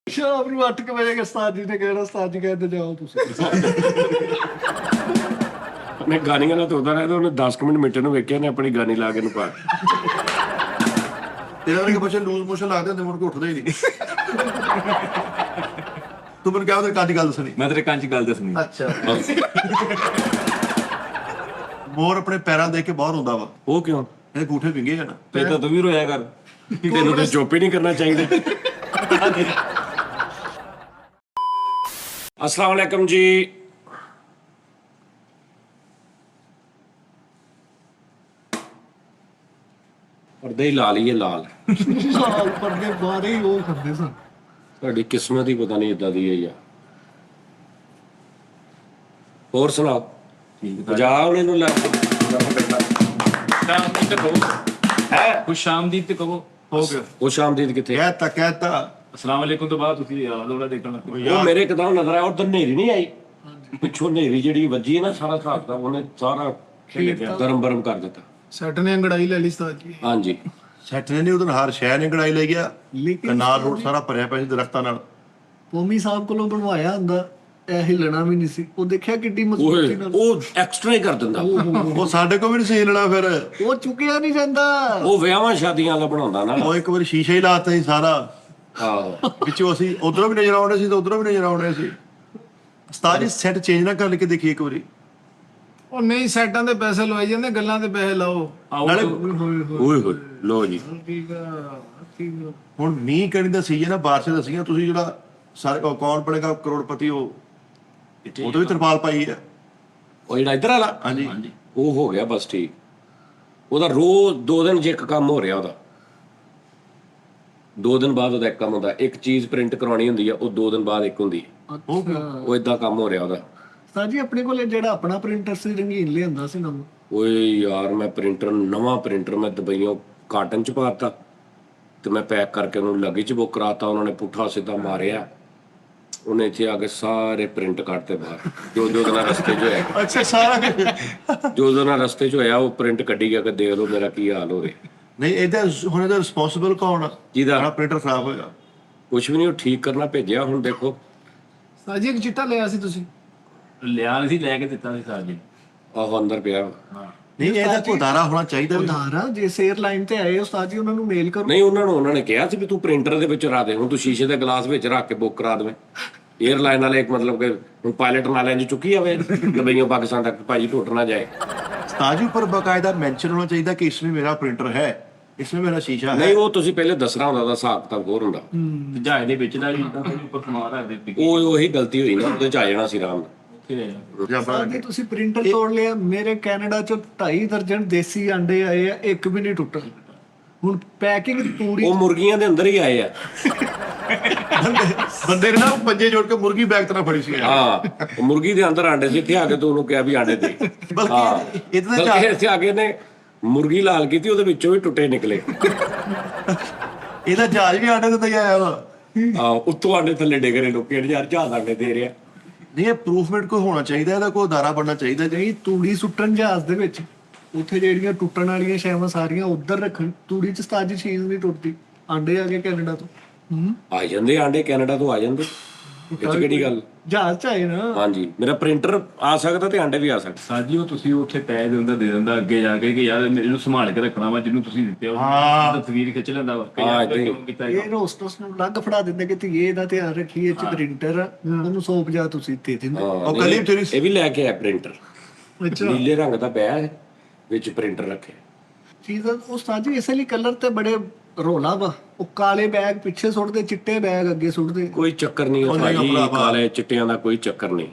ਸ਼ਾਮ ਨੂੰ 8 ਵਜੇ ਉਸਤਾਦ ਜੀ ਨੇ ਕਹਿਣਾ, ਉਸਤਾਦ ਜੀ ਕਹਿੰਦੇ ਜਾਓ ਤੁਸੀਂ। ਮੈਂ ਗਾਣੀਆਂ ਨਾਲ ਤੋਦਾ ਰਿਹਾ, ਉਹਨੇ 10 ਮਿੰਟ ਮਿੱਟੇ ਨੂੰ ਵੇਖਿਆ ਨੇ ਆਪਣੀ ਗਾਣੀ ਲਾ ਕੇ ਨੂੰ ਪਾ ਤੇਰਾ ਵਰਗੇ ਬੱਚੇ ਲੂਜ਼ ਮੋਸ਼ਨ ਲੱਗਦੇ ਹੁੰਦੇ, ਮੁੜ ਕੇ ਉੱਠਦੇ ਹੀ ਨਹੀਂ। ਤੂੰ ਮੈਨੂੰ ਕਿਹਾ ਤੇਰੇ ਕੰਨ 'ਚ ਗੱਲ ਦੱਸਣੀ। ਮੈਂ ਤੇਰੇ ਕੰਨ 'ਚ ਗੱਲ ਦੱਸਣੀ। ਅੱਛਾ। ਮੋਰ ਆਪਣੇ ਪੈਰਾਂ ਦੇਖ ਕੇ ਬਾਹਰ ਹੁੰਦਾ ਵਾ। ਉਹ ਕਿਉਂ? ਇਹਦੇ ਗੂਠੇ ਵਿੰਗੇ ਆ ਨਾ। ਤੇ ਤਾਂ ਤੂੰ ਵੀ ਰੋਇਆ ਕਰ। ਤੈਨੂੰ ਤਾਂ ਚੁੱਪ ਹੀ ਨਹੀਂ ਕਰਨਾ ਚਾਹੀਦਾ। अस्सलाम वालेकुम जी। पर्दे ही लाल ही है, लाल ਸਾਲ ਪਰਦੇ ਬਾਰੇ ਹੀ ਉਹ ਕਰਦੇ ਸਨ। ਤੁਹਾਡੀ ਕਿਸਮਤ ਹੀ ਪਤਾ ਨਹੀਂ ਇਦਾਂ ਦੀ ਹੈ ਯਾਰ। ਹੋਰ ਸੁਣਾਓ? ਜਾ ਉਹਨੇ ਨੂੰ ਲੈ ਖੁਸ਼ ਆਮਦੀਦ ਤੇ ਕਹੋ। ਹੋ ਗਿਆ। ਉਹ ਸ਼ਾਮਦੀਦ ਕਿੱਥੇ? ਕਹਿਤਾ। ਅਸਲਾਮ ਵਾਲੇਕੁਮ ਤੋਂ ਬਾਅਦ ਤੁਸੀਂ ਆਲੋੜਾ ਦੇਖਣ ਲੱਗ ਪਏ। ਉਹ ਮੇਰੇ ਇੱਕਦਮ ਨਜ਼ਰ ਆਇਆ, ਉਧਰ ਹਨੇਰੀ ਨਹੀਂ ਆਈ, ਪਿੱਛੋਂ ਹਨੇਰੀ ਜਿਹੜੀ ਵੱਜੀ ਹੈ ਨਾ, ਸਾਰਾ ਹਿਸਾਬ ਦਾ ਉਹਨੇ ਸਾਰਾ ਗਰਮ ਬਰਮ ਕਰ ਦਿੱਤਾ। ਸੈਟ ਨੇ ਅੰਗੜਾਈ ਲੈ ਲਈ ਉਸਤਾਦ ਜੀ। ਹਾਂਜੀ, ਸੈਟ ਨੇ ਨਹੀਂ, ਉਹਦੋਂ ਹਰ ਸ਼ਹਿਰ ਨੇ ਗੜਾਈ ਲੈ ਗਿਆ। ਲੇਕਿਨ ਕਨਾਲ ਰੋਡ ਸਾਰਾ ਭਰਿਆ ਪਿਆ ਸੀ ਦਰਖਤਾਂ ਨਾਲ। ਪੋਮੀ ਸਾਹਿਬ ਕੋਲੋਂ ਬਣਵਾਇਆ ਹੁੰਦਾ, ਇਹ ਹਿੱਲਣਾ ਵੀ ਨਹੀਂ ਸੀ। ਉਹ ਦੇਖਿਆ ਕਿੱਡੀ ਮਜ਼ਬੂਤੀ ਨਾਲ। ਉਹ ਐਕਸਟਰਾ ਹੀ ਕਰ ਦਿੰਦਾ। ਉਹ ਸਾਡੇ ਕੋਲ ਵੀ ਨਹੀਂ ਸੀ ਹਿੱਲਣਾ ਫਿਰ। ਉਹ ਚੁੱਕਿਆ ਨਹੀਂ ਜਾਂਦਾ। ਉਹ ਵਿਆਹਾਂ ਸ਼ਾਦੀਆਂ ਵਾਲਾ ਬਣਾਉਂਦਾ ਨਾ। ਉਹ ਇੱਕ ਵਾਰੀ ਸ਼ੀਸ਼ਾ ਹੀ ਲਾਤਾ ਸੀ ਸਾਰਾ। ਆਹੋ, ਵਿੱਚੋਂ ਅਸੀਂ ਉਧਰੋਂ ਵੀ ਨਜ਼ਰ ਆਉਂਦੇ ਸੀ ਤੇ ਉਧਰੋਂ ਵੀ ਨਜ਼ਰ ਆਉਂਦੇ ਸੀ। ਉਸਤਾਦ ਜੀ ਸੈਟ ਚੇਂਜ ਨਾ ਕਰ ਕੇ ਦੇਖੀ ਇੱਕ ਵਾਰੀ। ਉਹ ਨਹੀਂ, ਸੈਟਾਂ ਦੇ ਪੈਸੇ ਲਵਾਈ ਜਾਂਦੇ, ਗੱਲਾਂ ਦੇ ਪੈਸੇ ਲਾਓ। ਨਾਲੇ ਓਏ ਹੋਏ ਲੋ ਜੀ। ਠੀਕ ਆ, ਠੀਕ ਆ। ਹੁਣ ਮੀਂਹ ਕਣੀ ਦਾ ਸੀਜ਼ਨ ਆ, ਬਾਰਿਸ਼ਾਂ ਦਾ ਸੀਜ਼ਨ। ਤੁਸੀਂ ਜਿਹੜਾ ਸਾਰੇ ਕੌਣ ਬਣੇਗਾ ਕਰੋੜਪਤੀ, ਉਹ ਉਹਦੇ ਵੀ ਤਰਪਾਲ ਪਾਈ ਹੈ। ਉਹ ਜਿਹੜਾ ਇੱਧਰ ਵਾਲਾ, ਹਾਂਜੀ। ਉਹ ਹੋ ਗਿਆ ਬਸ ਠੀਕ। ਉਹਦਾ ਰੋਜ਼ 2 ਦਿਨ 'ਚ ਇੱਕ ਕੰਮ ਹੋ ਰਿਹਾ ਉਹਦਾ। 2 ਦਿਨ ਬਾਅਦ ਉਹਦਾ ਇੱਕ ਕੰਮ ਹੁੰਦਾ। ਇੱਕ ਚੀਜ਼ ਪ੍ਰਿੰਟ ਕਰਾਉਣੀ ਹੁੰਦੀ ਆ, ਉਹ 2 ਦਿਨ ਬਾਅਦ ਇੱਕ ਹੁੰਦੀ ਹੈ। ਉਹ ਏਦਾਂ ਕੰਮ ਹੋ ਰਿਹਾ ਉਹਦਾ। ਉਸਤਾਦ ਜੀ ਆਪਣੇ ਕੋਲ ਜਿਹੜਾ ਆਪਣਾ ਪ੍ਰਿੰਟਰ ਸੀ, ਰੰਗੀਨ ਲਿਆਂਦਾ ਸੀ ਨਵਾਂ। ਓਏ ਯਾਰ, ਮੈਂ ਨਵਾਂ ਪ੍ਰਿੰਟਰ ਮੈਂ ਦੁਬਈਓਂ ਕਾਟਨ 'ਚ ਪਾਤਾ ਤੇ ਮੈਂ ਪੈਕ ਕਰਕੇ ਉਹਨੂੰ ਲਗੀ 'ਚ ਬੁੱਕ ਕਰਾਤਾ। ਉਹਨਾਂ ਨੇ ਪੁੱਠਾ ਸਿੱਧਾ ਮਾਰਿਆ, ਉਹਨੇ ਇੱਥੇ ਆ ਕੇ ਸਾਰੇ ਪ੍ਰਿੰਟ ਕੱਢਤੇ ਬਾਹਰ। ਜੋ ਉਹਦਾ ਰਸਤੇ 'ਚ ਹੋਇਆ, ਅੱਛਾ, ਸਾਰਾ ਜੋ ਉਹਦਾ ਰਸਤੇ 'ਚ ਹੋਇਆ, ਉਹ ਪ੍ਰਿੰਟ ਕੱਢੀ ਗਿਆ ਕਿ ਦੇਖ ਲਓ ਮੇਰਾ ਕੀ ਹਾਲ ਹੋਵੇ। ਨਹੀਂ, ਇਹਦਾ ਹੁਣ ਇਹਦਾ ਰਿਸਪੌਂਸਿਬਲ ਕੌਣ ਆ? ਜਿਹਦਾ ਪ੍ਰਿੰਟਰ ਖਰਾਬ ਹੋਇਆ। ਕੁਛ ਵੀ ਨਹੀਂ, ਉਹ ਠੀਕ ਕਰਨਾ ਭੇਜਿਆ। ਹੁਣ ਦੇਖੋ, ਉਸਤਾਦ ਜੀ ਇੱਕ ਚਿੱਟਾ ਲਿਆ ਸੀ ਤੁਸੀਂ। ਲਿਆ ਨਹੀਂ ਸੀ, ਲੈ ਕੇ ਦਿੱਤਾ ਸੀ ਸਾਜ ਜੀ। ਆਹੋ ਅੰਦਰ ਪਿਆ। ਨਹੀਂ, ਇਹਦਾ ਕੋਈ ਅਦਾਰਾ ਹੋਣਾ ਚਾਹੀਦਾ ਵੀ। ਉਧਾਰਾ ਜਿਸ 에ਅਰਲਾਈਨ ਤੇ ਆਏ ਉਸਤਾਦ ਜੀ, ਉਹਨਾਂ ਨੂੰ ਮੇਲ ਕਰੋ। ਨਹੀਂ, ਉਹਨਾਂ ਨੇ ਕਿਹਾ ਸੀ ਵੀ ਤੂੰ ਪ੍ਰਿੰਟਰ ਦੇ ਵਿੱਚ ਰੱਖ ਦੇ। ਹੁਣ ਤੂੰ ਸ਼ੀਸ਼ੇ ਦੇ ਗਲਾਸ ਵਿੱਚ ਰੱਖ ਕੇ ਬੁੱਕ ਕਰਾ ਦੇਵੇਂ। 에ਅਰਲਾਈਨ ਵਾਲੇ ਮਤਲਬ ਕਿ ਹੁਣ ਪਾਇਲਟ ਨਾਲਿਆਂ 'ਚ ਚੁੱਕੀ ਜਾਵੇ ਦੁਬਈਓਂ ਪਾਕਿਸਤਾਨ ਤੱਕ, ਭਾਜੀ ਟੁੱਟ ਨਾ ਜਾਏ। ਉਸਤਾਦ ਜੀ ਉੱਪਰ ਬਕਾਇਦਾ ਮੈਂਸ਼ਨ ਹੋਣਾ ਚਾਹੀਦਾ ਕਿ ਇਸमें ਮੇਰਾ ਪ੍ਰਿੰਟਰ ਹੈ, ਇਸमें ਮੇਰਾ ਸ਼ੀਸ਼ਾ ਹੈ। ਨਹੀਂ, ਉਹ ਤੁਸੀਂ ਪਹਿਲੇ ਦੱਸਣਾ ਹੁੰਦਾ, ਉਹਦਾ ਹਿਸਾਬ ਕਿਤਾਬ ਹੋਰ ਹੁੰਦਾ। ਜਹਾਜ਼ ਦੇ ਵਿੱਚ ਦਾ ਜਿੱਦਾਂ ਕੋਈ ਉੱਪਰ ਸਮਾਨ ਰੱਖਦੇ ਉਹੀ ਗਲਤੀ ਹੋਈ ਨਾ, ਉਹਦੇ 'ਚ ਆ ਜਾਣਾ ਸੀ ਆਰਾਮ ਨਾਲ। ਉਸਤਾਦ ਜੀ ਤੁਸੀਂ ਪ੍ਰਿੰਟਰ ਤੋੜ ਲਿਆ। ਮੇਰੇ ਕੈਨੇਡਾ ਚੋਂ 2.5 ਦਰਜਨ ਦੇਸੀ ਆਂਡੇ ਆਏ ਆ, ਇੱਕ ਵੀ ਨਹੀਂ ਟੁੱਟਾ। ਹੁਣ ਪੈਕਿੰਗ ਤੂੜੀ। ਉਹ ਮੁਰਗੀਆਂ ਦੇ ਅੰਦਰ ਹੀ ਆਏ ਆ। ਬੰਦੇ ਨੇ ਨਾ ਪੰਜੇ ਜੋੜ ਕੇ ਮੁਰਗੀ ਬੈਗ ਤਰ੍ਹਾਂ ਫੜੀ ਸੀ। ਹਾਂ, ਉਹ ਮੁਰਗੀ ਦੇ ਅੰਦਰ ਆਂਡੇ ਸੀ। ਇੱਥੇ ਆ ਕੇ ਤੂੰ ਉਹਨੂੰ ਕਿਹਾ ਵੀ ਆਂਡੇ ਦੇ। ਬਲਕਿ ਇੱਥੇ ਆ ਕੇ ਨੇ ਮੁਰਗੀ ਲਾਲ ਕੀਤੀ, ਉਹਦੇ ਵਿੱਚੋਂ ਵੀ ਟੁੱਟੇ ਨਿਕਲੇ। ਇਹਦਾ ਜਹਾਜ਼ ਵੀ ਆਂਡੇ ਤੇ ਆਇਆ ਵਾ। ਉੱਤੋਂ ਆਂਡੇ ਥੱਲੇ ਡਿੱਗ ਰਹੇ, ਲੋਕੀ ਯਾਰ ਜਹਾਜ਼ ਆਂਡੇ ਦੇ ਰਿਹਾ। ਨਹੀਂ, ਇਹ ਪ੍ਰੂਫਮੈਂਟ ਕੋਈ ਹੋਣਾ ਚਾਹੀਦਾ, ਇਹਦਾ ਕੋਈ ਅਦਾਰਾ ਬਣਨਾ ਚਾਹੀਦਾ। ਨਹੀਂ, ਤੂੜੀ ਸੁੱਟਣ ਜਹਾਜ਼ ਦੇ ਵਿੱਚ, ਉੱਥੇ ਜਿਹੜੀਆਂ ਟੁੱਟਣ ਵਾਲੀਆਂ ਸ਼ੈਵਾਂ ਸਾਰੀਆਂ ਉੱਧਰ ਰੱਖਣ। ਤੂੜੀ 'ਚ ਉਸਤਾਦ ਜੀ ਚੀਜ਼ ਨਹੀਂ ਟੁੱਟਦੀ। ਆਂਡੇ ਆ ਗਏ ਕੈਨੇਡਾ ਤੋਂ। ਆ ਜਾਂਦੇ ਆਂਡੇ, ਕੈਨੇਡਾ ਤੋਂ ਆ ਜਾਂਦੇ। ਇਹ 'ਚ ਕਿਹੜੀ ਗੱਲ? ਜਹਾਜ਼ 'ਚ ਆਏ ਨਾ। ਹਾਂਜੀ, ਮੇਰਾ ਪ੍ਰਿੰਟਰ ਆ ਸਕਦਾ ਤੇ ਆਂਡੇ ਵੀ ਆ ਸਕਦੇ। ਸਾਜੀ ਉਹ ਤੁਸੀਂ ਉੱਥੇ ਪੈਸੇ ਦੇ ਦਿੰਦਾ ਅੱਗੇ ਜਾ ਕੇ ਕਿ ਯਾਰ ਇਹਨੂੰ ਸੰਭਾਲ ਕੇ ਰੱਖਣਾ ਵਾ, ਜਿਹਨੂੰ ਤੁਸੀਂ ਦਿੱਤੇ ਉਹ ਤਸਵੀਰ ਖਿੱਚ ਲੈਂਦਾ ਵਾ। ਇਹ ਰੋਸਟਰਸ ਨੂੰ ਅਲੱਗ ਫੜਾ ਦਿੰਦੇ ਕਿ ਧੀਏ ਇਹਦਾ ਧਿਆਨ ਰੱਖੀ, ਇਹ 'ਚ ਪ੍ਰਿੰਟਰ ਉਹਨੂੰ ਸੌਂਪ ਜਾ, ਤੁਸੀਂ ਦੇ ਦਿੰਦੇ। ਉਹ ਕਲੀਬ ਤੇਰੀ ਇਹ ਵੀ ਲੈ ਕੇ ਆਇਆ ਪ੍ਰਿੰਟਰ। ਅੱਛਾ, ਨੀਲੇ ਰੰਗ ਦਾ ਪਿਆ ਹੈ, ਵਿੱਚ ਪ੍ਰਿੰਟਰ ਰੱਖਿਆ। ਚੀਜ਼ ਉਸਤਾਦ ਜੀ ਇਸੇ ਲਈ ਕਲਰ ਤੇ ਬੜੇ ਰੋਲਾ ਵਾ। ਉਹ ਕਾਲੇ ਬੈਗ ਪਿੱਛੇ ਸੁੱਟਦੇ, ਚਿੱਟੇ ਬੈਗ ਅੱਗੇ ਸੁੱਟਦੇ। ਕੋਈ ਚੱਕਰ ਨਹੀਂ ਭਾਜੀ, ਕਾਲੇ ਚਿੱਟਿਆਂ ਦਾ ਕੋਈ ਚੱਕਰ ਨਹੀਂ।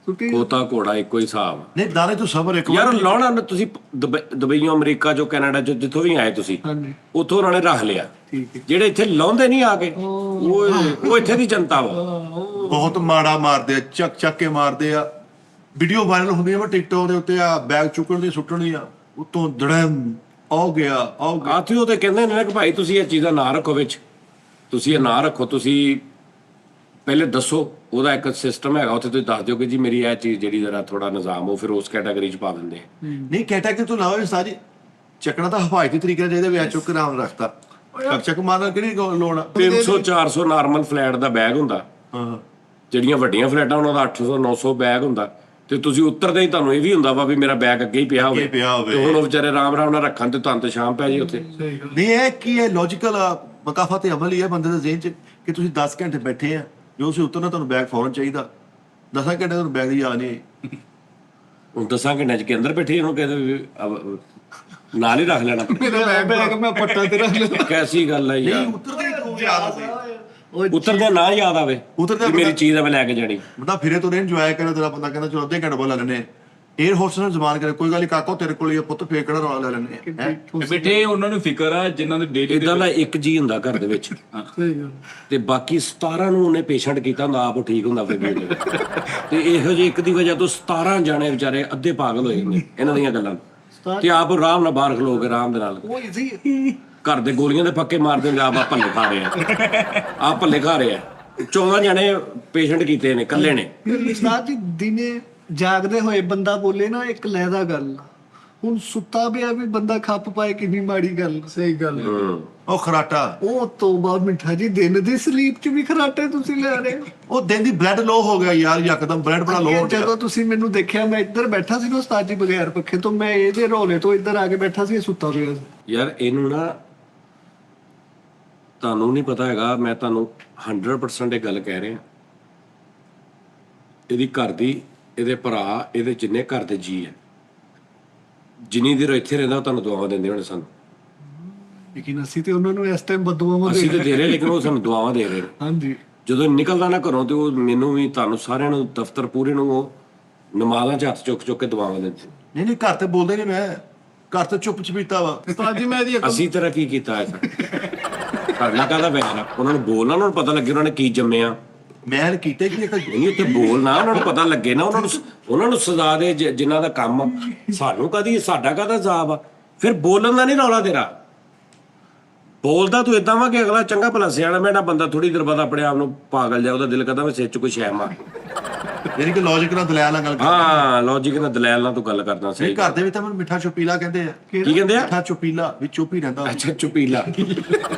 ਸੁੱਟੀ ਕੋਤਾ ਘੋੜਾ ਇੱਕੋ ਹੀ ਹਿਸਾਬ। ਨਹੀਂ ਦਾਣੇ ਤੂੰ ਸਬਰ ਇੱਕ ਯਾਰ ਲਾਉਣਾ ਨਾ, ਤੁਸੀਂ ਦੁਬਈਓਂ, ਅਮਰੀਕਾ ਚੋਂ, ਕੈਨੇਡਾ ਚੋਂ, ਜਿੱਥੋਂ ਵੀ ਆਏ ਤੁਸੀਂ, ਹਾਂਜੀ, ਉੱਥੋਂ ਉਹਨਾਂ ਨੇ ਰੱਖ ਲਿਆ। ਠੀਕ ਹੈ। ਜਿਹੜੇ ਇੱਥੇ ਲਾਉਂਦੇ ਨਹੀਂ ਆ ਕੇ, ਉਹ ਇੱਥੇ ਦੀ ਜਨਤਾ ਵਾ। ਬਹੁਤ ਮਾੜਾ ਮਾਰਦੇ ਆ, ਚੱਕ ਕੇ ਮਾਰਦੇ ਆ। ਵੀਡੀਓ ਵਾਇਰਲ ਹੁੰਦੀ ਆ ਵਾ ਟਿਕਟੋਕ ਦੇ ਉੱਤੇ, ਆ ਬੈਗ ਚੁੱਕਣ ਦੀ ਸੁੱਟਣ ਦੀ ਆ, ਉਤੋਂ ਦੜਮ ਆਉ ਗਿਆ। ਆਥੇ ਉਹ ਤੇ ਕਹਿੰਦੇ ਨੇ ਕਿ ਭਾਈ ਤੁਸੀਂ ਇਹ ਚੀਜ਼ਾਂ ਨਾ ਰੱਖੋ ਵਿੱਚ, ਤੁਸੀਂ ਇਹ ਨਾ ਰੱਖੋ। ਤੁਸੀਂ ਪਹਿਲੇ ਦੱਸੋ, ਉਹਦਾ ਇੱਕ ਸਿਸਟਮ ਹੈਗਾ, ਉੱਥੇ ਤੁਸੀਂ ਦੱਸ ਦਿਓ ਕਿ ਜੀ ਮੇਰੀ ਇਹ ਚੀਜ਼ ਜਿਹੜੀ ਜ਼ਰਾ ਥੋੜਾ ਨਿਜ਼ਾਮ, ਉਹ ਫਿਰ ਉਸ ਕੈਟਾਗਰੀ 'ਚ ਪਾ ਦਿੰਦੇ ਆ। ਨਹੀਂ, ਕੈਟਾਗਰੀ ਤੂੰ ਲਾਓ ਸਾਰੀ ਚੱਕਣਾ ਤਾਂ ਹਵਾਇਤੀ ਤਰੀਕੇ ਨਾਲ ਚਾਹੀਦਾ ਵੀ ਆ ਚੁੱਕ ਕੇ ਆਰਾਮ ਰੱਖਤਾ। ਚੱਕ ਚੱਕ ਮਾਰਨ ਦੀ ਕਿਹੜੀ ਲੋੜ ਆ 300 400 ਨਾਰਮਲ ਫਲੈਟ ਦਾ ਬੈਗ ਹੁੰਦਾ, ਹਾਂ ਜਿਹੜੀਆਂ ਵੱਡੀਆਂ ਫਲੈਟਾਂ ਉਹਨਾਂ ਦਾ 800 900 ਬੈਗ ਹੁੰਦਾ, ਤੇ ਤੁਸੀਂ ਉੱਤਰਦੇ ਹੀ ਤੁਹਾਨੂੰ ਇਹ ਵੀ ਹੁੰਦਾ ਵਾ ਵੀ ਮੇਰਾ ਬੈਗ ਅੱਗੇ ਹੀ ਪਿਆ ਹੋਵੇ, ਤੇ ਹੁਣ ਉਹ ਵਿਚਾਰੇ ਆਰਾਮ ਨਾਲ ਰੱਖਣ ਤੇ ਤੁਹਾਨੂੰ ਤੇ ਸ਼ਾਮ ਪੈ ਜੀ ਉੱਥੇ। ਨਹੀਂ ਇਹ ਕੀ ਹੈ ਲੌਜੀਕਲ ਮਕਾਫਾ ਤੇ ਅਮਲ ਹੀ ਹੈ ਬੰਦੇ ਦੇ ਜ਼ਿਹਨ 'ਚ ਕਿ ਤੁਸੀਂ 10 ਘੰਟੇ ਬੈਠੇ ਆ, ਜੋ ਤੁਸੀਂ ਉਤਰਨਾ ਤੁਹਾਨੂੰ ਬੈਗ ਫੌਰਨ ਚਾਹੀਦਾ, 10 ਘੰਟੇ ਤੁਹਾਨੂੰ ਬੈਗ ਦੀ ਯਾਦ ਨਹੀਂ ਆਈ। ਹੁਣ 10 ਘੰਟਿਆਂ ਚ ਕੇ ਅੰਦਰ ਬੈਠੇ ਉਹਨੂੰ ਕਹਿੰਦੇ ਵੀ ਨਾਲ ਹੀ ਰੱਖ ਲੈਣਾ। ਮੇਰਾ ਬੈਗ ਮੈਂ ਪੱਟਾ ਤੇ ਰੱਖ ਲਿਆ। ਕੈਸੀ ਗੱਲ ਹੈ ਯਾਰ, ਉਤਰਦੇ ਹੀ ਕਿਉਂ ਯਾਦ ਆਵੇ ਉਤਰਦੇ ਨਾ ਯਾਦ ਆਵੇ ਉਤਰਦੇ ਕਿ ਮੇਰੀ ਚੀਜ਼ ਆ ਮੈਂ ਲੈ ਕੇ ਜਾਣੀ। ਬੰਦਾ ਫਿਰੇ ਤੋਂ ਇੰਜੋਏ ਕਰੇ, ਤੇਰਾ ਬੰਦਾ ਕਹਿੰਦਾ ਚਲੋ ਅੱਧੇ ਘੰਟੇ ਬਾਅਦ ਲੈ ਲੈਣੇ 에ਅਰ ਹੋਸਟਸ ਨਾਲ ਜ਼ਬਾਨ ਕਰੇ ਕੋਈ ਗੱਲ ਨਹੀਂ ਕਾਕੋ ਤੇਰੇ ਕੋਲ ਹੀ ਆ ਪੁੱਤ, ਫੇਰ ਕਿਹੜਾ ਰੌਲਾ ਲੈ ਲੈਣੇ ਬੇਟੇ ਉਹਨਾਂ ਨੂੰ ਫਿਕਰ ਆ ਜਿਨ੍ਹਾਂ ਦੇ ਡੇਲੀ ਇਦਾਂ ਦਾ ਇੱਕ ਜੀ ਹੁੰਦਾ ਘਰ ਦੇ ਵਿੱਚ, ਤੇ ਬਾਕੀ 17 ਨੂੰ ਉਹਨੇ ਪੇਸ਼ੈਂਟ ਕੀਤਾ ਹੁੰਦਾ, ਆਪ ਉਹ ਠੀਕ ਹੁੰਦਾ ਫਿਰ ਵੀ। ਤੇ ਇਹੋ ਜਿਹੇ ਇੱਕ ਦੀ ਵਜ੍ਹਾ ਤੋਂ 17 ਜਾਣੇ ਵਿਚਾਰੇ ਅੱਧੇ ਪਾਗਲ ਹੋਏ ਨੇ ਇਹਨਾਂ ਦੀਆਂ ਗੱਲਾਂ, ਤੇ ਆਪ ਆਰਾਮ ਨਾਲ ਬਾਹਰ ਖਲੋ ਕੇ ਆਰਾਮ ਦੇ ਨਾਲ ਉਹ ਇਜ਼ੀ ਘਰ ਦੇ ਗੋਲੀਆਂ ਦੇ ਪੱਕੇ ਮਾਰ ਦਿੰਦੇ, ਆਪ ਭੱਲੇ ਖਾ ਰਹੇ ਆ, ਆਪ ਭੱਲੇ ਖਾ ਰਹੇ ਆ। 14 ਜਾਣੇ ਪੇਸ਼ੈਂਟ ਕੀਤੇ ਨੇ ਇਕੱਲੇ ਨੇ। ਉਸਤਾਦ ਜੀ ਦਿਨੇ ਜਾਗਦੇ ਹੋਏ ਬੰਦਾ ਬੋਲੇ ਨਾ ਇੱਕ ਲੈਦਾ ਗੱਲ, ਹੁਣ ਸੁੱਤਾ ਪਿਆ ਵੀ ਬੰਦਾ ਖੱਪ ਪਾਏ ਕਿੰਨੀ ਮਾੜੀ ਗੱਲ। ਸਹੀ ਗੱਲ ਹੈ। ਉਹ ਖਰਾਟਾ ਉਹ ਤੋਂ ਬਾਅਦ ਮਿੱਠਾ ਜੀ ਦਿਨ ਦੀ ਸਲੀਪ 'ਚ ਵੀ ਖਰਾਟੇ ਤੁਸੀਂ ਲੈ ਰਹੇ ਹੋ। ਉਹ ਦਿਨ ਦੀ ਬਲੱਡ ਲੋ ਹੋ ਗਿਆ ਯਾਰ, ਯਕਦਮ ਬਲੱਡ ਬੜਾ ਲੋ ਹੋ ਗਿਆ। ਜਦੋਂ ਤੁਸੀਂ ਮੈਨੂੰ ਦੇਖਿਆ ਮੈਂ ਇੱਧਰ ਬੈਠਾ ਸੀ ਨਾ ਉਸਤਾਦ ਜੀ ਬਗੈਰ ਪੱਖੇ ਤੋਂ, ਮੈਂ ਇਹਦੇ ਰੋਲੇ ਤੋਂ ਇੱਧਰ ਆ ਕੇ ਬੈਠਾ ਸੀ, ਇਹ ਸੁੱਤਾ ਪਿਆ ਸੀ। ਯਾਰ ਇਹਨੂੰ ਨਾ ਤੁਹਾਨੂੰ ਨਹੀਂ ਪਤਾ ਹੈਗਾ, ਮੈਂ ਤੁਹਾਨੂੰ 100% ਇਹ ਗੱਲ ਕਹਿ ਰਿਹਾ, ਇਹਦੀ ਘਰ ਦੀ, ਇਹਦੇ ਭਰਾ, ਇਹਦੇ ਜਿੰਨੇ ਘਰ ਦੇ ਜੀ ਹੈ, ਜਿੰਨੀ ਦੇਰ ਇੱਥੇ ਰਹਿੰਦਾ ਉਹ ਤੁਹਾਨੂੰ ਦੁਆਵਾਂ ਦਿੰਦੇ ਹੋਣੇ ਸਾਨੂੰ। ਲੇਕਿਨ ਅਸੀਂ ਤੇ ਉਹਨਾਂ ਨੂੰ ਇਸ ਟਾਈਮ ਬਦਦੁਆਵਾਂ ਅਸੀਂ ਤੇ ਦੇ ਰਹੇ, ਲੇਕਿਨ ਉਹ ਸਾਨੂੰ ਦੁਆਵਾਂ ਦੇ ਰਹੇ ਨੇ। ਹਾਂਜੀ ਜਦੋਂ ਨਿਕਲਦਾ ਨਾ ਘਰੋਂ ਤੇ ਉਹ ਮੈਨੂੰ ਵੀ, ਤੁਹਾਨੂੰ ਸਾਰਿਆਂ ਨੂੰ, ਦਫ਼ਤਰ ਪੂਰੇ ਨੂੰ ਉਹ ਨਮਾਜ਼ਾਂ 'ਚ ਹੱਥ ਚੁੱਕ ਚੁੱਕ ਕੇ ਦੁਆਵਾਂ ਦਿੰਦੇ। ਨਹੀਂ ਨਹੀਂ ਘਰ ਤੇ ਬੋਲਦੇ ਨਹੀਂ, ਮੈਂ ਘਰ ਤੇ ਚੁੱਪ ਚਪੀਤਾ ਵਾ। ਉਸਤਾਦ ਜੀ ਮੈਂ ਇਹਦੀ ਅਸੀਂ ਤੇਰਾ ਕੀ ਕੀਤਾ ਐਸਾ ਕਰਨਾ ਕਾਹਦਾ ਪੈਣਾ, ਉਹਨਾਂ ਨੂੰ ਬੋਲਣਾ, ਉਹਨਾਂ ਨੂੰ ਪਤਾ ਲੱਗੇ ਉਹਨਾਂ ਨੇ ਕੀ ਜੰਮਿਆ। ਮੈਂ ਕੀਤਾ ਕਿ ਨਹੀਂ ਉੱਥੇ ਬੋਲਣਾ, ਉਹਨਾਂ ਨੂੰ ਪਤਾ ਲੱਗੇ ਨਾ, ਉਹਨਾਂ ਨੂੰ ਸਜ਼ਾ ਦੇ ਜਿਨ੍ਹਾਂ ਦਾ ਕੰਮ। ਸਾਨੂੰ ਕਦੀ ਸਾਡਾ ਕਾਹਦਾ ਜ਼ਾਬ ਆ, ਫਿਰ ਬੋਲਣ ਦਾ ਨਹੀਂ ਰੌਲਾ ਤੇਰਾ। ਬੋਲਦਾ ਤੂੰ ਇਦਾਂ ਵਾ ਕਿ ਅਗਲਾ ਚੰਗਾ ਭਲਾ ਸਿਆਣਾ ਮੈਨਾ ਬੰਦਾ ਥੋੜੀ ਦੇਰ ਬਾਅਦ ਆਪਣੇ ਆਪ ਨੂੰ ਪਾਗਲ ਜਾ, ਉਹਦਾ ਦਿਲ ਕਰਦਾ ਮੈਂ ਸਿਰ 'ਚ ਕੋਈ ਸ਼ੈ ਮਾਰ। ਯਾਨੀ ਕਿ ਲੌਜੀਕ ਨਾਲ ਦਲਾਲ ਨਾਲ ਗੱਲ ਕਰ। ਹਾਂ ਲੌਜੀਕ ਨਾਲ ਦਲੈਲ ਨਾਲ ਤੂੰ ਗੱਲ ਕਰਦਾ ਸਹੀ। ਘਰ ਦੇ ਵਿੱਚ ਤਾਂ ਮੈਨੂੰ ਮਿੱਠਾ ਚੁਪੀਲਾ ਕਹਿੰਦੇ ਆ। ਕੀ ਕਹਿੰਦੇ ਆ? ਮਿੱਠਾ ਚੁਪੀਲਾ ਵੀ ਚੁੱਪ ਹੀ ਰਹਿੰਦਾ। ਅੱਛਾ ਚੁਪੀਲਾ,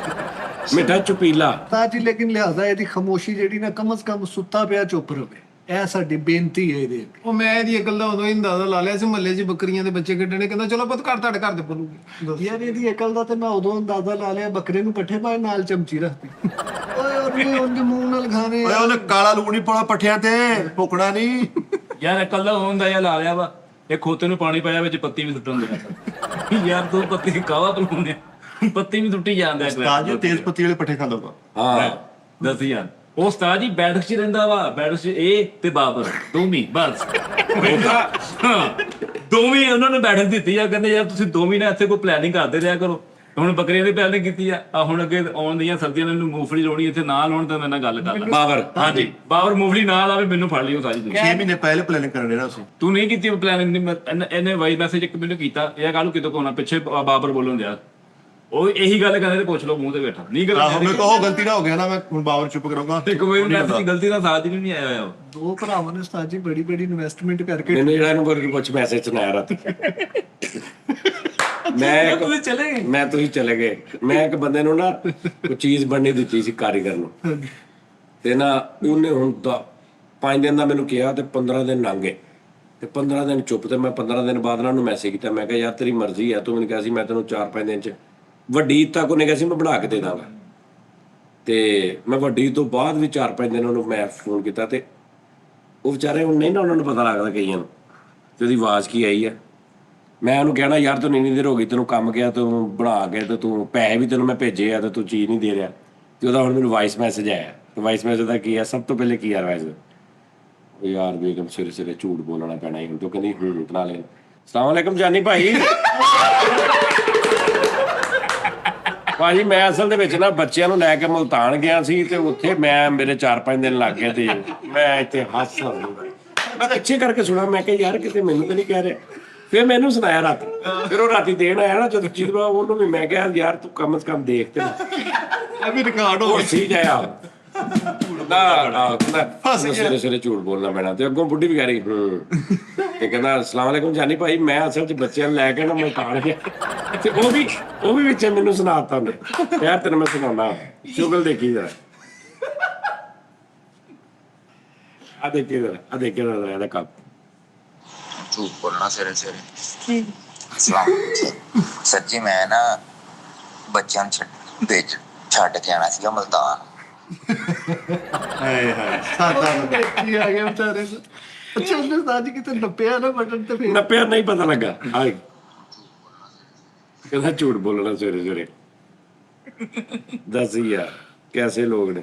ਮਿੱਠਾ ਚੁਪੀਲਾ। ਉਸਤਾਦ ਜੀ ਲੇਕਿਨ ਲਿਹਾਜ਼ਾ ਇਹਦੀ ਖਾਮੋਸ਼ੀ ਜਿਹੜੀ ਨਾ ਕਮ ਸੇ ਕਮ ਸੁੱਤਾ ਪਿਆ ਚੁੱਪ ਰਵੇ, ਇਹ ਸਾਡੀ ਬੇਨਤੀ ਹੈ ਇਹਦੇ ਅੱਗੇ। ਉਹ ਮੈਂ ਇਹਦੀ ਅਕਲ ਦਾ ਉਦੋਂ ਹੀ ਅੰਦਾਜ਼ਾ ਲਾ ਲਿਆ ਸੀ, ਮਹੱਲੇ 'ਚ ਬੱਕਰੀਆਂ ਦੇ ਬੱਚੇ ਕੱਢਣੇ, ਕਹਿੰਦਾ ਚਲੋ ਪੁੱਤ ਘਰ ਤੁਹਾਡੇ ਘਰ ਦੇ ਬੋਲੂਗੀ। ਯਾਰ ਇਹਦੀ ਅਕਲ ਦਾ ਤੇ ਮੈਂ ਉਦੋਂ ਅੰਦਾਜ਼ਾ ਲਾ ਲਿਆ, ਬੱਕਰੇ ਨੂੰ ਪੱਠੇ ਪਾਏ ਨਾਲ ਚਮਚੀ ਰੱਖਦੀ। ਓਏ ਉਹਦੇ ਮੂੰਹ ਨਾਲ ਖਾਣੇ। ਓਏ ਉਹਨੇ ਕਾਲਾ ਲੂਣ ਨਹੀਂ ਪਾਉਣਾ ਪੱਠਿਆਂ ਤੇ, ਭੁੱਕਣਾ ਨਹੀਂ। ਯਾਰ ਅਕਲ ਦਾ ਹੁੰਦਾ ਜਾਂ ਲਾ ਲਿਆ ਵਾ, ਇਹ ਖੋਤੇ ਨੂੰ ਪਾਣੀ ਪਾਇਆ ਵਿੱਚ ਪੱਤੀ ਵੀ ਸੁੱਟਣ ਦੇ। ਯਾਰ ਤੂੰ ਪੱਤੀ ਕਾਵਾ ਪਲਾਉਂਦੇ, ਪੱਤੀ ਵੀ ਸੁੱਟੀ ਜਾਂਦਾ। ਉਸਤਾਦ ਜੀ ਤੇਜ਼ ਪੱਤੀ ਵਾਲੇ ਪੱਠੇ ਖਾਂਦਾ ਵਾ। ਹਾਂ ਦੱਸ ਯਾਰ, ਉਹ ਉਸਤਾਦ ਜੀ ਬੈਠਕ 'ਚ ਰਹਿੰਦਾ ਵਾ, ਬੈਠਕ 'ਚ ਇਹ ਤੇ ਬਾਬਰ ਦੋਵੇਂ ਬਸ। ਦੋਵੇਂ ਉਹਨਾਂ ਨੇ ਬੈਠਕ ਦਿੱਤੀ ਆ, ਕਹਿੰਦੇ ਯਾਰ ਤੁਸੀਂ ਦੋਵੇਂ ਨੇ ਇੱਥੇ ਕੋਈ ਪਲੈਨਿੰਗ ਕਰਦੇ ਰਿਹਾ ਕਰੋ। ਹੁਣ ਬੱਕਰੀਆਂ ਦੀ ਪਲੈਨਿੰਗ ਕੀਤੀ ਆ, ਹੁਣ ਅੱਗੇ ਆਉਣ ਦੀਆਂ ਸਰਦੀਆਂ ਨੂੰ ਮੂੰਗਫਲੀ ਲਾਉਣੀ, ਇੱਥੇ ਨਾ ਲਾਉਣ ਤਾਂ ਮੇਰੇ ਨਾਲ ਗੱਲ ਕਰ ਲੈ। ਬਾਬਰ ਹਾਂਜੀ ਬਾਬਰ ਮੂੰਗਫਲੀ ਨਾ ਲਾਵੇ, ਮੈਨੂੰ ਫੜ ਲਿਓ ਸਾਰੀ। 6 ਮਹੀਨੇ ਪਹਿਲੇ ਪਲੈਨਿੰਗ ਕਰਨ ਦੇਣਾ ਸੀ। ਤੂੰ ਨਹੀਂ ਕੀਤੀ ਪਲੈਨਿੰਗ, ਇਹਨੇ ਵਾਈਸ ਮੈਸੇਜ ਇੱਕ ਮੈਨੂੰ ਕੀਤਾ, ਇਹ ਕੱਲ ਕਿਤੋਂ ਕੋਣਾ ਪਿੱਛੇ ਬਾਬਰ ਬੋਲਣ ਦਿਆ, ਉਹ ਇਹੀ ਗੱਲ ਕਹਿੰਦੇ ਤੇ ਪੁੱਛ ਲਓ ਮੂੰਹ ਤੇ ਬੈਠਾ ਨਹੀਂ ਗੱਲ। ਆਹੋ ਮੈਂ ਕਹੋ ਗਲਤੀ ਨਾ ਹੋ ਗਿਆ ਨਾ, ਮੈਂ ਹੁਣ ਬਾਬਰ ਚੁੱਪ ਕਰਾਂਗਾ। ਇੱਕ ਵਾਰ ਮੈਸੇਜ ਗਲਤੀ ਨਾਲ ਸਾਥ ਹੀ ਨਹੀਂ ਆਇਆ ਹੋਇਆ। ਦੋ ਭਰਾਵਾਂ ਨੇ ਉਸਤਾਦ ਜੀ ਬੜੀ ਬੜੀ ਇਨਵੈਸਟਮੈਂਟ ਕਰਕੇ ਮੈਨੂੰ ਜਿਹੜਾ ਇਹਨੂੰ ਕੁਝ ਮੈਸੇਜ ਸੁਣਾਇਆ ਰਾਤ, ਤੁਸੀਂ ਚਲੇ ਗਏ। ਤੁਸੀਂ ਚਲੇ ਗਏ। ਮੈਂ ਇੱਕ ਬੰਦੇ ਨੂੰ ਨਾ ਕੋਈ ਚੀਜ਼ ਬਣਨੀ ਦਿੱਤੀ ਸੀ ਕਾਰੀਗਰ ਨੂੰ, ਤੇ ਨਾ ਉਹਨੇ ਹੁਣ 5 ਦਿਨ ਦਾ ਮੈਨੂੰ ਕਿਹਾ ਤੇ 15 ਦਿਨ ਲੰਘ ਗਏ, ਤੇ 15 ਦਿਨ ਚੁੱਪ। ਤੇ ਮੈਂ 15 ਦਿਨ ਬਾਅਦ ਉਹਨਾਂ ਨੂੰ ਮੈਸੇਜ ਕੀਤਾ, ਮੈਂ ਕਿਹਾ ਯਾਰ ਤੇਰੀ ਮਰਜ਼ੀ ਆ, ਤੂੰ ਮੈਨੂੰ ਕਿਹਾ ਸੀ ਮੈਂ ਤੈਨੂੰ 4-5 ਦਿਨ 'ਚ ਵੱਡੀ ਤੱਕ ਉਹਨੇ ਕਿਹਾ ਸੀ ਮੈਂ ਬਣਾ ਕੇ ਦੇ ਦਾਂਗਾ, ਤੇ ਮੈਂ ਵੱਡੀ ਤੋਂ ਬਾਅਦ ਵੀ 4-5 ਦਿਨ ਉਹਨੂੰ ਮੈਂ ਫੋਨ ਕੀਤਾ, ਤੇ ਉਹ ਵਿਚਾਰੇ ਹੁਣ ਨਹੀਂ ਨਾ ਉਹਨਾਂ ਨੂੰ ਪਤਾ ਲੱਗਦਾ ਕਈਆਂ ਨੂੰ ਤੇ ਉਹਦੀ ਆਵਾਜ਼ ਕੀ ਆਈ ਆ। ਮੈਂ ਉਹਨੂੰ ਕਹਿਣਾ ਯਾਰ ਤੂੰ ਇੰਨੀ ਦੇਰ ਹੋ ਗਈ ਤੈਨੂੰ ਕੰਮ ਗਿਆ, ਤੂੰ ਬਣਾ ਕੇ ਤੇ ਤੂੰ ਪੈਸੇ ਵੀ ਤੈਨੂੰ ਮੈਂ ਭੇਜੇ ਆ ਤੇ ਤੂੰ ਚੀਜ਼ ਨਹੀਂ ਦੇ ਰਿਹਾ। ਤੇ ਉਹਦਾ ਹੁਣ ਮੈਨੂੰ ਵਾਇਸ ਮੈਸੇਜ ਆਇਆ, ਤੇ ਵਾਇਸ ਮੈਸੇਜ ਦਾ ਕੀ ਆ, ਸਭ ਤੋਂ ਪਹਿਲੇ ਕੀ ਆ ਵਾਇਸ, ਯਾਰ ਬੇਗਮ ਸਿਰੇ ਸਿਰੇ ਝੂਠ ਬੋਲਣਾ ਪੈਣਾ ਹੀ। ਤੂੰ ਕਹਿੰਦੀ ਬਣਾ ਲੈ। ਅਸਲਾਮ ਵਾਲੇਕਮ ਜਾਨੀ ਭਾਈ। ਭਾਜੀ ਮੈਂ ਅਸਲ ਦੇ ਵਿੱਚ ਨਾ ਬੱਚਿਆਂ ਨੂੰ ਲੈ ਕੇ ਮੁਲਤਾਨ ਗਿਆ ਸੀ, ਤੇ ਉੱਥੇ ਮੇਰੇ 4-5 ਦਿਨ ਲੱਗ ਗਏ, ਤੇ ਮੈਂ ਇੱਥੇ ਹੱਸ ਮੈਂ ਪਿੱਛੇ ਕਰਕੇ ਸੁਣਾ, ਮੈਂ ਕਿਹਾ ਯਾਰ ਕਿਤੇ ਮੈਨੂੰ ਤਾਂ ਨਹੀਂ ਕਹਿ ਰਿਹਾ। ਫਿਰ ਮੈਨੂੰ ਸੁਣਾਇਆ ਰਾਤੀ, ਫਿਰ ਉਹ ਰਾਤੀ ਦੇਣ ਆਇਆ ਨਾ ਜਦੋਂ ਉਹਨੂੰ ਵੀ ਮੈਂ ਕਿਹਾ ਯਾਰ ਤੂੰ ਕਮ ਸੇ ਕਮ ਦੇਖ ਤੇ ਇਹ ਵੀ ਰਿਕਾਰਡ ਹੋ ਉਹ ਸੀ ਜਾਇਆ। ਸਵੇਰੇ ਸਵੇਰੇ ਝੂਠ ਬੋਲਣਾ ਪੈਣਾ ਤੇ ਅੱਗੋਂ ਬੁੱਢੀ ਵੀ ਕਹਿ ਰਹੀ ਤੇ ਕਹਿੰਦਾ ਅਸਲਾਮ ਵਾਲੇਕੁਮ ਜਾਨੀ ਭਾਈ ਮੈਂ ਅਸਲ 'ਚ ਬੱਚਿਆਂ ਨੂੰ ਲੈ ਕੇ ਨਾ ਮੁਲਤਾਨ ਗਿਆ ਤੇ ਉਹ ਵੀ ਵਿੱਚ ਮੈਨੂੰ ਸੁਣਾਤਾ ਉਹਨੇ ਯਾਰ ਤੈਨੂੰ ਮੈਂ ਸੁਣਾਉਣਾ ਸ਼ੁਗਲ ਦੇਖੀ ਜਰਾ ਆ ਦੇਖੀ ਜਰਾ ਇਹਦਾ ਕੰਮ ਝੂਠ ਬੋਲਣਾ ਸਵੇਰੇ ਸਵੇਰੇ ਸੱਚੀ ਮੈਂ ਨਾ ਬੱਚਿਆਂ ਨੂੰ ਛੱਡ ਕੇ ਆਣਾ ਸੀਗਾ ਮੁਲਤਾਨ। ਹਾਏ ਹਾਏ ਸਾਦਾ ਬੰਦਾ। ਕੀ ਆ ਗਿਆ ਵਿਚਾਰੇ ਨੂੰ। ਅੱਛਾ ਉਹਨੇ ਸਾਜ ਕਿਤੇ ਨੱਪਿਆ ਨਾ ਬਟਨ ਤੇ ਫੇਰ ਨੱਪਿਆ ਨਹੀਂ ਪਤਾ ਲੱਗਾ ਆ ਕਹਿੰਦਾ ਝੂਠ ਬੋਲਣਾ ਸਵੇਰੇ ਸਵੇਰੇ ਦੱਸ ਯਾਰ ਕੈਸੇ ਲੋਕ ਨੇ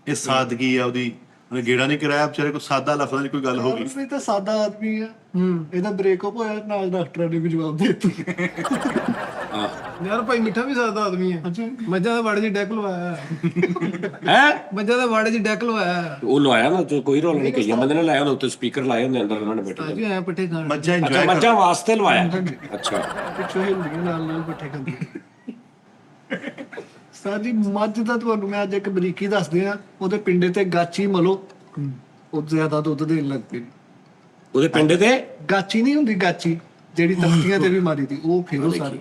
ਇਹ ਸਾਦਗੀ ਆ ਉਹਦੀ, ਉਹਨੇ ਗੇੜਾ ਨਹੀਂ ਕਰਾਇਆ ਵਿਚਾਰੇ ਕੋਈ ਸਾਦਾ ਲਫ਼ਜ਼ਾਂ ਦੀ ਕੋਈ ਗੱਲ ਹੋ ਗਈ। ਇਹ ਤਾਂ ਸਾਦਾ ਆਦਮੀ ਆ ਇਹਦਾ ਬ੍ਰੇਕਅਪ ਹੋਇਆ ਨਾਲ ਡਾਕਟਰਾਂ ਨੇ ਵੀ ਜਵਾਬ ਦੇ ਦਿੱਤਾ ਯਾਰ ਭਾਈ ਮਿੱਠਾ ਵੀ ਸਾਦਾ ਆਦਮੀ ਹੈ। ਮੱਝਾਂ ਦਾ ਵਾੜੇ 'ਚ ਡੈਕ ਲਵਾਇਆ ਹੈ ਮੱਝਾਂ ਦਾ ਵਾੜੇ 'ਚ ਡੈਕ ਲਵਾਇਆ ਉਹ ਲਵਾਇਆ ਨਾ ਤੇ ਕੋਈ ਰੋਲ ਨਹੀਂ ਕਈਆਂ ਬੰਦੇ ਨੇ ਲਾਇਆ ਉਹਦੇ ਉੱਤੇ ਸਪੀਕਰ ਲਾਏ ਹੁੰਦੇ ਅੰਦਰ ਉਹਨਾਂ ਨੇ ਬੈਠੇ ਜੀ ਐ ਪੱਠੇ ਖਾਣ ਮੱਝਾਂ ਅੱਛਾ ਇੰਜੋਏ ਮੱਝਾਂ ਵਾਸਤੇ ਲਵਾਇਆ ਅੱਛਾ ਪਿੱਛੋਂ ਹਿਲਦੀਆਂ ਨਾਲ ਬੱਠੇ ਖਾਂਦੇ ਸਰ ਜੀ ਮੱਝ ਦਾ ਤੁਹਾਨੂੰ ਮੈਂ ਅੱਜ ਇੱਕ ਬਰੀਕੀ ਦੱਸਦੇ ਆ ਉਹਦੇ ਪਿੰਡੇ ਤੇ ਗਾਚੀ ਮਲੋ ਉਹ ਜ਼ਿਆਦਾ ਦੁੱਧ ਦੇਣ ਲੱਗ ਪਈ ਉਹਦੇ ਪਿੰਡੇ ਤੇ ਗਾਚੀ ਨਹੀਂ ਹੁੰਦੀ ਗਾਚੀ ਜਿਹੜੀ ਤਖਤੀਆਂ ਤੇ ਵੀ ਮਾਰੀ ਦੀ ਉਹ ਫੇਰੋ ਸਾਰੇ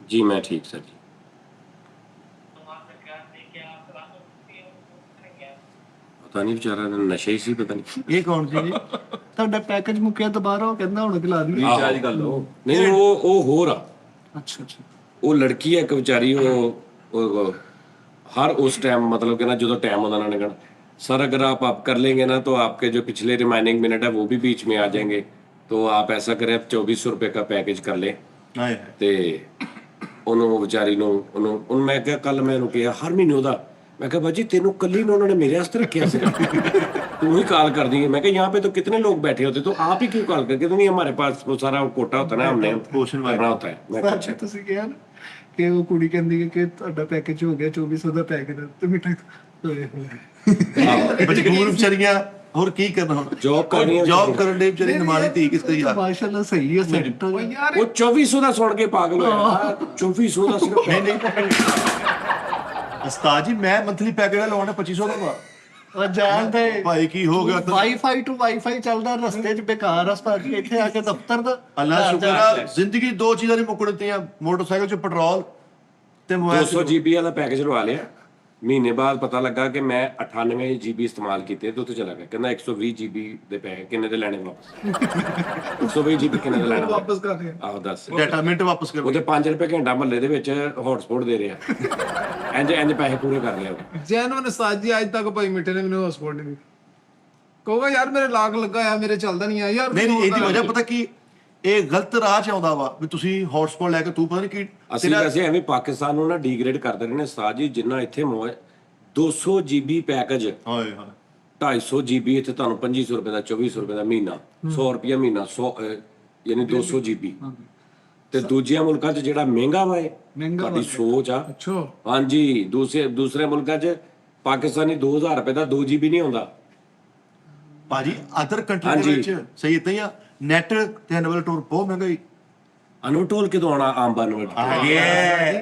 ਜੀ ਮੈਂ ਠੀਕ ਸਰ ਜੀ ਪਤਾ ਨਹੀਂ ਵਿਚਾਰਾ ਨਸ਼ੇ ਹੀ ਸੀ ਪਤਾ ਨਹੀਂ ਇਹ ਕੌਣ ਸੀ ਜੀ? ਤੁਹਾਡਾ ਪੈਕੇਜ ਮੁੱਕਿਆ ਦੁਬਾਰਾ ਉਹ ਕਹਿੰਦਾ ਹੁਣ ਖਿਲਾ ਦੀ ਰੀਚਾਰਜ ਕਰ ਲਓ ਨਹੀਂ ਉਹ ਹੋਰ ਆ ਅੱਛਾ ਅੱਛਾ ਉਹ ਲੜਕੀ ਹੈ ਇੱਕ ਵਿਚਾਰੀ ਉਹ हर उस टाइम मतलब कि ना जो टाइम होता ना कहना सर अगर आप कर लेंगे ना तो आपके जो पिछले रिमाइनिंग मिनट है वो भी बीच में आ जाएंगे तो आप ऐसा करें आप 2400 रुपये का पैकेज कर लें ਹਾਏ ਤੇ ਉਹਨੂੰ ਵਿਚਾਰੀ ਨੂੰ ਉਹਨੂੰ ਮੈਂ ਕਿਹਾ ਕੱਲ ਮੈਂ ਉਹਨੂੰ ਕਿਹਾ ਹਰ ਮਹੀਨੇ ਉਹਦਾ मैं कहा भाजी तेनू कल ही ना उन्होंने मेरे वास्ते रखा तू ही कॉल कर दी है मैं कहा यहाँ पे तो कितने लोग बैठे होते तो आप ही क्यों कॉल करके तो नहीं हमारे पास वो सारा कोटा होता है ना हमने करना होता है मैं कहा, ਅੱਛਾ ਤੁਸੀਂ ਕਿਹਾ ਨਾ ਕਿ ਉਹ ਕੁੜੀ ਕਹਿੰਦੀ ਹੈ ਕਿ ਤੁਹਾਡਾ ਪੈਕੇਜ ਹੋ ਗਿਆ 2400 ਦਾ ਪੈਕੇਜ ਤੇ ਮਿੱਠਾ ਹੋਏ ਹੋਏ ਮਜਬੂਰ ਵਿਚਾਰੀਆਂ ਹੋਰ ਕੀ ਕਰਨਾ ਹੁਣ जॉब करनी है ਜੌਬ ਕਰਨ ਦੇ ਵਿਚਾਰੀ ਨਮਾਜ਼ੀ ਧੀ ਕਿਸ ਕਰੀ ਆ ਮਾਸ਼ਾਅੱਲਾ ਸਹੀ ਹੈ ਸੈੱਟ ਹੋ ਗਿਆ वो 2400 ਦਾ ਸੁਣ ਕੇ ਪਾਗਲ ਹੋਇਆ 2400 ਦਾ ਸਿਰਫ ਨਹੀਂ ਨਹੀਂ ਉਸਤਾਦ ਜੀ ਮੈਂ ਮੰਥਲੀ ਪੈਕੇਜ ਲਵਾਉਣਾ 2500 ਦਾ ਉਹ ਜਾਣਦੇ ਭਾਈ ਕੀ ਹੋ ਗਿਆ ਵਾਈਫਾਈ ਟੂ ਵਾਈਫਾਈ ਚੱਲਦਾ ਰਸਤੇ 'ਚ ਬੇਕਾਰ ਰਸਤਾ ਜੀ ਇੱਥੇ ਆ ਕੇ ਦਫ਼ਤਰ ਦਾ ਅੱਲਾ ਸ਼ੁਕਰ ਆ ਜ਼ਿੰਦਗੀ ਦੋ ਚੀਜ਼ਾਂ ਦੀ ਮੁੱਕ ਦਿੱਤੀਆਂ ਮੋਟਰਸਾਈਕਲ 'ਚ ਪੈਟਰੋਲ ਤੇ ਮੋਬਾਈਲ 200 GB ਵਾਲਾ ਪੈਕੇਜ ਲਵਾ ਲਿਆ ਮਹੀਨੇ ਬਾਅਦ ਪਤਾ ਲੱਗਾ ਕਿ ਮੈਂ 98 GB ਇਸਤੇਮਾਲ ਕੀਤੇ ਤੇ ਉੱਥੇ ਚਲਾ ਗਿਆ ਕਹਿੰਦਾ 120 GB ਦੇ ਪੈਸੇ ਕਿੰਨੇ ਦੇ ਲੈਣੇ ਵਾਪਸ 120 GB ਕਿੰਨੇ ਦੇ ਲੈਣੇ ਵਾਪਸ ਕਰ ਰਿਹਾ ਆਹ ਦੱਸ ਡਾਟਾ ਮਿੰਟ ਵਾਪਸ ਕਰ ਉਹਦੇ 5 ਰੁਪਏ ਘੰਟਾ ਮਹੱਲੇ ਦੇ ਵਿੱਚ ਹੌਟਸਪੌਟ ਦੇ ਰਿਹਾ ਇੰਜ ਪੈਸੇ ਪੂਰੇ ਕਰ ਲਿਆ ਜੈਨੂਨ ਉਸਤਾਦ ਜੀ ਅੱਜ ਤੱਕ ਭਾਈ ਮਿੱਠੇ ਨੇ ਮੈਨੂੰ ਹਸਪੋਰਟ ਨਹੀਂ ਕਹੋਗਾ ਯਾਰ ਮੇਰੇ ਲਾਗ ਲੱਗਾ ਆ ਮੇਰੇ ਚੱਲਦਾ ਨਹੀਂ ਆ ਯਾਰ ਨਹੀਂ ਨਹੀਂ ਇਹਦੀ ਵਜ੍ਹਾ ਪਤਾ ਕੀ ਇਹ ਗਲਤ ਰਾਹ 'ਚ ਆਉਂਦਾ ਵਾ ਵੀ ਤੁਸੀਂ ਹੌਟਸਪੌਟ ਲੈ ਕੇ ਤੂੰ ਪਤਾ ਨਹੀਂ ਕੀ ਅਸੀਂ ਵੈਸੇ ਐਵੇਂ ਪਾਕਿਸਤਾਨ ਨੂੰ ਨਾ ਡੀਗ੍ਰੇਡ ਕਰਦੇ ਰਹੇ ਨੇ ਉਸਤਾਦ ਜੀ ਜਿੰਨਾ ਇੱਥੇ 200 GB ਪੈਕੇਜ ਹਾਏ ਹਾਏ 250 GB ਇੱਥੇ ਤੁਹਾਨੂੰ 2500 ਰੁਪਏ ਦਾ 2400 ਰੁਪਏ ਦਾ ਮਹੀਨਾ 100 ਰੁਪਏ ਮਹੀਨਾ 100 ਯਾਨੀ 200 GB ਤੇ ਦੂਜਿਆਂ ਮੁਲਕਾਂ 'ਚ ਜਿਹੜਾ ਮਹਿੰਗਾ ਵਾ ਇਹ ਤੁਹਾਡੀ ਸੋਚ ਆ ਅੱਛਾ ਹਾਂਜੀ ਦੂਸਰੇ ਮੁਲਕਾਂ 'ਚ ਪਾਕਿਸਤਾਨੀ 2000 ਰੁਪਏ ਦਾ 2 GB ਨਹੀਂ ਆਉਂਦਾ ਭਾਜੀ ਅਦਰ ਕੰਟਰੀ ਦੇ ਵਿੱਚ ਸਹੀ ਇਦਾਂ ਹੀ ਆ ਨੈਟ ਤੇ ਅਨਵਲ ਟੂਰ ਬਹੁਤ ਮਹਿੰਗਾ ਹੀ ਅਨੁਟੋਲ ਕਿਦੋਂ ਆਉਣਾ ਆਮ ਬਨਵਟ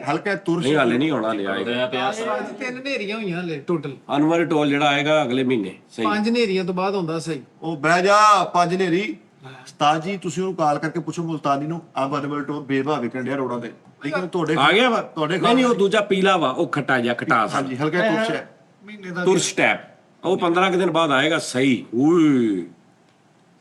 ਹਲਕਾ ਤੁਰਸ਼ ਨਹੀਂ ਹਾਲੇ ਨਹੀਂ ਆਉਣਾ ਲਿਆ ਅੱਜ 3 ਨੇਰੀਆਂ ਹੋਈਆਂ ਹਲੇ ਟੋਟਲ ਅਨਵਰ ਟੋਲ ਜਿਹੜਾ ਆਏਗਾ ਅਗਲੇ ਮਹੀਨੇ ਸਹੀ 5 ਨੇਰੀਆਂ ਤੋਂ ਬਾਅਦ ਹੁੰਦਾ ਸਹੀ ਉਹ ਬਹਿ ਜਾ ਪੰਜ ਨੇਰੀ ਉਸਤਾਦ ਜੀ ਤੁਸੀਂ ਉਹਨੂੰ ਕਾਲ ਕਰਕੇ ਪੁੱਛੋ ਮੁਲਤਾਨੀ ਨੂੰ ਆ ਅਨਵਲ ਟੂਰ ਬੇਭਾ ਵਿਕਣ ਡਿਆ ਰੋਡਾਂ ਤੇ ਲੇਕਿਨ ਤੁਹਾਡੇ ਆ ਗਿਆ ਵਾ ਤੁਹਾਡੇ ਨਹੀਂ ਉਹ ਦੂਜਾ ਪੀਲਾ ਵਾ ਉਹ ਖੱਟਾ ਜਿਹਾ ਖਟਾਸ ਹਾਂਜੀ ਹਲਕਾ ਤੁਰਸ਼ ਹੈ ਮਹੀਨੇ ਦਾ ਤੁਰਸ਼ ਟੈਪ ਉਹ 15 ਕੁ ਦਿਨ ਬਾਅਦ ਆਏਗਾ ਸਹੀ ਓਏ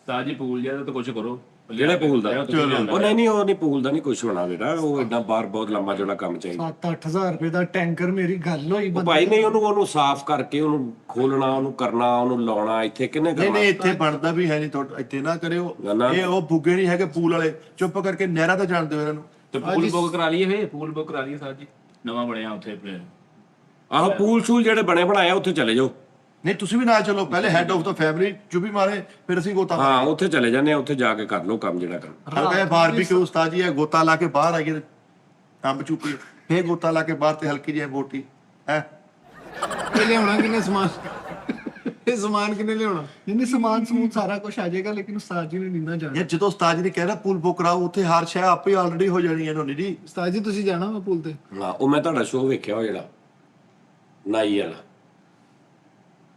ਸਾਜੀ ਪੂਲ ਜਿਆਦਾ ਤਾਂ ਕੁਝ ਕਰੋ ਜਿਹੜੇ ਪੂਲ ਦਾ ਉਹ ਨਹੀਂ ਉਹ ਨਹੀਂ ਪੂਲ ਦਾ ਨਹੀਂ ਕੁਝ ਹੋਣਾ ਬੇਟਾ ਉਹ ਏਦਾਂ ਬਾਹਰ ਬਹੁਤ ਲੰਮਾ ਚੌੜਾ ਕੰਮ ਚਾਹੀਦਾ 7-8000 ਰੁਪਏ ਦਾ ਟੈਂਕਰ ਮੇਰੀ ਗੱਲ ਹੋਈ ਉਹ ਭਾਈ ਨਹੀਂ ਉਹਨੂੰ ਸਾਫ਼ ਕਰਕੇ ਉਹਨੂੰ ਖੋਲਣਾ ਉਹਨੂੰ ਕਰਨਾ ਉਹਨੂੰ ਲਾਉਣਾ ਇੱਥੇ ਕਿੰਨੇ ਨਹੀਂ ਕਰਨਾ ਨਹੀਂ ਇੱਥੇ ਬਣਦਾ ਵੀ ਹੈ ਨਹੀਂ ਤੁਹਾਡਾ ਇੱਥੇ ਨਾ ਕਰਿਓ ਨਾ। ਇਹ ਉਹ ਬੁੱਗੇ ਨਹੀਂ ਹੈਗੇ ਪੂਲ ਵਾਲੇ ਚੁੱਪ ਕਰਕੇ ਨਹਿਰਾਂ ਤੇ ਜਾਣ ਦਿਓ ਇਹਨਾਂ ਨੂੰ ਤੇ ਪੂਲ ਬੁੱਕ ਕਰਾ ਲਈਏ ਫੇ ਪੂਲ ਬੁੱਕ ਕਰਾ ਲਈਏ ਸਾਜੀ ਨਵਾਂ ਬਣਿਆ ਉੱਥੇ ਆਹੋ ਪੂਲ ਸ਼ੂਲ ਜਿਹੜੇ ਬਣੇ ਬਣਾਇਆ ਉੱਥੇ ਚਲੇ ਜਾਓ ਨਹੀਂ ਤੁਸੀਂ ਵੀ ਨਾਲ ਚਲੋ ਪਹਿਲੇ ਹੈਡ ਆਫ ਦਾ ਫੈਮਿਲੀ ਚੁੱਪੀ ਮਾਰੇ ਫਿਰ ਅਸੀਂ ਗੋਤਾ ਹਾਂ ਉੱਥੇ ਚਲੇ ਜਾਂਦੇ ਆ ਉੱਥੇ ਜਾ ਕੇ ਕਰ ਲਓ ਕੰਮ ਜਿਹੜਾ ਕਰਨਾ ਹਲਕਾ ਬਾਰਬੀਕਿਊ ਉਸਤਾਦ ਜੀ ਹੈ ਗੋਤਾ ਲਾ ਕੇ ਬਾਹਰ ਆਈਏ ਅੰਬ ਚੁੱਪੀ ਫੇਰ ਗੋਤਾ ਲਾ ਕੇ ਬਾਹਰ ਤੇ ਹਲਕੀ ਜਿਹੀ ਬੋਟੀ ਹੈ ਪਹਿਲੇ ਹੋਣਾ ਕਿੰਨੇ ਸਮਾਨ ਇਹ ਸਮਾਨ ਕਿੰਨੇ ਲਿਆਉਣਾ? ਜਿੰਨੀ ਸਮਾਨ ਸਮੂਨ ਸਾਰਾ ਕੁਝ ਆ ਜਾਏਗਾ, ਲੇਕਿਨ ਉਸਤਾਦ ਜੀ ਨੇ ਨਹੀਂ ਨਾ ਜਾਣਾ। ਯਾਰ ਜਦੋਂ ਉਸਤਾਦ ਜੀ ਨੇ ਕਹਿਣਾ ਪੂਲ ਬੁੱਕ ਕਰਾਓ, ਉੱਥੇ ਹਰ ਸ਼ੈ ਆਪੇ ਆਲਰੇਡੀ ਹੋ ਜਾਣੀ ਹੈ ਨੋਨੀ ਜੀ। ਉਸਤਾਦ ਜੀ ਤੁਸੀਂ ਜਾਣਾ ਵਾ ਪੂਲ ਤੇ? ਹਾਂ, ਉਹ ਮੈਂ ਤੁਹਾਡਾ ਸ਼ੋਅ ਵੇਖਿਆ ਉਹ ਜਿਹੜਾ ਨਾਈ ਵਾਲਾ,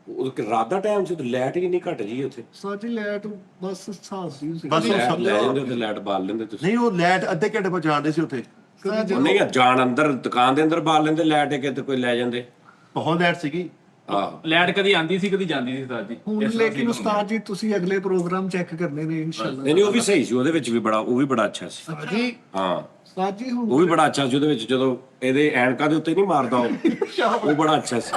ਉਹ ਰਾਤ ਦਾ ਟਾਈਮ ਸੀ ਤੇ ਲਾਈਟ ਹੀ ਨਹੀਂ ਘਟ ਜੀ ਉੱਥੇ। ਉਸਤਾਦ ਜੀ ਲੈਟ ਬਸ ਹਿਸਾਬ ਦੀ ਸੀ। ਬਸ ਲਾਈਟ ਲੈ ਜਾਂਦੇ ਤੇ ਲਾਈਟ ਬਾਲ ਲੈਂਦੇ ਤੁਸੀਂ। ਨਹੀਂ, ਉਹ ਲਾਈਟ ਅੱਧੇ ਘੰਟੇ ਬਾਅਦ ਜਾਣਦੇ ਸੀ ਉੱਥੇ। ਉਹ ਨਹੀਂ ਜਾਣ ਅੰਦਰ ਦੁਕਾਨ ਦੇ ਅੰਦਰ ਬਾਲ ਲੈਂਦੇ ਲਾਈਟ, ਕਿਤੇ ਕੋਈ ਲੈ ਜਾਂਦੇ। ਬਹੁਤ ਲਾਈਟ ਸੀਗੀ। ਆਹੋ, ਲਾਈਟ ਕਦੀ ਆਂਦੀ ਸੀ ਕਦੀ ਜਾਂਦੀ ਸੀ ਉਸਤਾਦ ਜੀ। ਹੁਣ ਲੇਕਿਨ ਉਸਤਾਦ ਜੀ ਤੁਸੀਂ ਅਗਲੇ ਪ੍ਰੋਗਰਾਮ ਚੈੱਕ ਕਰਨੇ ਨੇ ਇਨਸ਼ਾਅੱਲਾ। ਨਹੀਂ ਉਹ ਵੀ ਸਹੀ ਸੀ, ਉਹਦੇ ਵਿੱਚ ਵੀ ਬੜਾ, ਉਹ ਵੀ ਬੜਾ ਅੱਛਾ ਸੀ। ਜੀ ਹਾਂ, ਉਸਤਾਦ ਜੀ ਹੁਣ ਉਹ ਵੀ ਬੜਾ ਅੱਛਾ ਸੀ ਉਹਦੇ ਵਿੱਚ, ਜਦੋਂ ਇਹਦੇ ਐਨਕਾਂ ਦੇ ਉੱਤੇ ਨਹੀਂ ਮਾਰਦਾ ਉਹ ਬੜਾ ਅੱਛਾ ਸੀ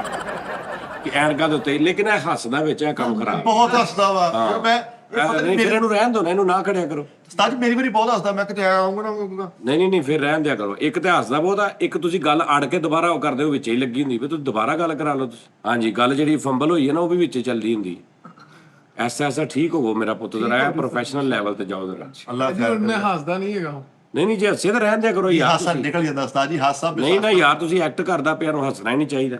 ਕਿ ਐਨਕਾਂ ਦੇ ਉੱਤੇ, ਲੇਕਿਨ ਇਹ ਹੱਸਦਾ ਵਿੱਚ ਇਹ ਕੰਮ ਖਰਾਬ। ਬਹੁਤ ਹੱਸਦਾ ਵਾ। ਮੈਂ ਨਹੀਂ ਫਿਰ ਇਹਨੂੰ ਰਹਿਣ ਦੋ ਨਾ, ਇਹਨੂੰ ਨਾ ਖੜਿਆ ਕਰੋ। ਉਸਤਾਦ ਜੀ ਮੇਰੀ ਵਾਰੀ ਬਹੁਤ ਹੱਸਦਾ, ਮੈਂ ਕਿਤੇ ਆਉਂਗਾ ਨਾ ਆਊਂਗਾ। ਨਹੀਂ ਫਿਰ ਰਹਿਣ ਦਿਆ ਕਰੋ। ਇੱਕ ਤੇ ਹੱਸਦਾ ਬਹੁਤ ਆ, ਇੱਕ ਤੁਸੀਂ ਗੱਲ ਅੜ ਕੇ ਦੁਬਾਰਾ ਉਹ ਕਰਦੇ ਹੋ, ਵਿੱਚ ਹੀ ਲੱਗੀ ਹੁੰਦੀ ਵੀ ਤੁਸੀਂ ਦੁਬਾਰਾ ਗੱਲ ਕਰਾ ਲਓ ਤੁਸੀਂ। ਹਾਂਜੀ, ਗੱਲ ਜਿਹੜੀ ਫੰਬਲ ਹੋਈ ਹੈ ਨਾ ਉਹ ਵੀ ਵਿੱਚ ਚੱਲਦੀ ਹੁੰਦੀ। ਐਸਾ ਠੀਕ ਹੋਵੋ ਮੇਰਾ ਪੁੱਤ, ਜਰਾ ਪ੍ਰੋਫੈਸ਼ਨਲ ਲੈਵਲ ਤੇ ਜਾਓ ਜਰਾ। ਅੱਲਾਹ ਜੀ ਹੁਣ ਮੈਂ ਹੱਸਦਾ ਨਹੀਂ ਹੈਗਾ। ਨਹੀਂ ਜੇ ਹੱਸੇ ਤਾਂ ਰਹਿਣ ਦਿਆ ਕਰੋ ਯਾਰ। ਹਾਸਾ ਨਿਕਲ ਜਾਂਦਾ ਉਸਤਾਦ ਜੀ, ਹਾਸਾ ਨਹੀਂ ਨਾ ਯਾਰ, ਤੁਸੀਂ ਐਕਟ ਕਰਦਾ ਪਿਆ ਨੂੰ ਹੱਸਣਾ ਹੀ ਨਹੀਂ ਚਾਹੀਦਾ।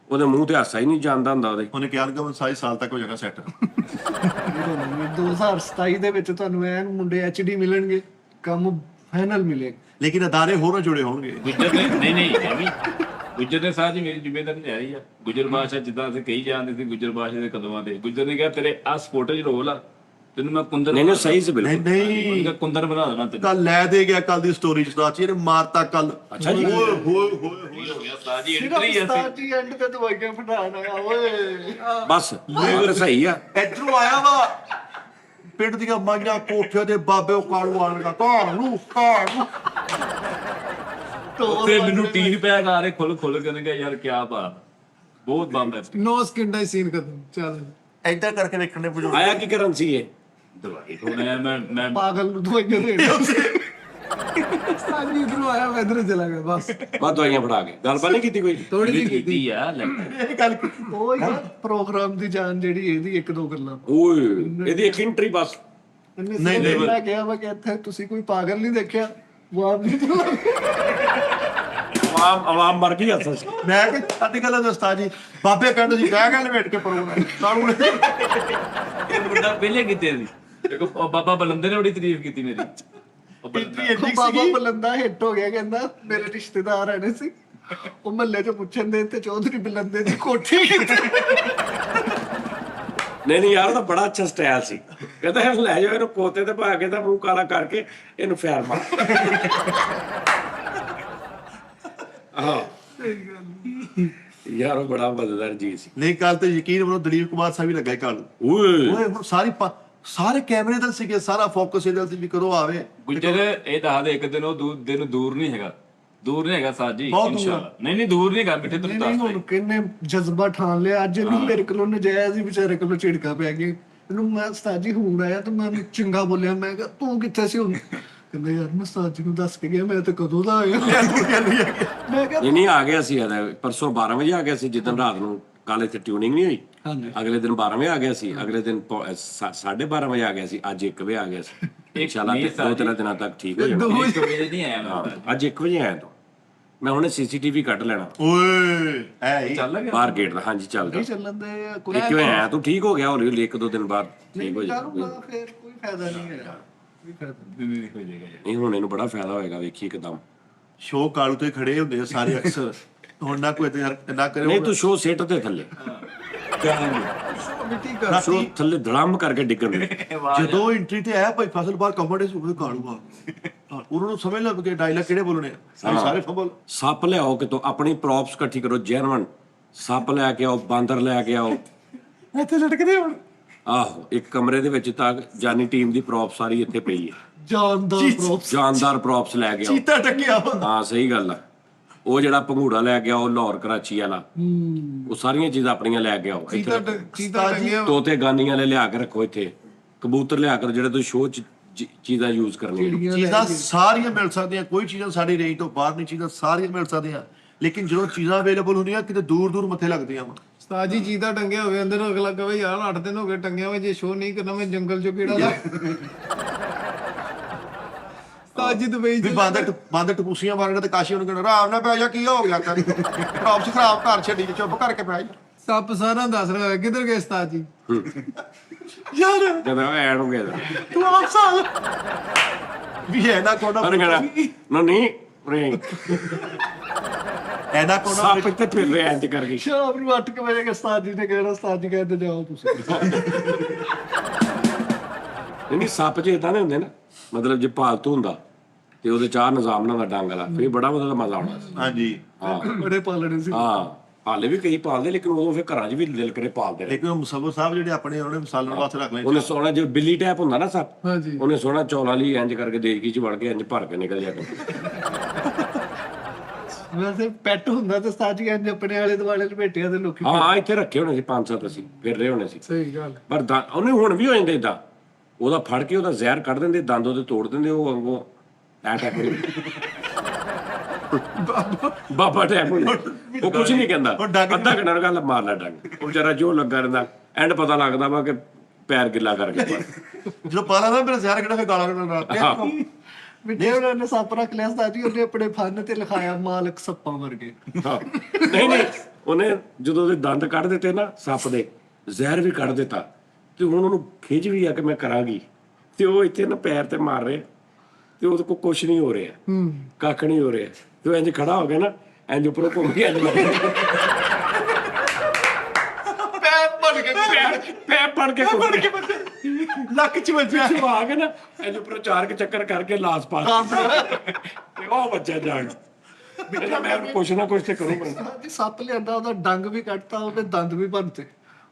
ਉਹਦੇ ਮੂੰਹ ਤੇ ਹਾਸਾ ਹੀ ਨਹੀਂ ਜਾਂਦਾ ਹੁੰਦਾ ਉਹਦੇ। ਉਹਨੇ ਕਿਹਾ ਕਿ ਸਾਰੀ ਸਾਲ ਤੱਕ ਹੋ ਜਾਏਗਾ ਸੈੱਟ। 2027 ਦੇ ਵਿੱਚ ਤੁਹਾਨੂੰ ਐਨ ਮੁੰਡੇ HD ਮਿਲਣਗੇ, ਕੰਮ ਫਾਈਨਲ ਮਿਲੇਗਾ। ਲੇਕਿਨ ਅਦਾਰੇ ਹੋਰ ਨਾ ਜੁੜੇ ਹੋਣਗੇ। ਗੁੱਜਰ ਨੇ ਨਹੀਂ ਐਵੇਂ ਗੁੱਜਰ ਨੇ ਸਾਹ ਜੀ ਮੇਰੀ ਜ਼ਿੰਮੇਵਾਰੀ ਲੈ ਰਹੀ ਆ। ਗੁੱਜਰ ਬਾਦਸ਼ਾਹ ਜਿੱਦਾਂ ਅਸੀਂ ਕਹੀ ਜਾਂਦੇ ਸੀ ਗੁੱਜਰ ਬਾਦਸ਼ਾਹ ਦੇ ਕਦਮਾਂ ਤੇ, ਗੁੱਜਰ ਨੇ ਕਿਹਾ ਤੇਰੇ ਆ ਸਪੋਰਟਰ ਰੋਲ ਆ, ਤੈਨੂੰ ਮੈਂ ਕੁੰਦਰ ਨਹੀਂ ਸਹੀ ਸੀ ਬਿਲਕੁਲ। ਨਹੀਂ ਕੁੰਦਰ ਬਣਾ ਦੇਣਾ ਤੈਨੂੰ। ਕੱਲ ਲੈ ਦੇ ਗਿਆ, ਕੱਲ ਦੀ ਸਟੋਰੀ ਉਸਤਾਦ ਜੀ ਨੇ ਮਾਰਤਾ ਕੱਲ। ਅੱਛਾ ਜੀ। ਹੋਏ ਹੋ ਗਿਆ ਉਸਤਾਦ ਜੀ ਐਂਟਰੀ ਆ। ਉਸਤਾਦ ਜੀ ਐਂਡ ਤੇ ਦਵਾਈਆਂ ਫੜਾਣ ਆਇਆ ਓਏ। ਬਸ ਇਹ ਸਹੀ ਆ। ਇਧਰੋਂ ਆਇਆ ਵਾ ਪਿੰਡ ਦੀਆਂ ਮਾਈਆਂ ਕੋਠੇ ਦੇ ਬਾਬੇ ਉਹ ਕਾਲੂ ਆਣਗਾ ਘਰ ਨੂੰ ਤੇ ਮੈਨੂੰ ਟੀਨ ਪੈਕ ਆ ਰਹੇ ਖੁੱਲ ਕੇ ਨੇ ਕਿਹਾ ਯਾਰ ਕੀ ਬਾਤ, ਬਹੁਤ ਬੰਬ ਹੈ। ਨੋ ਸਕਿਨ ਦਾ ਸੀਨ ਖਤਮ। ਚੱਲ ਏਦਾਂ ਕਰਕੇ ਵੇਖਣ ਦੇ ਬਜ਼ੁਰਗ। ਆਇਆ ਕੀ ਕਰਨ ਸੀ ਇਹ? ਦਵਾਈ ਹੁਣ ਮੈਂ ਪਾਗਲ ਨੂੰ ਦਵਾਈਆਂ ਦੇਣਾ। ਉਸਤਾਦ ਜੀ ਇਧਰੋਂ ਆਇਆ, ਮੈਂ ਇਧਰੋਂ ਚਲਾ ਗਿਆ ਬਸ। ਬਾਅਦ ਦਵਾਈਆਂ ਫੜਾ ਕੇ ਗੱਲਬਾਤ ਨਹੀਂ ਕੀਤੀ ਕੋਈ? ਥੋੜੀ ਜਿਹੀ ਕੀਤੀ। ਕੀਤੀ ਆ ਲੈ ਇਹ ਗੱਲ ਉਹ ਯਾਰ ਪ੍ਰੋਗਰਾਮ ਦੀ ਜਾਨ ਜਿਹੜੀ ਇਹਦੀ ਇੱਕ ਦੋ ਗੱਲਾਂ। ਓਏ ਇਹਦੀ ਇੱਕ ਐਂਟਰੀ ਬਸ। ਨਹੀਂ ਮੈਂ ਕਿਹਾ ਵਾ ਕਿ ਇੱਥੇ ਤੁਸੀਂ ਕੋਈ ਪਾਗਲ ਨਹੀਂ ਦੇਖਿਆ। ਵਾਹ ਆਵਾਮ ਮਰ ਗਈ ਹੱਸ ਸੀ। ਮੈਂ ਕਿ ਸਾਡੀ ਗੱਲ ਦਾ ਉਸਤਾਦ ਜੀ ਬਾਬੇ ਕਹਿੰਦੇ ਸੀ ਬਹਿ ਗੱਲ ਵੇਟ ਕੇ ਪ੍ਰੋਗਰਾਮ ਕਾਲੂ ਨੇ ਇਹ ਮੁੰਡਾ ਪਹਿਲੇ ਕੀਤੇ ਸੀ। ਦੇਖੋ ਉਹ ਬਾਬਾ ਬਲੰਦੇ ਨੇ ਬੜੀ ਤਾਰੀਫ ਕੀਤੀ ਮੇਰੀ। ਉਹ ਬਲੰਦਾ ਐਂਟਰੀ ਬਾਬਾ ਸੀਗੀ। ਬਲੰਦਾ ਹਿੱਟ ਹੋ ਗਿਆ, ਕਹਿੰਦਾ ਮੇਰੇ ਰਿਸ਼ਤੇਦਾਰ ਆਣੇ ਸੀ, ਉਹ ਮਹੱਲੇ 'ਚ ਪੁੱਛਣ ਦੇ ਤੇ ਚੌਧਰੀ ਬਲੰਦੇ ਦੀ ਕੋਠੀ ਕਿੱਥੇ। ਨਹੀਂ ਯਾਰ ਉਹਦਾ ਬੜਾ ਅੱਛਾ ਸਟਾਈਲ ਸੀ। ਕਹਿੰਦਾ ਇਹ ਲੈ ਜਾਓ ਇਹਨੂੰ ਪੋਤੇ ਤੇ ਪਾ ਕੇ ਤਾਂ ਮੂੰਹ ਕਾਲਾ ਕਰਕੇ ਇਹਨੂੰ ਫੈਰ ਮਾਰ। ਹਾਂ ਯਾਰ ਉਹ ਬੜਾ ਮਜ਼ੇਦਾਰ ਜੀ ਸੀ। ਨਹੀਂ ਕੱਲ ਤੇ ਯਕੀਨ ਮੰਨੋ ਦਲੀਪ ਕੁਮਾਰ ਸਾਹਿਬ ਵੀ ਲੱਗਾ ਕੱਲ। ਓਏ ਓਏ ਹੁਣ ਸਾਰੇ ਕੈਮਰੇ ਦਾ ਸੀਗੇ, ਸਾਰਾ ਫੋਕਸ ਇਹਦੇ ਤੇ ਵੀ ਕਦੋਂ ਆਵੇ। ਗੁੱਜਰ ਇਹ ਦੱਸਦੇ ਇੱਕ ਦਿਨ ਉਹ ਦਿਨ ਦੂਰ ਨਹੀਂ ਹੈਗਾ, ਦੂਰ ਨਹੀਂ ਹੈਗਾ ਸਾਜ ਜੀ ਬਹੁਤ ਦੂਰ ਇਨਸ਼ਾਅੱਲਾ। ਨਹੀਂ ਦੂਰ ਨਹੀਂ ਹੈਗਾ ਮਿੱਠੇ ਨਹੀਂ ਤੋਂ ਹੁਣ ਕਿੰਨੇ ਜਜ਼ਬਾ ਠਾਣ ਲਿਆ ਅੱਜ ਇਹਨੂੰ ਮੇਰੇ ਕੋਲੋਂ ਨਜਾਇਜ਼ ਹੀ ਵਿਚਾਰੇ ਕੋਲੋਂ ਝਿੜਕਾ ਪੈ ਗਿਆ ਇਹਨੂੰ। ਮੈਂ ਉਸਤਾਦ ਜੀ ਹੁਣ ਆਇਆ ਤੇ ਮੈਂ ਚੰਗਾ ਬੋਲਿਆ, ਮੈਂ ਕਿਹਾ ਤੂੰ ਕਿੱਥੇ ਸੀ ਹੁਣ? ਕਹਿੰਦੇ ਯਾਰ ਮੈਂ ਉਸਤਾਦ ਜੀ ਨੂੰ ਦੱਸ ਕੇ ਗਿਆ, ਮੈਂ ਤੇ ਕਦੋਂ ਦਾ ਆਇਆ। ਮੈਂ ਕਿਹਾ ਨਹੀਂ ਆ ਗਿਆ ਸੀ ਪਰਸੋਂ 12 ਵਜੇ ਆ ਗਿਆ ਸੀ, ਜਿੱਦਣ ਰਾਤ ਨੂੰ ਕੱਲ ਇੱਥੇ ਟਿਊਨਿੰਗ ਨਹੀਂ ਹੋਈ। ਅਗਲੇ ਦਿਨ 12 ਵਜੇ ਆ ਗਿਆ ਸੀ, ਅਗਲੇ ਦਿਨ 12:30 ਵਜੇ ਆ ਗਿਆ ਸੀ, ਅੱਜ 1 ਵਜੇ ਆ ਗਿਆ ਸੀ। ਇਨਸ਼ਾਅੱਲਾ 2-3 ਦਿਨਾਂ ਤੱਕ ਠੀਕ ਹੋ ਜਾਣਾ। ਨਹੀਂ ਆਇਆ ਮੈਂ ਅੱਜ 1 ਵਜੇ ਆਇਆ ਤੂੰ। ਮੈਂ ਹੁਣੇ CCTV ਕੱਢ ਲੈਣਾ ਓਏ ਐ ਹੀ ਚੱਲ ਗਿਆ ਬਾਹਰ ਗੇਟ ਦਾ। ਹਾਂਜੀ ਚੱਲਦਾ। ਚੱਲਣ ਦੇ ਕੋਈ ਕਿਉਂ ਆਇਆ ਤੂੰ? ਠੀਕ ਹੋ ਗਿਆ ਹੌਲੀ ਹੌਲੀ, 1-2 ਦਿਨ ਬਾਅਦ ਠੀਕ ਹੋ ਜਾਏਗਾ। ਕਰੂੰਗਾ ਫਿਰ ਕੋਈ ਫਾਇਦਾ ਨਹੀਂ ਹੈ। ਕੋਈ ਫਾਇਦਾ ਨਹੀਂ। ਹੋ ਜਾਏਗਾ। ਨਹੀਂ ਹੁਣ ਇਹਨੂੰ ਬੜਾ ਫਾਇਦਾ ਹੋਏਗਾ, ਵੇਖੀ ਇੱਕਦਮ। ਸ਼ੋਅ ਕਾਲੂ ਤੇ ਖੜੇ ਹੁੰਦੇ ਆ ਸਾਰੇ ਅਕਸਰ। ਹੁਣ ਨਾ ਕੋਈ ਨਾ ਕਰੇ। ਨਹੀਂ ਤੂੰ ਸ਼ੋਅ ਸੈੱਟ ਤੇ ਥੱਲੇ ਸ਼ੋਅ ਥੱਲੇ ਧੜਾਮ ਕਰਕੇ ਡਿੱਗਣ ਦੇ। ਜਦੋਂ ਐਂਟਰੀ ਤੇ ਆਇਆ ਭਾਈ ਫਸਲ ਬਾਹਰ ਕਮੜੇ ਸੁਣੇ ਕਾਲੂ ਆ, ਉਹਨਾਂ ਨੂੰ ਸਮਝ ਲੱਗ ਗਿਆ ਡਾਇਲੌਗ ਕਿਹੜੇ ਬੋਲਣੇ ਆ। ਸਾਰੇ ਫੰਬਲ। ਸੱਪ ਲਿਆਓ ਕਿਤੋਂ, ਆਪਣੀ ਪ੍ਰੌਪਸ ਇਕੱਠੀ ਕਰੋ, ਜੈਨੂਅਨ ਸੱਪ ਲੈ ਕੇ ਆਓ, ਬਾਂਦਰ ਲੈ ਕੇ ਆਓ। ਇੱਥੇ ਲਟਕਦੇ ਹੁਣ। ਆਹੋ ਇੱਕ ਕਮਰੇ ਦੇ ਵਿੱਚ ਤਾਂ ਜਾਨੀ ਟੀਮ ਦੀ ਪ੍ਰੌਪ ਸਾਰੀ ਇੱਥੇ ਪਈ ਹੈ। ਜਾਨਦਾਰ ਪ੍ਰੋਪਸ ਜਾਨਦਾਰ ਪ੍ਰੌਪਸ ਲੈ ਕੇ ਆਓ। ਚੀਤਾ ਟੱਕਿਆ ਵਾ। ਹਾਂ ਸਹੀ ਗੱਲ ਆ। ਉਹ ਜਿਹੜਾ ਭੰਗੂੜਾ ਲੈ ਕੇ ਆਓ ਲਾਹੌਰ ਕਰਾਚੀ ਵਾਲਾ, ਉਹ ਸਾਰੀਆਂ ਚੀਜ਼ਾਂ ਆਪਣੀਆਂ ਲੈ ਕੇ ਆਓ। ਚੀਤਾ ਟੰਗਿਆ ਤੋਤੇ ਗਾਨੀਆਂ ਵਾਲੇ ਲਿਆ ਕੇ ਰੱਖੋ ਇੱਥੇ, ਕਬੂਤਰ ਲਿਆ ਕਰੋ ਜਿਹੜੇ ਤੁਸੀਂ ਸ਼ੋਅ ਚ ਚੀਜ਼ਾਂ ਯੂਜ਼ ਕਰਨੀਆਂ। ਚੀਜ਼ਾਂ ਸਾਰੀਆਂ ਮਿਲ ਸਕਦੀਆਂ, ਕੋਈ ਚੀਜ਼ਾਂ ਸਾਡੀ ਰੇਂਜ ਤੋਂ ਬਾਹਰ ਨਹੀਂ, ਚੀਜ਼ਾਂ ਸਾਰੀਆਂ ਮਿਲ ਸਕਦੀਆਂ। ਲੇਕਿਨ ਜਦੋਂ ਚੀਜ਼ਾਂ ਅਵੇਲੇਬਲ ਹੁੰਦੀਆਂ ਕਿਤੇ ਦੂਰ ਦੂਰ ਮੱਥੇ ਲੱਗਦੀਆਂ ਵਾ। ਉਸਤਾਦ ਜੀ ਚੀਤਾ ਟੰਗਿਆ ਹੋਵੇ ਅੰਦਰ, ਅਗਲਾ ਕਹੇ ਯਾਰ 8 ਦਿਨ ਹੋ ਗਏ ਟੰਗਿਆ ਹੋਵੇ, ਜੇ ਸ਼ੋਅ ਨਹੀਂ ਕਰਨਾ ਮੈਂ ਜੰਗਲ ਚੋਂ ਕਿਹੜਾ ਲਾ। ਉਸਤਾਦ ਜੀ ਦੁਬਈ ਵੀ ਬਾਂਦਰ ਟਪੂਸੀਆਂ ਮਾਰਨ ਤੇ ਕਾਸ਼ੀ ਉਹਨੂੰ ਕਹਿੰਦਾ ਆਰਾਮ ਨਾਲ ਪੈ ਜਾ, ਕੀ ਹੋ ਗਿਆ ਤੈਨੂੰ? ਪ੍ਰੌਪਸ ਖਰਾਬ ਘਰ ਛੱਡੀ ਚੁੱਪ ਕਰਕੇ ਪੈ ਜਾ। ਸੱਪ ਸਾਰਾ ਦੱਸ ਰਿਹਾ ਹੋਇਆ, ਕਿੱਧਰ ਗਏ ਉਸਤਾਦ ਜੀ? ਯਾਰ ਜਦੋਂ ਐਡ ਹੋ ਗਿਆ ਤਾਂ ਤੂੰ ਆਪ ਸਾਲ ਵੀ ਹੈ ਨਾ ਕੋਣਾ ਪਰ ਕਹਿੰਦਾ ਨਹੀਂ ਰੇ ਐਨਾ ਕੋਣਾ ਸੱਪ ਇੱਥੇ ਫਿਰ ਰਿਹਾ ਇੰਜ ਕਰਕੇ ਸ਼ਾਮ ਨੂੰ 8 ਵਜੇ ਕੇ ਉਸਤਾਦ ਜੀ ਨੇ ਕਹਿਣਾ, ਉਸਤਾਦ ਜੀ ਕਹਿੰਦੇ ਜਾਓ ਤੁਸੀਂ। ਨਹੀਂ ਸੱਪ ਚ ਇਦਾਂ ਦੇ ਹੁੰਦੇ ਨਾ, ਮਤਲਬ ਜੇ ਪਾਲਤੂ ਹੁੰਦਾ ਤੇ ਉਹਦੇ ਚਾਰ ਨਿਜ਼ਾਮ ਨਾਲ ਦਾ ਡੰਗ ਵਾਲਾ ਫਿਰ ਬੜਾ ਮਜ਼ਾ ਆਉਣਾ ਸੀ। ਹਾਂਜੀ ਬੜੇ ਪਾਲਣੇ ਸੀ। ਹਾਂ ਹਾਲੇ ਵੀ ਕਈ ਪਾਲਦੇ, ਲੇਕਿਨ ਉਦੋਂ ਫਿਰ ਘਰਾਂ 'ਚ ਵੀ ਦਿਲ ਕਰੇ ਪਾਲਦੇ ਨੇ। ਲੇਕਿਨ ਉਹ ਮੁਸੱਬਰ ਸਾਹਿਬ ਜਿਹੜੇ ਆਪਣੇ ਉਹਨਾਂ ਨੇ ਸਾਲਣ ਵਾਸਤੇ ਰੱਖ ਲਏ ਉਹਨੇ ਸੋਹਣਾ ਜੇ ਬਿੱਲੀ ਟੈਪ ਹੁੰਦਾ ਨਾ ਸੱਪ, ਹਾਂਜੀ ਉਹਨੇ ਸੋਹਣਾ ਚੌਲਾਂ ਲਈ ਇੰਜ ਕਰਕੇ ਦੇਗੀ ਚ ਵੜ ਕੇ ਇੰਜ ਭਰ ਕੇ ਨਿਕਲ ਜਾਣਾ। ਵੈਸੇ ਪੈਟ ਹੁੰਦਾ ਤੇ ਉਸਤਾਦ ਜੀ ਕਹਿੰਦੇ ਆਪਣੇ ਆਲੇ ਦੁਆਲੇ ਲਪੇਟਿਆ ਤੇ ਲੋਕੀ ਹਾਂ ਇੱਥੇ ਰੱਖੇ ਹੋਣੇ ਸੀ 5-7 ਅਸੀਂ ਫਿਰ ਰਹੇ ਹੋਣੇ ਸੀ। ਸਹੀ ਗੱਲ। ਪਰ ਉਹਨੇ ਹੁਣ ਵੀ ਹੋ ਜਾਂਦੇ ਏਦਾਂ, ਉਹਦਾ ਫੜ ਕੇ ਉਹਦਾ ਜ਼ਹਿਰ ਕੱਢ ਦਿੰਦੇ, ਦੰਦ ਉਹਦੇ ਤੋੜ ਦਿੰਦੇ, ਉਹ ਵਾਂਗੂ ਐ ਟੈਪ ਬਾਬਾ ਟੈਪ ਉਹ ਕੁਝ ਨਹੀਂ ਕਹਿੰਦਾ, ਅੱਧਾ ਘੰਟਾ ਗੱਲ ਮਾਰ ਲੈ ਡੰਗ, ਉਹ ਵਿਚਾਰਾ ਜੋ ਲੱਗਾ ਰਹਿੰਦਾ, ਐਂਡ ਪਤਾ ਲੱਗਦਾ ਵਾ ਕਿ ਪੈਰ ਗਿੱਲਾ ਕਰਕੇ ਜਦੋਂ ਪਾਲਾ ਨਾ ਮੇਰਾ ਜ਼ਹਿਰ ਕਿਹੜਾ ਫੇ ਗਾਲਾਂ ਕੱਢਣ ਮਿੱਠੇ ਉਹਨਾਂ ਨੇ ਸੱਪ ਰੱਖ ਲਿਆ ਉਸਤਾਦ ਜੀ, ਉਹਨੇ ਆਪਣੇ ਫਨ ਤੇ ਲਿਖਾਇਆ ਮਾਲਕ ਸੱਪਾਂ ਵਰਗੇ। ਨਹੀਂ ਉਹਨੇ ਜਦੋਂ ਉਹਦੇ ਦੰਦ ਕੱਢ ਦਿੱਤੇ ਨਾ ਸੱਪ ਦੇ, ਜ਼ਹਿਰ ਵੀ ਕੱਢ ਦਿੱਤਾ, ਤੇ ਹੁਣ ਉਹਨੂੰ ਖਿੱਚ ਵੀ ਆ ਕਿ ਮੈਂ ਕਰਾਂਗੀ, ਤੇ ਉਹ ਇੱਥੇ ਨਾ ਪੈਰ ਤੇ ਮਾਰ ਰਿਹਾ ਤੇ ਉਹਦੇ ਕੋਲ ਕੁਛ ਨਹੀਂ ਹੋ ਰਿਹਾ, ਕੱਖ ਨਹੀਂ ਹੋ ਰਿਹਾ, ਤੇ ਉਹ ਇੰਜ ਖੜਾ ਹੋ ਗਿਆ ਨਾ, ਇੰਜ ਉੱਪਰੋਂ ਘੁੰਮ ਕੇ ਇੰਜ ਪੈਰ ਪੜ ਕੇ ਲੱਕ ਚ ਵੱਜਿਆ ਆ ਕੇ ਨਾ ਇੰਜ ਉੱਪਰੋਂ 4 ਚੱਕਰ ਕਰਕੇ ਲਾਸ ਪਾਸ ਤੇ ਉਹ ਬੱਚਾ ਜਾਣ ਕਹਿੰਦਾ ਮੈਂ ਕੁਛ ਨਾ ਕੁਛ ਤੇ ਕਰੂੰਗਾ। ਉਸਤਾਦ ਜੀ ਸੱਪ ਲਿਆਂਦਾ, ਉਹਦਾ ਡੰਗ ਵੀ ਕੱਟਤਾ, ਉਹਦੇ ਦੰਦ ਵੀ ਭੰਨਤੇ,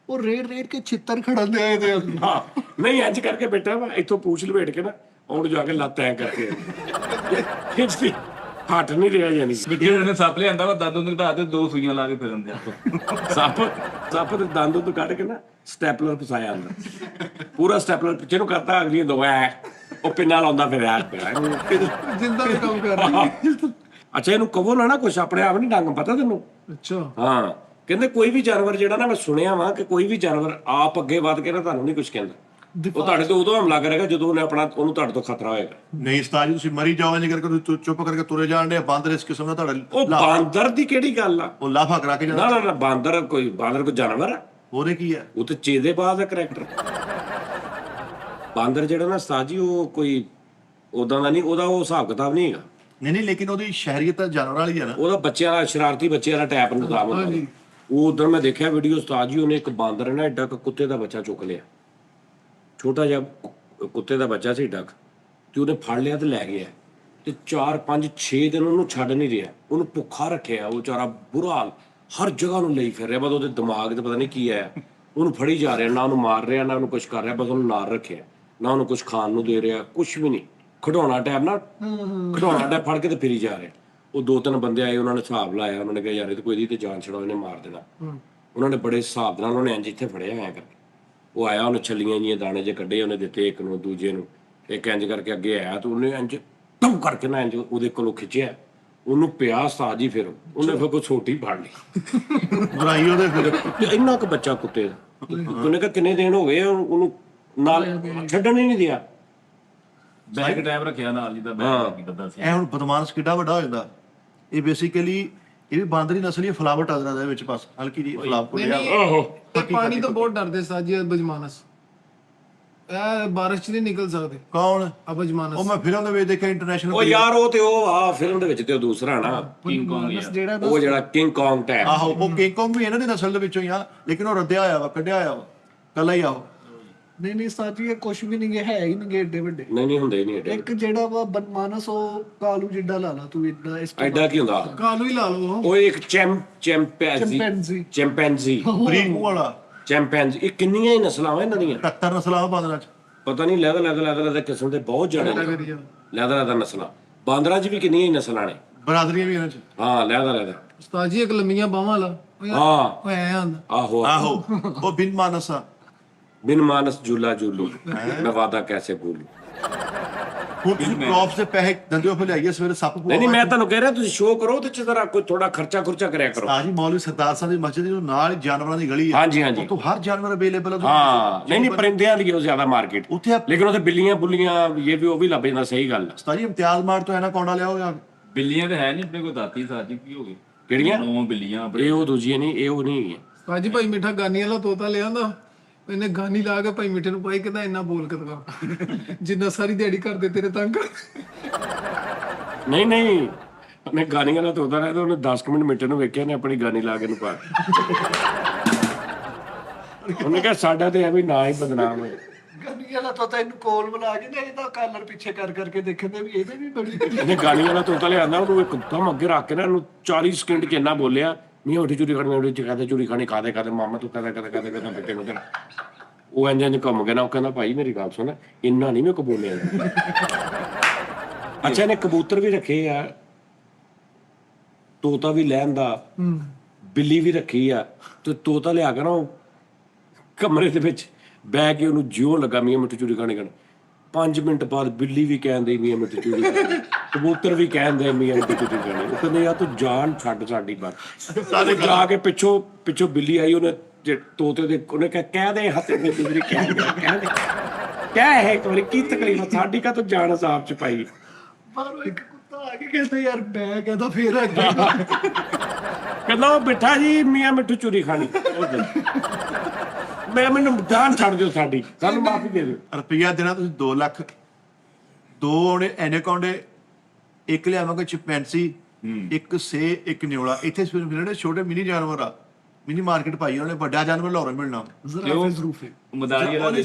ਉਹ ਰੇੜ ਕੇ ਛਿੱਤਰ ਖੜਨ ਦੇ ਇਹਦੇ ਅੰਦਰ। ਹਾਂ ਨਹੀਂ ਇੰਜ ਕਰਕੇ ਬੇਟਾ ਵਾ ਇੱਥੋਂ ਪੂਛ ਲਪੇਟ ਕੇ ਨਾ ਉਹਨੂੰ ਜਾ ਕੇ ਲੱਤ ਐ ਕਰਕੇ ਖਿੱਚਦੀ, ਹਟ ਨਹੀਂ ਰਿਹਾ ਜਾਨੀ ਜਿਹੜੇ ਨੇ ਸੱਪ ਲਿਆਂਦਾ ਵਾ ਦੰਦ ਨੂੰ ਘਟਾ ਤੇ 2 ਸੂਈਆਂ ਲਾ ਕੇ ਫਿਰਨ ਦਿਆ। ਸੱਪ ਦੇ ਦੰਦ ਤੋਂ ਕੱਢ ਕੇ ਨਾ ਸਟੈਪਲਰ ਫਸਾਇਆ ਅੰਦਰ, ਪੂਰਾ ਸਟੈਪਲਰ ਪਿੱਛੇ ਨੂੰ ਕਰਤਾ, ਅਗਲੀਆਂ ਦੋ ਐ ਉਹ ਪਿੰਨਾ ਲਾਉਂਦਾ ਫਿਰ ਐ ਜਿੰਦਾ ਵੀ ਕੰਮ ਕਰ ਰਹੀ। ਅੱਛਾ ਇਹਨੂੰ ਕਹੋ ਨਾ ਕੁਛ, ਆਪਣੇ ਆਪ ਨਹੀਂ ਡੰਗ, ਪਤਾ ਤੈਨੂੰ? ਅੱਛਾ ਹਾਂ ਕਹਿੰਦੇ ਕੋਈ ਵੀ ਜਾਨਵਰ ਜਿਹੜਾ ਨਾ, ਮੈਂ ਸੁਣਿਆ ਵਾ ਕਿ ਕੋਈ ਵੀ ਜਾਨਵਰ ਆਪ ਅੱਗੇ ਵੱਧ ਕੇ ਨਾ ਤੁਹਾਨੂੰ ਨਹੀਂ ਕੁਛ ਕਹਿੰਦਾ, ਉਹ ਤੁਹਾਡੇ ਤੇ ਉਦੋਂ ਹਮਲਾ ਕਰੇਗਾ ਜਦੋਂ ਉਹਨੇ ਉਹਨੂੰ ਤੁਹਾਡੇ ਤੋਂ ਖਤਰਾ ਹੋਏਗਾ। ਨਹੀਂ ਉਸਤਾਦ ਜੀ ਤੁਸੀਂ ਮਰੀ ਜਾਓ ਇੰਜ ਕਰਕੇ, ਤੁਸੀਂ ਚੁੱਪ ਕਰਕੇ ਤੁਰੇ ਜਾਣ ਦੇ, ਬਾਂਦਰ ਇਸ ਕਿਸਮ ਦਾ ਤੁਹਾਡਾ ਉਹ ਬਾਂਦਰ ਦੀ ਕਿਹੜੀ ਗੱਲ ਆ? ਉਹ ਲਾਫਾ ਕਰਾ ਕੇ ਜਾਣਾ। ਨਾ ਬਾਂਦਰ ਕੋਈ ਜਾਨਵਰ ਆ, ਉਹਦੇ ਕੀ ਹੈ? ਉਹ ਤੇ ਚੇਦੇ ਬਾਜ਼ ਦਾ ਕਰੈਕਟਰ। ਬਾਂਦਰ ਜਿਹੜਾ ਨਾ ਉਸਤਾਦ ਜੀ, ਉਹ ਕੋਈ ਉਦਾਂ ਦਾ ਨਹੀਂ, ਉਹਦਾ ਉਹ ਹਿਸਾਬ ਕਿਤਾਬ ਨਹੀਂ ਹੈਗਾ। ਨਹੀਂ ਲੇਕਿਨ ਉਹਦੀ ਸ਼ਹਿਰੀਅਤ ਤਾਂ ਜਾਨਵਰ ਵਾਲੀ ਹੈ ਨਾ। ਉਹਦਾ ਬੱਚਿਆਂ ਦਾ ਸ਼ਰਾਰਤੀ ਬੱਚਿਆਂ ਦਾ ਟੈਪ ਨਿਜ਼ਾਮ ਹੁੰਦਾ। ਉਹ ਉਧਰ ਮੈਂ ਦੇਖਿਆ ਵੀਡੀਓ ਉਸਤਾਦ ਜੀ, ਉਹਨੇ ਇੱਕ ਬਾਂਦਰ ਨਾ ਐਡਾ ਕੁੱਤੇ ਦਾ ਬੱਚਾ ਚੁੱਕ ਲਿਆ, ਛੋਟਾ ਜਿਹਾ ਕੁੱਤੇ ਦਾ ਬੱਚਾ ਸੀ ਡੱਕ, ਤੇ ਉਹਨੇ ਫੜ ਲਿਆ ਤੇ ਲੈ ਗਿਆ, ਤੇ 4-5-6 ਦਿਨ ਉਹਨੂੰ ਛੱਡ ਨਹੀਂ ਰਿਹਾ, ਉਹਨੂੰ ਭੁੱਖਾ ਰੱਖਿਆ, ਉਹ ਵਿਚਾਰਾ ਬੁਰਾ ਹਾਲ, ਹਰ ਜਗ੍ਹਾ ਨੂੰ ਲਈ ਫਿਰ ਰਿਹਾ, ਬਸ ਉਹਦੇ ਦਿਮਾਗ ਤੇ ਪਤਾ ਨਹੀਂ ਕੀ ਆਇਆ, ਉਹਨੂੰ ਫੜੀ ਜਾ ਰਿਹਾ, ਨਾ ਉਹਨੂੰ ਮਾਰ ਰਿਹਾ ਨਾ ਉਹਨੂੰ ਕੁਛ ਕਰ ਰਿਹਾ, ਬਸ ਉਹਨੂੰ ਨਾਲ ਰੱਖਿਆ, ਨਾ ਉਹਨੂੰ ਕੁਛ ਖਾਣ ਨੂੰ ਦੇ ਰਿਹਾ, ਕੁਛ ਵੀ ਨਹੀਂ, ਖਿਡੌਣਾ ਟੈਪ ਨਾ ਖਿਡੌਣਾ ਟੈਪ ਫੜ ਕੇ ਤੇ ਫਿਰੀ ਜਾ ਰਿਹਾ। ਉਹ 2-3 ਬੰਦੇ ਆਏ, ਉਹਨਾਂ ਨੇ ਹਿਸਾਬ ਲਾਇਆ, ਉਹਨਾਂ ਨੇ ਕਿਹਾ ਯਾਰ ਇਹ ਤਾਂ ਕੋਈ ਇਹਦੀ ਤੇ ਜਾਨ ਛੜਾਓ, ਇਹਨੇ ਮਾਰ ਦੇਣਾ। ਉਹਨਾਂ ਨੇ ਬੜੇ ਹਿਸਾਬ ਨਾਲ ਉਹਨੇ ਇੰਜ ਇੱਥੇ ਫੜਿਆ ਐਂ ਕਰਕੇ, ਉਹ ਆਇਆ, ਉਹਨੇ ਛੱਲੀਆਂ ਜੀਆਂ ਦਾਣੇ ਜੇ ਕੱਢੇ, ਉਹਨੇ ਦਿੱਤੇ ਇੱਕ ਨੂੰ, ਦੂਜੇ ਨੂੰ, ਇੱਕ ਇੰਜ ਕਰਕੇ ਅੱਗੇ ਆਇਆ, ਤੇ ਉਹਨੇ ਇੰਜ ਧਮ ਕਰਕੇ ਨਾ ਇੰਜ ਉਹਦੇ ਕੋਲੋਂ ਖਿੱਚਿਆ, ਉਹਨੂੰ ਪਿਆ ਉਸਤਾਦ ਜੀ, ਫਿਰ ਉਹਨੇ ਫਿਰ ਕੋਈ ਛੋਟੀ ਫੜ ਲਈ ਬੁਰਾਈ ਉਹਦੇ ਫਿਰ ਇੰਨਾ ਕੁ ਬੱਚਾ ਕੁੱਤੇ ਦਾ, ਉਹਨੇ ਕਿਹਾ ਕਿੰਨੇ ਦਿਨ ਹੋ ਗਏ ਉਹਨੂੰ ਨਾਲ ਛੱਡਣ ਹੀ ਨਹੀਂ ਦਿਆ। ਬੈਗ ਟਾਈਮ ਰੱਖਿਆ ਨਾਲ, ਜਿੱਦਾਂ ਬੈਗ ਕੀਤਾ ਸੀ। ਇਹ ਹੁਣ ਬਦਮਾਸ਼ ਕਿੱਡਾ ਵੱਡਾ ਹੋ ਜਾਂਦਾ। ਇਹ ਬੇਸਿਕਲੀ ਇਹ ਵੀ ਬਾਂਦਰੀ ਨਸਲ ਹੀ, ਫਲਾਵਟ ਆ ਜਾਂਦਾ ਵਿੱਚ, ਬਸ ਹਲਕੀ ਜੀ ਫਲਾਵਟ ਲਿਆ। ਤੇ ਪਾਣੀ ਤੋਂ ਬਹੁਤ ਡਰਦੇ ਉਸਤਾਦ ਜੀ ਬਜਮਾਨਸ, ਇਹ ਬਾਰਿਸ਼ ਚ ਨਹੀਂ ਨਿਕਲ ਸਕਦੇ। ਕੌਣ? ਬਜਮਾਨਸ ਉਹ ਮੈਂ ਫਿਲਮ ਦੇ ਵਿੱਚ ਦੇਖਿਆ ਇੰਟਰਨੈਸ਼ਨਲ। ਉਹ ਯਾਰ ਉਹ ਤੇ ਉਹ ਆ ਫਿਲਮ ਦੇ ਵਿੱਚ ਤੇ ਉਹ ਦੂਸਰਾ ਨਾ ਕਿੰਗ ਕੌਂਗ ਜਿਹੜਾ ਉਹ ਜਿਹੜਾ ਕਿੰਗ ਕੌਂਗ ਟੈਪ। ਆਹੋ ਉਹ ਕਿੰਗ ਕੌਂਗ ਵੀ ਇਹਨਾਂ ਦੀ ਨਸਲ ਦੇ ਵਿੱਚੋਂ ਹੀ ਆ, ਲੇਕਿਨ ਉਹ ਰੱਦਿਆ ਹੋਇਆ ਵਾ, ਕੱਢਿਆ ਹੋਇਆ ਵਾ, ਕੱਲਾ ਹੀ ਆਹੋ। ਨਹੀਂ ਉਸਤਾਦ ਜੀ ਇਹ ਕੁਛ ਵੀ ਨਹੀਂ ਹੈ ਹੀ ਨਹੀਂ ਏਡੇ ਵੱਡੇ। ਨਹੀਂ ਹੁੰਦੇ ਨਹੀਂ ਇੱਕ ਜਿਹੜਾ ਵਾ ਬਨਮਾਨਸ, ਉਹ ਕਾਲੂ ਜਿੱਡਾ ਲਾ ਲਾ ਤੂੰ, ਏਡਾ ਇਸ ਤੋਂ ਐਡਾ ਕੀ ਹੁੰਦਾ? ਕਾਲੂ ਹੀ ਲਾ ਲਓ। ਉਹ ਇੱਕ ਚੈਂਪੈਂਜ਼ੀ ਬਰੀਕ ਮੂੰਹ ਵਾਲਾ ਚੈਂਪੈਂਜ਼ੀ। ਇਹ ਕਿੰਨੀਆਂ ਹੀ ਨਸਲਾਂ ਵਾ ਇਹਨਾਂ ਦੀਆਂ, 78 ਨਸਲਾਂ ਬਾਂਦਰਾਂ ਚ। ਪਤਾ ਨਹੀਂ ਲੈਦਾ ਕਿਸਮ ਦੇ ਬਹੁਤ ਜਾਣੇ ਨੇ, ਲੈਦਾ ਨਸਲਾਂ। ਬਾਂਦਰਾਂ 'ਚ ਵੀ ਕਿੰਨੀਆਂ ਹੀ ਨਸਲਾਂ ਨੇ, ਬਰਾਦਰੀਆਂ ਵੀ ਇਹਨਾਂ ਚ। ਹਾਂ ਲੈਦਾ ਉਸਤਾਦ ਜੀ ਇੱਕ ਲੰਮੀਆਂ ਬਾਹਾਂ ਲਾ, ਹਾਂ ਉਹ ਐ ਆਂਦਾ। ਆਹੋ ਆਹੋ ਉਹ ਬਿਨ ਮਾਨਸ ਆ। ਬਿਨ ਮਾਨਸ ਜੂਲਾ ਜੂਲੂ ਮੈਂ ਵਾਦਾ ਕੈਸੇ ਭੂਲੂ। ਹੁਣ ਤੁਸੀਂ ਪ੍ਰੌਪਸ ਦੇ ਪੈਸੇ ਦਿੰਦੇ ਹੋ, ਫਿਰ ਲਿਆਈਏ ਸਵੇਰੇ ਸੱਪ ਨਹੀਂ ਮੈਂ ਤੁਹਾਨੂੰ ਕਹਿ ਰਿਹਾ ਤੁਸੀਂ ਸ਼ੋਅ ਕਰੋ ਤੇ ਜਰਾ ਕੋਈ ਥੋੜਾ ਖਰਚਾ ਕਰਿਆ ਕਰੋ। ਜੀ ਮੌਲਵੀ ਸਰਦਾਰ ਸਾਹਿਬ ਦੀ ਮਸਜਿਦ ਦੇ ਨਾਲ ਹੀ ਜਾਨਵਰਾਂ ਦੀ ਗਲੀ ਹੈ। ਹਾਂਜੀ ਉੱਥੋਂ ਹਰ ਜਾਨਵਰ ਅਵੇਲੇਬਲ ਹੈ। ਹਾਂ ਨਹੀਂ ਪਰਿੰਦਿਆਂ ਦੀ ਉਹ ਜ਼ਿਆਦਾ ਮਾਰਕੀਟ ਉੱਥੇ ਲੇਕਿਨ ਉੱਥੇ ਬਿੱਲੀਆਂ ਬੁੱਲੀਆਂ ਇਹ ਵੀ ਉਹ ਵੀ ਲੱਭ ਜਾਂਦਾ। ਸਹੀ ਗੱਲ ਉਸਤਾਦ ਜੀ ਇਮਤਿਆਜ਼ ਮਾਰ ਤੋਂ ਐਨਾਕੋਂਡਾ ਲਿਆਓ। ਬਿੱਲੀਆਂ ਤੇ ਹੈ ਨਹੀਂ ਆਪਣੇ ਕੋਲ, ਦਾਤੀ ਸਾਜੀ ਕੀ ਹੋ ਗਏ ਕਿਹੜੀਆਂ? 9 ਬਿੱਲੀਆਂ ਇਹ ਉਹ ਦੂਜੀਆਂ ਨਹੀਂ, ਇਹ ਉਹ ਨਹੀਂ ਹੈਗੀਆਂ। ਭਾਜੀ ਭਾਈ ਮਿੱਠਾ ਗਾਨੀ ਵਾਲਾ ਤੋਤਾ ਲਿਆਂਦਾ, ਇਹਨੇ ਗਾਨੀ ਲਾ ਕੇ ਭਾਈ ਮਿੱਠੇ ਨੂੰ ਪਾਈ, ਕਹਿੰਦਾ ਇੰਨਾ ਬੋਲ ਕੇ ਦਿਖਾ ਜਿੰਨਾ ਸਾਰੀ ਦਿਹਾੜੀ ਕਰਦੇ ਤੇਰੇ ਤੰਗ। ਨਹੀਂ ਨਹੀਂ, ਉਹਨੇ ਗਾਨੀਆਂ ਨਾਲ ਤੋਦਾ ਰਿਹਾ ਤਾਂ ਉਹਨੇ 10 ਮਿੰਟ ਮਿੱਟੇ ਨੂੰ ਵੇਖਿਆ ਨੇ ਆਪਣੀ ਗਾਨੀ ਲਾ ਕੇ ਨੂੰ ਪਾ ਉਹਨੇ ਕਿਹਾ ਸਾਡਾ ਤੇ ਐਵੇਂ ਨਾ ਹੀ ਬਦਨਾਮ ਹੋਏ। ਗੰਨੀ ਵਾਲਾ ਤਾਂ ਇਹਨੂੰ ਕੋਲ ਬੁਲਾ ਕੇ ਨਾ ਇਹਦਾ ਕਾਲਰ ਪਿੱਛੇ ਕਰ ਕਰਕੇ ਦੇਖਦੇ ਵੀ ਇਹਦੇ ਵੀ ਬੜੀ ਇਹਨੇ ਗਾਨੀਆਂ ਵਾਲਾ ਤੋਤਾ ਲਿਆਂਦਾ, ਉਹਨੂੰ ਇੱਕਦਮ ਅੱਗੇ ਰੱਖ ਕੇ ਨਾ ਇਹਨੂੰ 40 ਸਕਿੰਟ 'ਚ ਇੰਨਾ ਬੋਲਿਆ, ਮੀਆਂ ਉੱਠੀ ਚੂਰੀ ਖਾਣੀ, ਉੱਠੀ ਖਾਦੇ ਚੂਰੀ ਖਾਣੀ, ਖਾਦੇ ਮਾਮਾ ਤੂੰ ਕਦੇ ਬੇਟੇ ਨੂੰ। ਉਹ ਇੰਜ ਘੁੰਮ ਗਿਆ ਨਾ, ਉਹ ਕਹਿੰਦਾ ਭਾਈ ਮੇਰੀ ਗੱਲ ਸੁਣ, ਇੰਨਾ ਨਹੀਂ ਮੇਰੇ ਕੋ ਬੋਲਿਆ ਜਾਂਦਾ। ਅੱਛਾ, ਇਹਨੇ ਕਬੂਤਰ ਵੀ ਰੱਖੇ ਆ, ਤੋਤਾ ਵੀ ਲੈਂਦਾ, ਬਿੱਲੀ ਵੀ ਰੱਖੀ ਆ, ਤੇ ਤੋਤਾ ਲਿਆ ਕੇ ਨਾ ਉਹ ਕਮਰੇ ਦੇ ਵਿੱਚ ਬਹਿ ਕੇ ਉਹਨੂੰ ਜਿਉਂ ਲੱਗਾ ਮੀਆਂ ਮਿੱਠੂ ਚੂਰੀ ਖਾਣੀ ਖਾਣ। 5 ਮਿੰਟ ਬਾਅਦ ਬਿੱਲੀ ਵੀ ਕਹਿੰਦੀ ਮੀਆਂ ਮਿੱਠੂ ਚੂਰੀ ਖਾਣੀ, ਕਬੂਤਰ ਵੀ ਕਹਿੰਦੇ ਮੀਆਂ ਮਿੱਠੂ ਚੂਰੀ ਖਾਣੀ। ਉਹ ਕਹਿੰਦੇ ਯਾਰ ਤੂੰ ਜਾਨ ਛੱਡ ਸਾਡੀ ਬਸ। ਸਾਡੇ ਜਾ ਕੇ ਪਿੱਛੋਂ ਬਿੱਲੀ ਆਈ, ਉਹਨੇ ਤੋਤੇ ਦੇ ਉਹਨੇ ਕਹਿ ਦੇ ਹੱਥ ਵਿੱਚ ਮੇਰੀ ਕਹਿ ਦੇ ਕਹਿ ਹੈ ਇੱਕ ਵਾਰੀ ਕੀ ਤਕਲੀਫ ਸਾਡੀ ਕਾ ਤੂੰ ਜਾਨ ਸਾਫ ਚ ਪਾਈ। ਬਾਹਰੋਂ ਇੱਕ ਕੁੱਤਾ ਆ ਕੇ ਕਹਿੰਦਾ ਯਾਰ ਮੈਂ ਕਹਿੰਦਾ ਫੇਰ ਅੱਗੇ ਕਹਿੰਦਾ ਉਹ ਬਿਠਾ ਜੀ ਮੀਆਂ ਮਿੱਠੂ ਚੂਰੀ ਖਾਣੀ। ਮੈਂ ਮੈਨੂੰ ਜਾਨ ਛੱਡ ਦਿਓ ਸਾਡੀ, ਸਾਨੂੰ ਮਾਫੀ ਦੇ ਦਿਓ। ਰੁਪਈਆ ਦੇਣਾ ਤੁਸੀਂ 2 ਲੱਖ, 2 ਆਉਣੇ ਐਨਾਕੋਂਡੇ, ਇੱਕ ਲਿਆਵਾਂਗੇ ਚਿੰਪੈਂਸੀ, ਇੱਕ ਸੇ, ਇੱਕ ਨਿਓਲਾ। ਇੱਥੇ ਮਿਲਣੇ ਛੋਟੇ ਮਿਨੀ ਜਾਨਵਰ ਆ, ਮਿਨੀ ਮਾਰਕੀਟ ਪਾਈ ਉਹਨੇ, ਵੱਡਾ ਜਾਨਵਰ ਲਾਹੌਰ ਮਿਲਣਾ। ਜ਼ਰੂਫੇ ਮਦਾਰੀ ਵਾਲਾ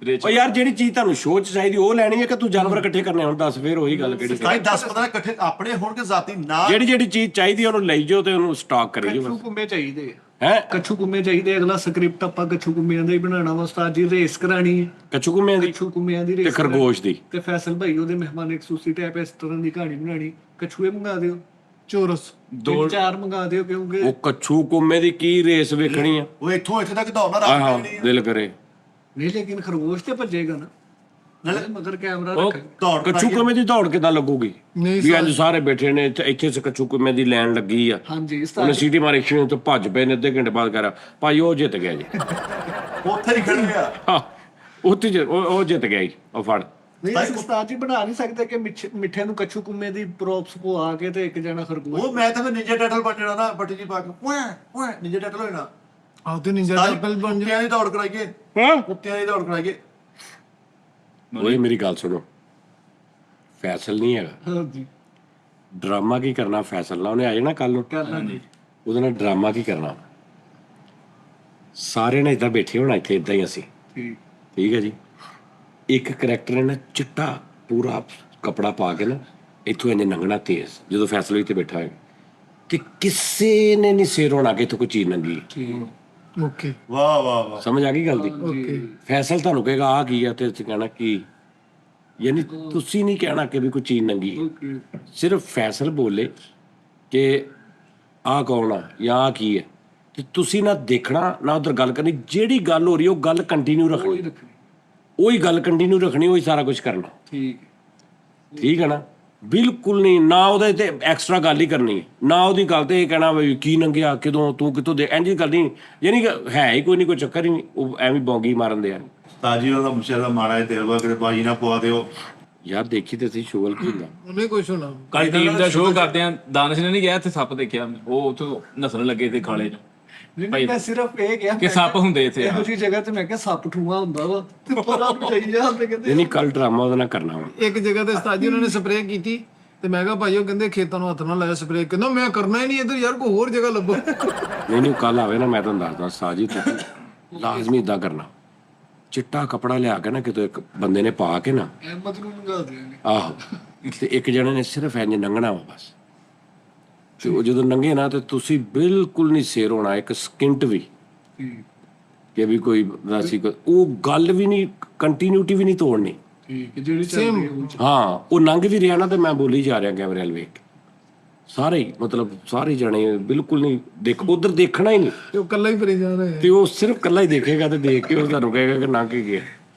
ਰੇਚ ਉਹ ਯਾਰ ਜਿਹੜੀ ਚੀਜ਼ ਤੁਹਾਨੂੰ ਸ਼ੋਅ ਚ ਚਾਹੀਦੀ ਉਹ ਲੈਣੀ ਹੈ ਕਿ ਤੂੰ ਜਾਨਵਰ ਇਕੱਠੇ ਕਰਨੇ? ਹੁਣ ਦੱਸ ਫੇਰ ਉਹੀ ਗੱਲ ਕਿਹੜੀ? ਸਾਈ 10-15 ਇਕੱਠੇ ਆਪਣੇ ਹੋਣਗੇ ਜ਼ਾਤੀ ਨਾ। ਜਿਹੜੀ ਚੀਜ਼ ਚਾਹੀਦੀ ਉਹਨੂੰ ਲਈ ਜਾਓ ਤੇ ਉਹਨੂੰ ਸਟਾਕ ਕਰੀ ਜਾਓ ਕੱਛੂ ਕੁੰਮੇ ਚਾਹੀਦੇ ਹੈ। ਕੱਛੂ ਕੁੰਮੇ ਚਾਹੀਦੇ। ਅਗਲਾ ਸਕ੍ਰਿਪਟ ਆਪਾਂ ਕੱਛੂ ਕੁੰਮਿਆਂ ਦਾ ਹੀ ਬਣਾਉਣਾ ਵਾ ਉਸਤਾਦ ਜੀ, ਰੇਸ ਕਰਾਣੀ ਹੈ ਕੱਛੂ ਕੁੰਮਿਆਂ ਦੀ ਕੱਛੂ ਕੁੰਮਿਆਂ ਦੀ ਤੇ ਰੇਸ ਖਰਗੋਸ਼ ਦੀ। ਤੇ ਫੈਸਲ ਭਾਈ ਉਹਦੇ ਮਹਿਮਾਨ ਇੱਕ ਸੂਸੀ ਟੈਪ ਇਸ ਤਰ੍ਹਾਂ ਦੀ ਕਹਾਣੀ ਬਣਾਣੀ। ਕਛੂਏ ਮੰਗਾ ਦਿਓ, ਚੋਰਸ 2-4 ਮੰਗਾ ਦਿਓ, ਕਿਉਂਕਿ ਉਹ ਕੱਛੂ ਕੁੰਮੇ ਦੀ ਕੀ ਰੇਸ ਵੇਖਣੀ ਆ? ਉਹ ਇੱਥੋਂ ਇੱਥੇ ਤੱਕ ਦੌੜਨਾ ਆਹ ਰਾਤ ਪੈਣੀ ਦਿਲ ਕਰੇ। ਨਹੀਂ ਲੇਕਿਨ ਖਰਗੋਸ਼ ਤੇ ਭੱਜੇਗਾ ਨਾ, ਨਾਲੇ ਮਗਰ ਕੈਮਰਾ ਉਹ ਰੱਖੇ। ਦੌੜ ਕੱਛੂ ਕੁੰਮੇ ਦੀ ਦੌੜ ਕਿੱਦਾਂ ਲੱਗੂਗੀ? ਨਹੀਂ ਵੀ ਅੱਜ ਸਾਰੇ ਬੈਠੇ ਨੇ ਇੱਥੇ ਕੱਛੂ ਕੁੰਮੇ ਦੀ ਲਾਈਨ ਲੱਗੀ ਆ, ਹਾਂਜੀ ਉਹਨੇ ਸੀਟੀ ਮਾਰੀ ਐਕਸ਼ਨ ਤੋਂ ਭੱਜ ਪਏ ਨੇ, ਅੱਧੇ ਘੰਟੇ ਬਾਅਦ ਕਹਿ ਰਿਹਾ ਭਾਈ ਉਹ ਜਿੱਤ ਗਿਆ ਜੀ। ਉੱਥੇ ਹੀ ਖੜੇ ਆ। ਹਾਂ ਉੱਥੇ ਉਹ ਜਿੱਤ ਗਿਆ ਜੀ, ਉਹ ਫੜ। ਨਹੀਂ ਅਸੀਂ ਉਸਤਾਦ ਜੀ ਬਣਾ ਨਹੀਂ ਸਕਦੇ ਕਿ ਮਿੱਠੇ ਨੂੰ ਕੱਛੂ ਕੁੰਮੇ ਦੀ ਪ੍ਰੋਪਸ ਪਵਾ ਕੇ ਤੇ ਇੱਕ ਜਣਾ ਖਰਗੋਸ਼। ਉਹ ਮੈਂ ਤਾਂ ਫਿਰ ਨਿੰਜਾ ਟਰਟਲ ਬਣ ਜਾਣਾ ਨਾ, ਪੱਟੀ ਜੀ ਪਾ ਕੇ ਓਏ ਨਿੰਜਾ ਟਰਟਲ ਹੋ ਜਾਣਾ। ਆਹ ਤੇ ਨਿੰਜਾ ਟਰਟਲ ਬਣ ਜਾ। ਕੁੱਤਿਆਂ ਦੀ ਦੌੜ ਕਰਾਈਏ, ਹਾਂ ਕੁੱਤਿਆਂ ਦੀ ਦੌੜ ਕਰਾਈਏ। ਓਏ ਮੇਰੀ ਗੱਲ ਸੁਣੋ, ਫੈਸਲ ਨਹੀਂ ਹੈਗਾ ਹਾਂਜੀ ਡਰਾਮਾ ਕੀ ਕਰਨਾ। ਫੈਸਲ ਨਾਲ ਉਹਨੇ ਆ ਜਾਣਾ ਕੱਲ ਨੂੰ, ਕਰਨਾ ਉਹਦੇ ਨਾਲ ਡਰਾਮਾ ਕੀ ਕਰਨਾ? ਸਾਰੇ ਨੇ ਇਦਾਂ ਬੈਠੇ ਹੋਣਾ ਇੱਥੇ, ਇਦਾਂ ਹੀ ਅਸੀਂ, ਠੀਕ। ਠੀਕ ਹੈ ਜੀ। ਇੱਕ ਕਰੈਕਟਰ ਨੇ ਨਾ ਚਿੱਟਾ ਪੂਰਾ ਕਪੜਾ ਪਾ ਕੇ ਨਾ ਇੱਥੋਂ ਇੰਨੇ ਲੰਘਣਾ ਤੇਜ਼, ਜਦੋਂ ਫੈਸਲੇ ਇੱਥੇ ਬੈਠਾ ਹੋਏਗਾ ਤੇ ਕਿਸੇ ਨੇ ਨਹੀਂ ਸਿਰ ਹੋਣਾ ਕਿ ਇੱਥੋਂ ਕੋਈ ਚੀਜ਼ ਲੰਘੀ। ਓਕੇ ਵਾਹ ਵਾਹ ਵਾਹ। ਸਮਝ ਆ ਗਈ ਗੱਲ ਦੀ? ਓਕੇ ਫੈਸਲ ਤੁਹਾਨੂੰ ਕਹੇਗਾ ਆ ਕੀ ਆ ਤੇ ਤੁਸੀਂ ਕਹਿਣਾ ਕੀ, ਯਾਨੀ ਤੁਸੀਂ ਨਹੀਂ ਕਹਿਣਾ ਕਿ ਵੀ ਕੋਈ ਚੀਜ਼ ਨੰਗੀ ਹੈ। ਸਿਰਫ ਫੈਸਲ ਬੋਲੇ ਕਿ ਆਹ ਕੌਣ ਆ ਜਾਂ ਆਹ ਕੀ ਹੈ, ਤੇ ਤੁਸੀਂ ਨਾ ਦੇਖਣਾ ਨਾ ਉਧਰ ਗੱਲ ਕਰਨੀ। ਜਿਹੜੀ ਗੱਲ ਹੋ ਰਹੀ ਉਹ ਗੱਲ ਕੰਟੀਨਿਊ ਰੱਖਣੀ, ਉਹੀ ਗੱਲ ਕੰਟੀਨਿਊ ਰੱਖਣੀ, ਉਹੀ ਸਾਰਾ ਕੁਝ ਕਰਨਾ। ਠੀਕ ਹੈ ਨਾ? ਬਿਲਕੁਲ ਨਹੀਂ ਨਾ ਉਹਦੇ ਤੇ ਐਕਸਟਰਾ ਗੱਲ ਹੀ ਕਰਨੀ, ਨਾ ਉਹਦੀ ਗੱਲ ਤੇ ਇਹ ਕਹਿਣਾ ਵੀ ਕੀ ਨੰਗਿਆ, ਕਿਦੋਂ, ਤੂੰ ਕਿੱਥੋਂ ਦੇ, ਇੰਝ ਗੱਲ ਨਹੀਂ। ਯਾਨੀ ਕਿ ਹੈ ਹੀ ਕੋਈ ਨਹੀਂ, ਕੋਈ ਚੱਕਰ ਹੀ ਨਹੀਂ, ਉਹ ਐਵੇਂ ਬੌਂਗੀ ਮਾਰਨ ਦੇ ਆ। ਤਾਜੀ ਉਹਦਾ ਮੁਸ਼ਾ ਦਾ ਮਾੜਾ ਹੈ ਤੇਰਵਾ ਕਿਤੇ ਬਾਜੀ ਨਾ ਪਵਾ ਦਿਓ। ਯਾਰ ਦੇਖੀ ਤੇ ਸਹੀ ਸ਼ੋਗਲ ਕੀ ਹੁੰਦਾ। ਉਹਨੇ ਕੁਛ ਹੋਣਾ। ਕੱਲ ਟੀਮ ਦਾ ਸ਼ੋਅ ਕਰਦੇ ਆ, ਦਾਨਿਸ਼ ਨੇ ਨਹੀਂ ਗਿਆ ਇੱਥੇ ਸੱਪ ਦੇਖਿਆ, ਉਹ ਉੱਥੋਂ ਨਸਣ ਲੱਗੇ ਤੇ ਖਾਲੇ ਚ ਨਹੀਂ ਮੈਂ ਸਿਰਫ ਇਹ ਕਿਹਾ ਕਿ ਸੱਪ ਹੁੰਦੇ ਇੱਥੇ। ਇਹੋ ਜਿਹੀ ਜਗ੍ਹਾ ਤੇ ਮੈਂ ਕਿਹਾ ਸੱਪ ਠੂਆ ਹੁੰਦਾ ਵਾ ਤੇ ਪਰਾਂ ਨੂੰ ਜਾਈ ਜਾਂਦੇ ਕਹਿੰਦੇ ਨਹੀਂ ਕੱਲ ਡਰਾਮਾ ਉਹਦੇ ਨਾਲ ਕਰਨਾ ਵਾ। ਇੱਕ ਜਗ੍ਹਾ ਤੇ ਉਸਤਾਦ ਜੀ ਉਹਨਾਂ ਨੇ ਸਪਰੇਅ ਕੀਤੀ ਤੇ ਮੈਂ ਕਿਹਾ ਭਾਈ ਉਹ ਕਹਿੰਦੇ ਖੇਤਾਂ ਨੂੰ ਹੱਥ ਨਾਲ ਲਾਇਆ ਸਪਰੇਅ, ਕਹਿੰਦਾ ਮੈਂ ਕਰਨਾ ਹੀ ਨਹੀਂ ਇੱਧਰ ਯਾਰ, ਕੋਈ ਹੋਰ ਜਗ੍ਹਾ ਲੱਭੋ। ਨਹੀਂ ਕੱਲ ਆਵੇ ਨਾ, ਮੈਂ ਤੁਹਾਨੂੰ ਦੱਸਦਾ ਸਾਜੀ, ਤੁਸੀਂ ਲਾਜ਼ਮੀ ਇਦਾਂ ਕਰਨਾ। ਚਿੱਟਾ ਕਪੜਾ ਲਿਆ ਕੇ ਨਾ ਕਿਤੇ ਇੱਕ ਬੰਦੇ ਨੇ ਪਾ ਕੇ ਨਾ, ਅਹਿਮਦ ਨੂੰ ਮੰਗਾ ਦੇਣਗੇ। ਆਹੋ, ਤੇ ਇੱਕ ਜਣੇ ਨੇ ਸਿਰਫ ਇੰਜ ਲੰਘਣਾ ਵਾ ਬਸ। ਤੇ ਉਹ ਜਦੋਂ ਲੰਘੇ ਨਾ ਤੇ ਤੁਸੀਂ ਬਿਲਕੁਲ ਨਹੀਂ ਸੇਰ ਹੋਣਾ ਇੱਕ ਸਕਿੰਟ ਵੀ ਕਿ ਵੀ ਕੋਈ ਰਾਸੀ ਉਹ ਗੱਲ ਵੀ ਨਹੀਂ, ਕੰਟੀਨਿਊਟੀ ਵੀ ਨਹੀਂ ਤੋੜਨੀ। ਠੀਕ ਹੈ, ਜਿਹੜੀ ਚੱਲ ਰਹੀ ਹੈ ਉਹ ਚ। ਹਾਂ ਉਹ ਲੰਘ ਵੀ ਰਿਹਾ ਨਾ ਤੇ ਮੈਂ ਬੋਲੀ ਜਾ ਰਿਹਾ ਕੈਮਰੇ ਵੱਲ ਵੇਖ ਕੇ। ਸਾਰੇ ਹੀ ਮਤਲਬ ਸਾਰੇ ਜਣੇ ਬਿਲਕੁਲ ਨਹੀਂ ਦੇਖ, ਉਧਰ ਦੇਖਣਾ ਹੀ ਨਹੀਂ, ਤੇ ਉਹ ਕੱਲਾ ਹੀ ਫਰੀ ਜਾ ਰਿਹਾ ਹੈ। ਤੇ ਉਹ ਸਿਰਫ ਕੱਲਾ ਹੀ ਦੇਖੇਗਾ ਤੇ ਦੇਖ ਕੇ ਉਹ ਤੁਹਾਨੂੰ ਕਹੇਗਾ ਕਿ ਲੰਘ ਕੇ ਗਿਆ,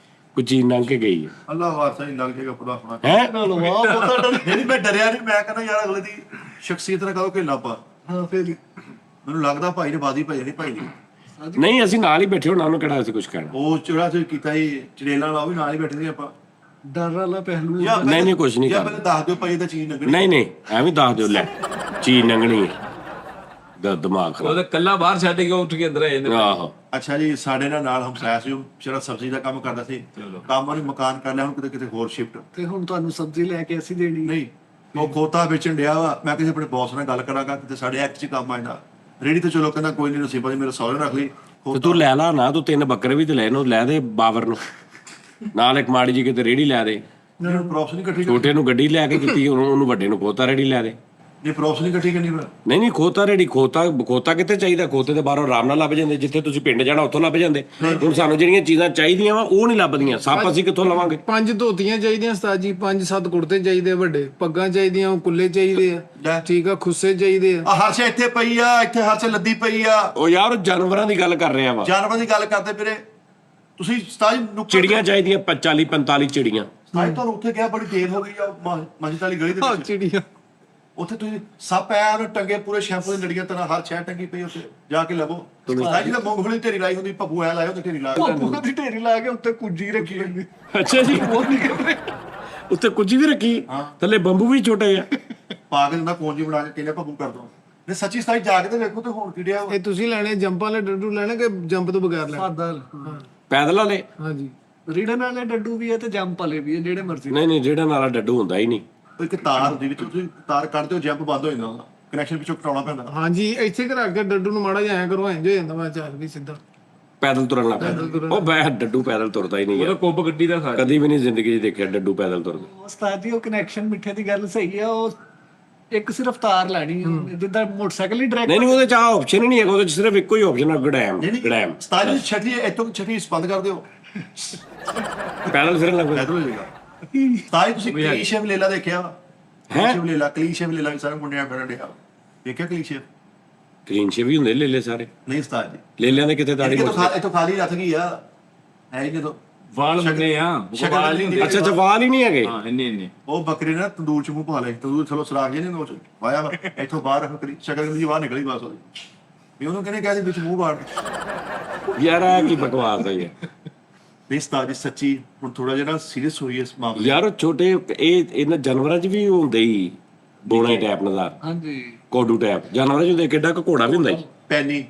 ਕੋਈ ਚੀਜ਼ ਲੰਘ ਕੇ ਗਈ ਹੈ। ਅੱਲਾ ਵਾਸਾ ਹੀ ਲੱਗ ਜਾਏਗਾ ਪਤਾ ਆਪਣਾ। ਹੈ ਨਾਲ ਵਾਹ ਪਤਾ ਡਰ। ਨਹੀਂ ਮੈਂ ਡਰਿਆ ਨਹੀਂ, ਮੈਂ ਕਹਿੰਦਾ ਯਾਰ ਅਗਲੇ ਦੀ ਸ਼ਖਸੀਅਤ ਨਾਲ ਕਹੋ ਕਿ ਲਾਪਾ। ਹਾਂ ਫਿਰ ਮੈਨੂੰ ਲੱਗਦਾ ਭਾਈ ਨੇ ਬਾਦੀ ਭਾਈ ਨਹੀਂ ਭਾਈ ਦੀ। ਨਹੀਂ ਅਸੀਂ ਨਾਲ ਹੀ ਬੈਠੇ ਹੋਣਾ, ਉਹਨੂੰ ਕਿਹੜਾ ਅਸੀਂ ਕੁਝ ਕਹਿਣਾ। ਉਹ ਚੜਾ ਤੇ ਕੀਤਾ ਹੀ ਚੜੇਲਾਂ ਵਾਲਾ, ਉਹ ਵੀ ਨਾਲ ਹੀ ਬੈਠੇ ਸੀ ਆਪਾਂ। ਡਰ ਵਾਲਾ ਪਹਿਲੂ ਨਹੀਂ ਕੁਝ ਨਹੀਂ ਜਾਂ ਕਰਨਾ। ਪਹਿਲਾਂ ਦੱਸ ਦਿਓ ਭਾਈ ਤਾਂ ਚੀਜ਼ ਲੱਗਣੀ। ਨਹੀਂ ਐਵੇਂ ਦੱਸ ਦਿਓ ਲੈ ਚੀਜ਼ ਲੰਘਣੀ ਹੈ, ਦਿਮਾਗ ਖਰਾਬ। ਉਹਦਾ ਕੱਲਾ ਬਾਹਰ ਛੱਡ ਕੇ ਉੱਠ ਕੇ ਅੰਦਰ ਆ ਜਾਂਦੇ। ਆਹੋ ਅੱਛਾ ਜੀ, ਸਾਡੇ ਨਾਲ ਹਮਸਾਇਆ ਸੀ, ਉਹ ਜਿਹੜਾ ਸਬਜ਼ੀ ਦਾ ਕੰਮ ਕਰਦਾ ਸੀ, ਕੰਮ ਉਹਨੇ ਮਕਾਨ ਕਰ ਲਿਆ, ਹੁਣ ਕਿਤੇ ਹੋਰ ਸ਼ਿਫਟ। ਤੇ ਹੁਣ ਤੁਹਾਨੂੰ ਸਬਜ਼ੀ ਲੈ ਕੇ ਅਸੀਂ ਦੇਣੀ ਨਹੀਂ, ਉਹ ਖੋਤਾ ਵੇਚਣ ਡਿਆ ਵਾ। ਮੈਂ ਕਿਸੇ ਆਪਣੇ ਬੌਸ ਨਾਲ ਗੱਲ ਕਰਾਂਗਾ, ਕਿਤੇ ਸਾਡੇ ਐਕਟ 'ਚ ਕੰਮ ਆਇਦਾ। ਰੇੜੀ ਤੇ ਚਲੋ ਕਹਿੰਦਾ ਕੋਈ ਨਹੀਂ, ਨਸੀਬਾਂ ਦੀ ਮੇਰੇ ਸਹੁਰੇ ਰੱਖ ਲਈ। ਤੇ ਤੂੰ ਲੈ ਲਾ ਨਾ, ਤੂੰ 3 ਬੱਕਰੇ ਵੀ ਤੇ ਲੈ ਇਹਨੂੰ ਲੈ ਦੇ ਬਾਬਰ ਨੂੰ, ਨਾਲ ਇੱਕ ਮਾੜੀ ਜੀ ਕਿਤੇ ਰੇੜੀ ਲੈ ਦੇ। ਪ੍ਰੋਪਸ਼ਨ ਇਕੱਠੀ ਛੋਟੇ ਨੂੰ ਗੱਡੀ ਲੈ ਕੇ ਦਿੱਤੀ, ਉਹਨੂੰ ਵੱਡੇ ਨੂੰ ਖੋਤਾ ਰੇੜੀ ਲੈ ਦੇ। ਜੇ ਪ੍ਰੋਪਸ਼ਨ ਇਕੱਠੀ ਕਰਨੀ ਫਿਰ ਨਹੀਂ ਖੋਤਾ ਰੇੜੀ, ਖੋਤਾ ਕਿੱਥੇ ਚਾਹੀਦਾ? ਖੋਤੇ ਤੇ ਬਾਹਰੋਂ ਆਰਾਮ ਨਾਲ ਲੱਭ ਜਾਂਦੇ, ਜਿੱਥੇ ਤੁਸੀਂ ਪਿੰਡ ਜਾਣਾ ਉੱਥੋਂ ਲੱਭ ਜਾਂਦੇ। ਹੁਣ ਸਾਨੂੰ ਜਿਹੜੀਆਂ ਚੀਜ਼ਾਂ ਚਾਹੀਦੀਆਂ ਵਾ ਉਹ ਨਹੀਂ ਲੱਭਦੀਆਂ। ਸੱਪ ਅਸੀਂ ਕਿੱਥੋਂ ਲਵਾਂਗੇ? 5 ਧੋਤੀਆਂ ਚਾਹੀਦੀਆਂ ਉਸਤਾਦ ਜੀ, 5-7 ਕੁੜਤੇ ਚਾਹੀਦੇ ਵੱਡੇ, ਪੱਗਾਂ ਚਾਹੀਦੀਆਂ, ਉਹ ਕੁੱਲੇ ਚਾਹੀਦੇ ਆ, ਠੀਕ ਆ, ਖੁੱਸੇ ਚਾਹੀਦੇ ਆ। ਹਰਸ਼ ਇੱਥੇ ਪਈ ਆ, ਇੱਥੇ ਹਰਸ਼ ਲੱਦੀ ਪਈ ਆ। ਉਹ ਯਾਰ ਉਹ ਜਾਨਵਰਾਂ ਦੀ ਗੱਲ ਕਰ ਰਿਹਾ ਵਾ। ਜਾਨਵਰਾਂ ਦੀ ਗੱਲ ਕਰਦੇ ਵੀਰੇ ਤੁਸੀਂ ਸਤਾਜ ਨੁੱਕਰ ਚਿੜੀਆਂ ਚਾਹੀਦੀਆਂ 40-45 ਚਿੜੀਆਂ। ਸਤਾਜ ਤੁਹਾਨੂੰ ਉੱਥੇ ਗਿਆ, ਬੜੀ ਦੇਰ ਹੋ ਗਈ ਆ ਮਸਜਿਦ ਵਾਲੀ ਗਲੀ ਦੇ ਹਾਂ ਵਿੱਚ। ਚਿੜੀਆਂ ਉੱਥੇ ਤੁਸੀਂ ਸੱਪ ਆਇਆ, ਉਹਨੇ ਟੰਗੇ ਪੂਰੇ ਸ਼ੈਂਪੂ ਦੀ ਲੜੀਆਂ ਤਰ੍ਹਾਂ, ਹਰ ਸ਼ੈ ਟੰਗੀ ਪਈ ਉੱਥੇ, ਜਾ ਕੇ ਲੱਭੋ। ਸਤਾਜ ਜੀ ਦਾ ਮੂੰਗਫਲੀ ਢੇਰੀ ਲਾਈ ਹੁੰਦੀ, ਭੱਬੂ ਐ ਲਾਇਆ ਉਹਦੇ ਢੇਰੀ ਲਾ ਪੂਰਾ ਦੀ ਢੇਰੀ ਲਾ ਕੇ ਉੱਤੇ ਕੁੱਜੀ ਰੱਖੀ ਹੁੰਦੀ। ਅੱਛਾ ਜੀ, ਉਹ ਨਹੀਂ ਕਰਦੇ। ਉੱਤੇ ਕੁੱਜੀ ਵੀ ਰੱਖੀ, ਥੱਲੇ ਬੰਬੂ ਵੀ ਛੋਟੇ ਆ। ਪਾ ਕੇ ਦਿੰਦਾ ਪੌਂਜੀ ਬਣਾ ਕੇ, ਕਹਿੰਦਾ ਭੱਬੂ ਕਰ ਦੋ। ਨੇ ਸੱਚੀ ਸਤਾਜ ਜਾ ਕੇ ਤੇ ਵੇਖੋ ਤੇ ਹੁਣ ਕਿੜਿਆ ਇਹ ਤੁਸੀਂ ਲੈਣੇ ਜੰਪ ਵਾਲੇ ਡੱਡੂ ਲੈਣੇ ਕਿ ਜੰਪ ਤੋਂ ਬਗੈਰ ਲੈਣੇ? ਸਾਦਾ ਪੈਦਲ ਵਾਲੇ? ਹਾਂਜੀ, ਰੀੜਨ ਵਾਲੇ ਡੱਡੂ ਵੀ ਹੈ ਤੇ ਜੰਪ ਵਾਲੇ ਵੀ ਹੈ, ਜਿਹੜੇ ਮਰਜ਼ੀ। ਨਹੀਂ ਜਿਹੜਾ ਨਾਲਾ ਡੱਡੂ ਹੁੰਦਾ ਹੀ ਨਹੀਂ। ਉਹ ਇੱਕ ਤਾਰ ਹੁੰਦੀ ਵਿੱਚ, ਤੁਸੀਂ ਤਾਰ ਕੱਢਦੇ ਹੋ, ਜੰਪ ਬੰਦ ਹੋ ਜਾਂਦਾ ਉਹਦਾ, ਕਨੈਕਸ਼ਨ ਵਿੱਚੋਂ ਕਟਾਉਣਾ ਪੈਂਦਾ। ਹਾਂਜੀ, ਇੱਥੇ ਘਰ ਕੇ ਡੱਡੂ ਨੂੰ ਮਾੜਾ ਜਿਹਾ ਐਂ ਕਰੋ, ਇੰਜ ਹੋ ਜਾਂਦਾ ਵਾ, ਚੱਲ ਵੀ ਸਿੱਧਾ। ਪੈਦਲ ਤੁਰਨ ਲੱਗ ਪੈਂਦਾ। ਉਹ ਬੈ ਡੱਡੂ ਪੈਦਲ ਤੁਰਦਾ ਹੀ ਨਹੀਂ ਉਹਦਾ ਯਾਰ, ਕੁੱਬ ਗੱਡੀ ਦਾ ਸਾਰਾ। ਕਦੀ ਵੀ ਨਹੀਂ ਜ਼ਿੰਦਗੀ 'ਚ ਦੇਖਿਆ ਡੱਡੂ ਪੈਦਲ ਤੁਰਦਾ। ਉਸਤਾਦ ਜੀ ਉਹ ਕਨੈਕਸ਼ਨ ਮਿੱਠੇ ਦੀ ਗੱਲ ਸਹੀ ਆ, ਉਹ ਇੱਕ ਸਿਰਫ ਤਾਰ ਲੈਣੀ ਹੈ, ਜਿੱਦਾਂ ਮੋਟਰਸਾਈਕਲ ਹੀ ਡਾਇਰੈਕਟ। ਨਹੀਂ ਉਹਦੇ 'ਚ ਆਹ ਆਪਸ਼ਨ ਹੀ ਨਹੀਂ ਹੈਗਾ, ਉਹਦੇ 'ਚ ਸਿਰਫ ਇੱਕੋ ਹੀ ਆਪਸ਼ਨ ਹੈ, ਗੜੈਮ। ਸਤਾਜ ਜੀ ਛੱਡੀ ਇੱਥੋਂ ਛੱਡੀ ਬੰਦ ਕਰ ਦਿਓ, ਪੈਦਲ ਫਿਰਨ ਲੱਗ ਪੈਂਦਾ। ਪੈਦਲ ਹੋ ਜਾਏਗਾ। ਸਤਾਜ ਤੁਸੀਂ ਕਲੀਸ਼ੇ ਵਲੇਲਾ ਦੇਖਿਆ? ਕਲੀਸ਼ੇ ਵਲੇਲਾ ਵੀ ਸਾਰੇ ਮੁੰਡਿਆਂ ਫਿਰਨ ਡਿਆ, ਦੇਖਿਆ ਕਲੀਸ਼ੇ? ਕਲੀਨ ਸ਼ੇਵ ਵੀ ਹੁੰਦੇ ਲੇਲੇ ਸਾਰੇ। ਨਹੀਂ ਸਤਾਜ ਜੀ, ਲੇਲਿਆਂ ਦੇ ਕਿਤੇ ਦਾੜੀ ਇੱਥੋਂ ਖਾਲੀ ਰੱਖ ਗਈ ਆ, ਹੈ ਹੀ ਜਦੋਂ ਵਾਲ ਹੁੰਦੇ ਆ, ਵਾਲ ਨਹੀਂ ਹੁੰਦੇ। ਅੱਛਾ ਵਾਲ ਹੀ ਨਹੀਂ ਹੈਗੇ। ਹਾਂ ਇੰਨੇ ਉਹ ਬੱਕਰੇ ਨੇ ਤੰਦੂਰ ਚ ਮੂੰਹ ਪਾ ਲਏ, ਤੰਦੂਰ ਥੱਲੋਂ ਸਰਾਗ ਜੇ ਨੇ ਉਹ ਚ ਵਾਇਆ ਵਾ, ਇੱਥੋਂ ਬਾਹਰ ਰੱਖ ਕਰੀ ਸ਼ਕਲ ਦੀ ਬਾਹਰ ਨਿਕਲੀ ਬਸ ਉਹਦੀ, ਵੀ ਉਹਨੂੰ ਕਹਿੰਦੇ ਕਹਿੰਦੇ ਵਿੱਚ ਮੂੰਹ ਬਾੜ। ਯਾਰ ਆ ਕੀ ਬਕਵਾਸ ਹੈ ਯਾਰ। ਨਹੀਂ ਸਤਾਜ ਜੀ ਸੱਚੀ ਹੁਣ ਥੋੜਾ ਜਿਹਾ ਨਾ ਸੀਰੀਅਸ ਹੋਈ ਇਸ ਮਾਮਲੇ। ਯਾਰ ਉਹ ਛੋਟੇ ਇਹਨਾਂ ਜਾਨਵਰਾਂ 'ਚ ਵੀ ਹੁੰਦੇ ਹੀ ਬੋਣਾ ਟੈਪ ਨਜ਼ਾਰ, ਹਾਂਜੀ ਕੋਡੂ ਟੈਪ। ਜਾਨਵਰਾਂ 'ਚ ਹੁੰਦੇ ਕਿੱਡਾ ਕੁ ਘੋੜਾ ਵੀ ਹੁੰਦਾ ਜੀ, ਪੈਨੀ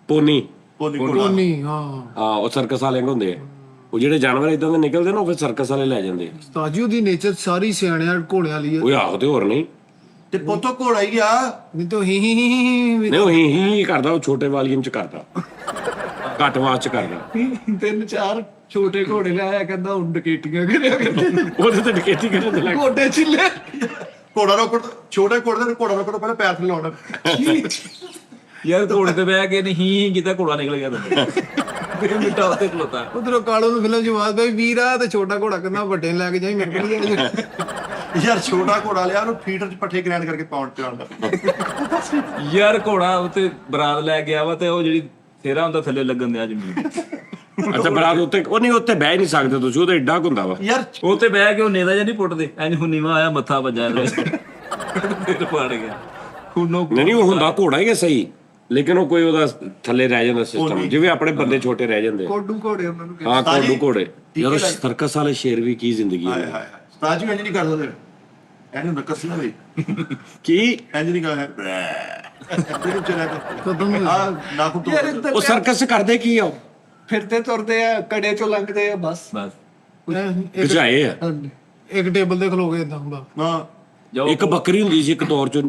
ਪੋਨੀ। ਕੋਲਾ ਨਹੀਂ, ਹਾਂ ਹਾਂ ਉਹ ਸਰਕਸ ਵਾਲੇ ਹੁੰਦੇ ਆ, ਉਹ ਜਿਹੜੇ ਜਾਨਵਰ ਇਦਾਂ ਦੇ ਨਿਕਲਦੇ ਨਾ ਉਹ ਫਿਰ ਸਰਕਸ ਵਾਲੇ ਲੈ ਜਾਂਦੇ ਆ। ਉਸਤਾਦ ਜੀ ਉਹਦੀ ਨੇਚਰ ਸਾਰੀ ਸਿਆਣਿਆਂ ਘੋੜਿਆਂ ਵਾਲੀ ਹੈ। ਉਹ ਆਹੋ ਤੇ ਹੋਰ ਨਹੀਂ। ਤੇ ਪੋਤੋ ਘੋੜਾ ਹੀ ਆ। ਨਹੀਂ ਤਾਂ ਹੀ ਨਹੀਂ ਉਹ ਹੀ ਕਰਦਾ, ਉਹ ਛੋਟੇ ਵਾਲੀਅਮ 'ਚ ਕਰਦਾ, ਘੱਟ ਆਵਾਜ਼ 'ਚ ਕਰਦਾ। 3-4 ਛੋਟੇ ਘੋੜੇ ਲਿਆਇਆ, ਕਹਿੰਦਾ ਹੁਣ ਡਕੇਟੀਆਂ ਕਰਿਆ ਕਰਦੇ, ਉਹਦੇ ਤੇ ਡਕੈਤੀ ਕਰਨ ਦੇ ਲੱਗ। ਘੋੜੇ ਚਿੱਲੇ। ਘੋੜਾ ਰੋਕੜ ਛੋਟੇ ਘੋੜੇ ਦੇ ਘੋੜਾ ਰੋਕੜ ਤੋਂ ਪਹਿਲਾਂ ਪੈਰ ਥੱਲੇ ਲਾਉਣਾ। ਯਾਰ ਘੋੜੇ ਤੇ ਬਹਿ ਕੇ ਨਹੀਂ ਕੀਤਾ, ਘੋੜਾ ਨਿਕਲ ਗਿਆ ਤੇ ਮਿੱਟਾ ਉੱਤੇ ਖਲੋਤਾ। ਉਧਰੋਂ ਕਾਲੂ ਨੂੰ ਫਿਲਮ ਜਵਾਬ ਪਈ, ਵੀਰਾ ਤੇ ਛੋਟਾ ਘੋੜਾ ਕਹਿੰਦਾ ਵੱਡੇ ਨੂੰ ਲੈ ਕੇ ਜਾਈ, ਮੇਰੇ ਕੋਲ ਨਹੀਂ ਜਾਣਾ। ਯਾਰ ਛੋਟਾ ਘੋੜਾ ਲਿਆ, ਉਹਨੂੰ ਫੀਡਰ ਚ ਪੱਠੇ ਗ੍ਰੈਂਡ ਕਰਕੇ ਪਾਉਣ ਤੇ ਆਉਂਦਾ। ਯਾਰ ਘੋੜਾ ਉੱਤੇ ਬਰਾਤ ਲੈ ਗਿਆ ਵਾ, ਤੇ ਉਹ ਜਿਹੜੀ ਸੇਰਾ ਹੁੰਦਾ ਥੱਲੇ ਲੱਗਣ ਦਿਆ ਜ਼ਮੀਨ। ਅੱਛਾ ਬਰਾਤ ਉੱਤੇ ਉਹ ਨਹੀਂ, ਉੱਤੇ ਬਹਿ ਨਹੀਂ ਸਕਦੇ ਤੁਸੀਂ, ਉਹਦਾ ਏਡਾ ਕੁ ਹੁੰਦਾ ਵਾ। ਯਾਰ ਉੱਤੇ ਬਹਿ ਕੇ ਉਹ ਨੇਦਾ ਜਾਂ ਨਹੀਂ ਪੁੱਟਦੇ, ਇੰਜ ਹੁਨੀਵਾ ਆਇਆ, ਮੱਥਾ ਵੱਜਾ ਰਿਹਾ, ਫਿਰ ਪੜ ਗਿਆ ਖੂਨੋ। ਨਹੀਂ ਉਹ ਹੁੰਦਾ ਘੋੜਾ ਹੀ ਹੈ ਸਹੀ, ਲੇਕਿਨ ਉਹ ਕੋਈ ਉਹਦਾ ਥੱਲੇ ਰਹਿ ਜਾਂਦਾ ਸਿਸਟਮ, ਜਿਵੇਂ ਆਪਣੇ ਬੰਦੇ ਛੋਟੇ ਰਹਿ ਜਾਂਦੇ ਆ। ਕੋਡੂ ਘੋੜੇ ਉਹਨਾਂ ਨੂੰ ਕਹਿੰਦੇ। ਹਾਂ ਕੋਡੂ ਘੋੜੇ। ਯਾਰ ਸਰਕਸ ਵਾਲੇ ਸ਼ੇਰ ਵੀ ਕੀ ਜ਼ਿੰਦਗੀ ਹਾਏ ਹੈ ਹਾਏ ਹਾਏ ਸਤਾਜ ਜੀ ਇੰਜ ਨਹੀਂ ਕਰ ਸਕਦੇ, ਇਹਨੂੰ ਨਕਸ ਨਾ ਬਈ ਕੀ। ਇੰਜ ਨਹੀਂ ਕਰ ਇਹਨੂੰ ਚਲਾ ਖਤਮ ਹੋ ਆ ਨਾ ਕੋ ਯਾਰ ਇੱਧਰ ਉਹ ਸਰਕਸ ਕਰਦੇ ਕੀ ਆ? ਉਹ ਫਿਰਦੇ ਤੁਰਦੇ ਆ, ਕੜੇ ਚੋਂ ਲੰਘਦੇ ਆ, ਬਸ। ਖਿਚਾਏ ਆ। ਹਾਂਜੀ ਇੱਕ ਟੇਬਲ ਤੇ ਖਲੋ ਕੇ ਇਦਾਂ ਹੁੰਦਾ। ਨਾ ਇੱਕ ਬੱਕਰੀ ਹੁੰਦੀ ਸੀ ਇੱਕ ਦੌਰ ਚ,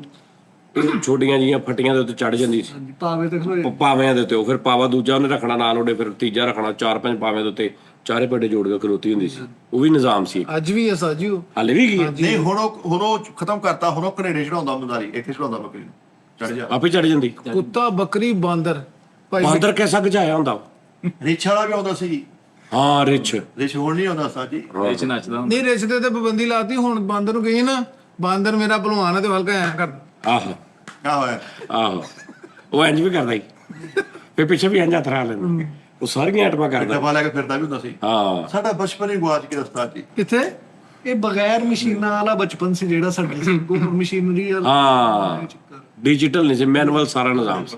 ਛੋਟੀਆਂ ਜੀਆਂ ਫੱਟੀਆਂ ਦੇ ਉੱਤੇ ਚੜ ਜਾਂਦੀ ਸੀ, ਹਾਂਜੀ ਪਾਵੇ ਤੇ ਖਲੋਏ। ਪਾਵਿਆਂ ਦੇ ਉੱਤੇ। ਉਹ ਫਿਰ ਪਾਵਾ ਦੂਜਾ ਉਹਨੇ ਰੱਖਣਾ ਨਾਲ ਉਹਦੇ, ਫਿਰ ਤੀਜਾ ਰੱਖਣਾ, 4-5 ਪਾਵਿਆਂ ਦੇ ਉੱਤੇ ਚਾਰੇ ਪੇਡੇ ਜੋੜ ਕੇ ਖਲੋਤੀ ਹੁੰਦੀ ਸੀ। ਉਹ ਵੀ ਨਿਜ਼ਾਮ ਸੀ, ਅੱਜ ਵੀ ਹੈ ਸਾਜੀ ਉਹ। ਹਾਲੇ ਵੀ ਕੀ ਨਹੀਂ ਹੁਣ ਉਹ ਖਤਮ ਕਰਤਾ, ਹੁਣ ਉਹ ਕਨੇਡੇ ਚੜਾਉਂਦਾ ਮਦਾਰੀ, ਇੱਥੇ ਚੜਾਉਂਦਾ ਬੱਕਰੀ ਨੂੰ, ਚੜ ਜਾ। ਆਪੇ ਚੜ ਜਾਂਦੀ। ਕੁੱਤਾ, ਬੱਕਰੀ, ਬਾਂਦਰ। ਭਾਈ ਬਾਂਦਰ ਕਿਸਾ ਗਜਾਇਆ ਹੁੰਦਾ? ਰਿਛ ਵਾਲਾ ਵੀ ਆਉਂਦਾ ਸੀ, ਹਾਂ ਰਿਛ। ਰਿਛ ਹੁਣ ਨਹੀਂ ਆਉਂਦਾ ਸਾਜੀ। ਵਿੱਚ ਨੱਚਦਾ ਹੁੰਦਾ। ਨਹੀਂ ਰਿਸ਼ਤੇ ਤੇ ਪਾਬੰਦੀ ਲਾਤੀ, ਹੁਣ ਬਾਂਦਰ ਨੂੰ ਕਹੀ ਨਾ ਬਾਂਦਰ ਮੇਰਾ ਭਲਵਾਨ ਹੈ ਤੇ ਹਲਕਾ ਐਂ ਕਰਦਾ। ਆਹੋ ਕਿਆ ਹੋਇਆ? ਆਹੋ ਉਹ ਇੰਜ ਵੀ ਕਰਦਾ ਹੀ, ਫਿਰ ਪਿੱਛੇ ਵੀ ਇੰਜ ਹੱਥ ਰਾ ਲੈਂਦਾ, ਉਹ ਸਾਰੀਆਂ ਆਈਟਮਾਂ ਕਰਦਾ। ਡੱਬਾ ਲੈ ਕੇ ਫਿਰਦਾ ਵੀ ਹੁੰਦਾ ਸੀ। ਹਾਂ ਸਾਡਾ ਬਚਪਨ ਹੀ ਗਵਾਚ ਕੇ ਰਸਤਾ ਜੀ। ਕਿੱਥੇ? ਇਹ ਬਗੈਰ ਮਸ਼ੀਨਾਂ ਵਾਲਾ ਬਚਪਨ ਸੀ ਜਿਹੜਾ ਸਾਡਾ ਸੀ, ਮਸ਼ੀਨਰੀ ਵਾਲਾ। ਹਾਂ ਡਿਜੀਟਲ ਨਹੀਂ ਸੀ, ਮੈਨੂਅਲ ਸਾਰਾ ਨਿਜ਼ਾਮ ਸੀ।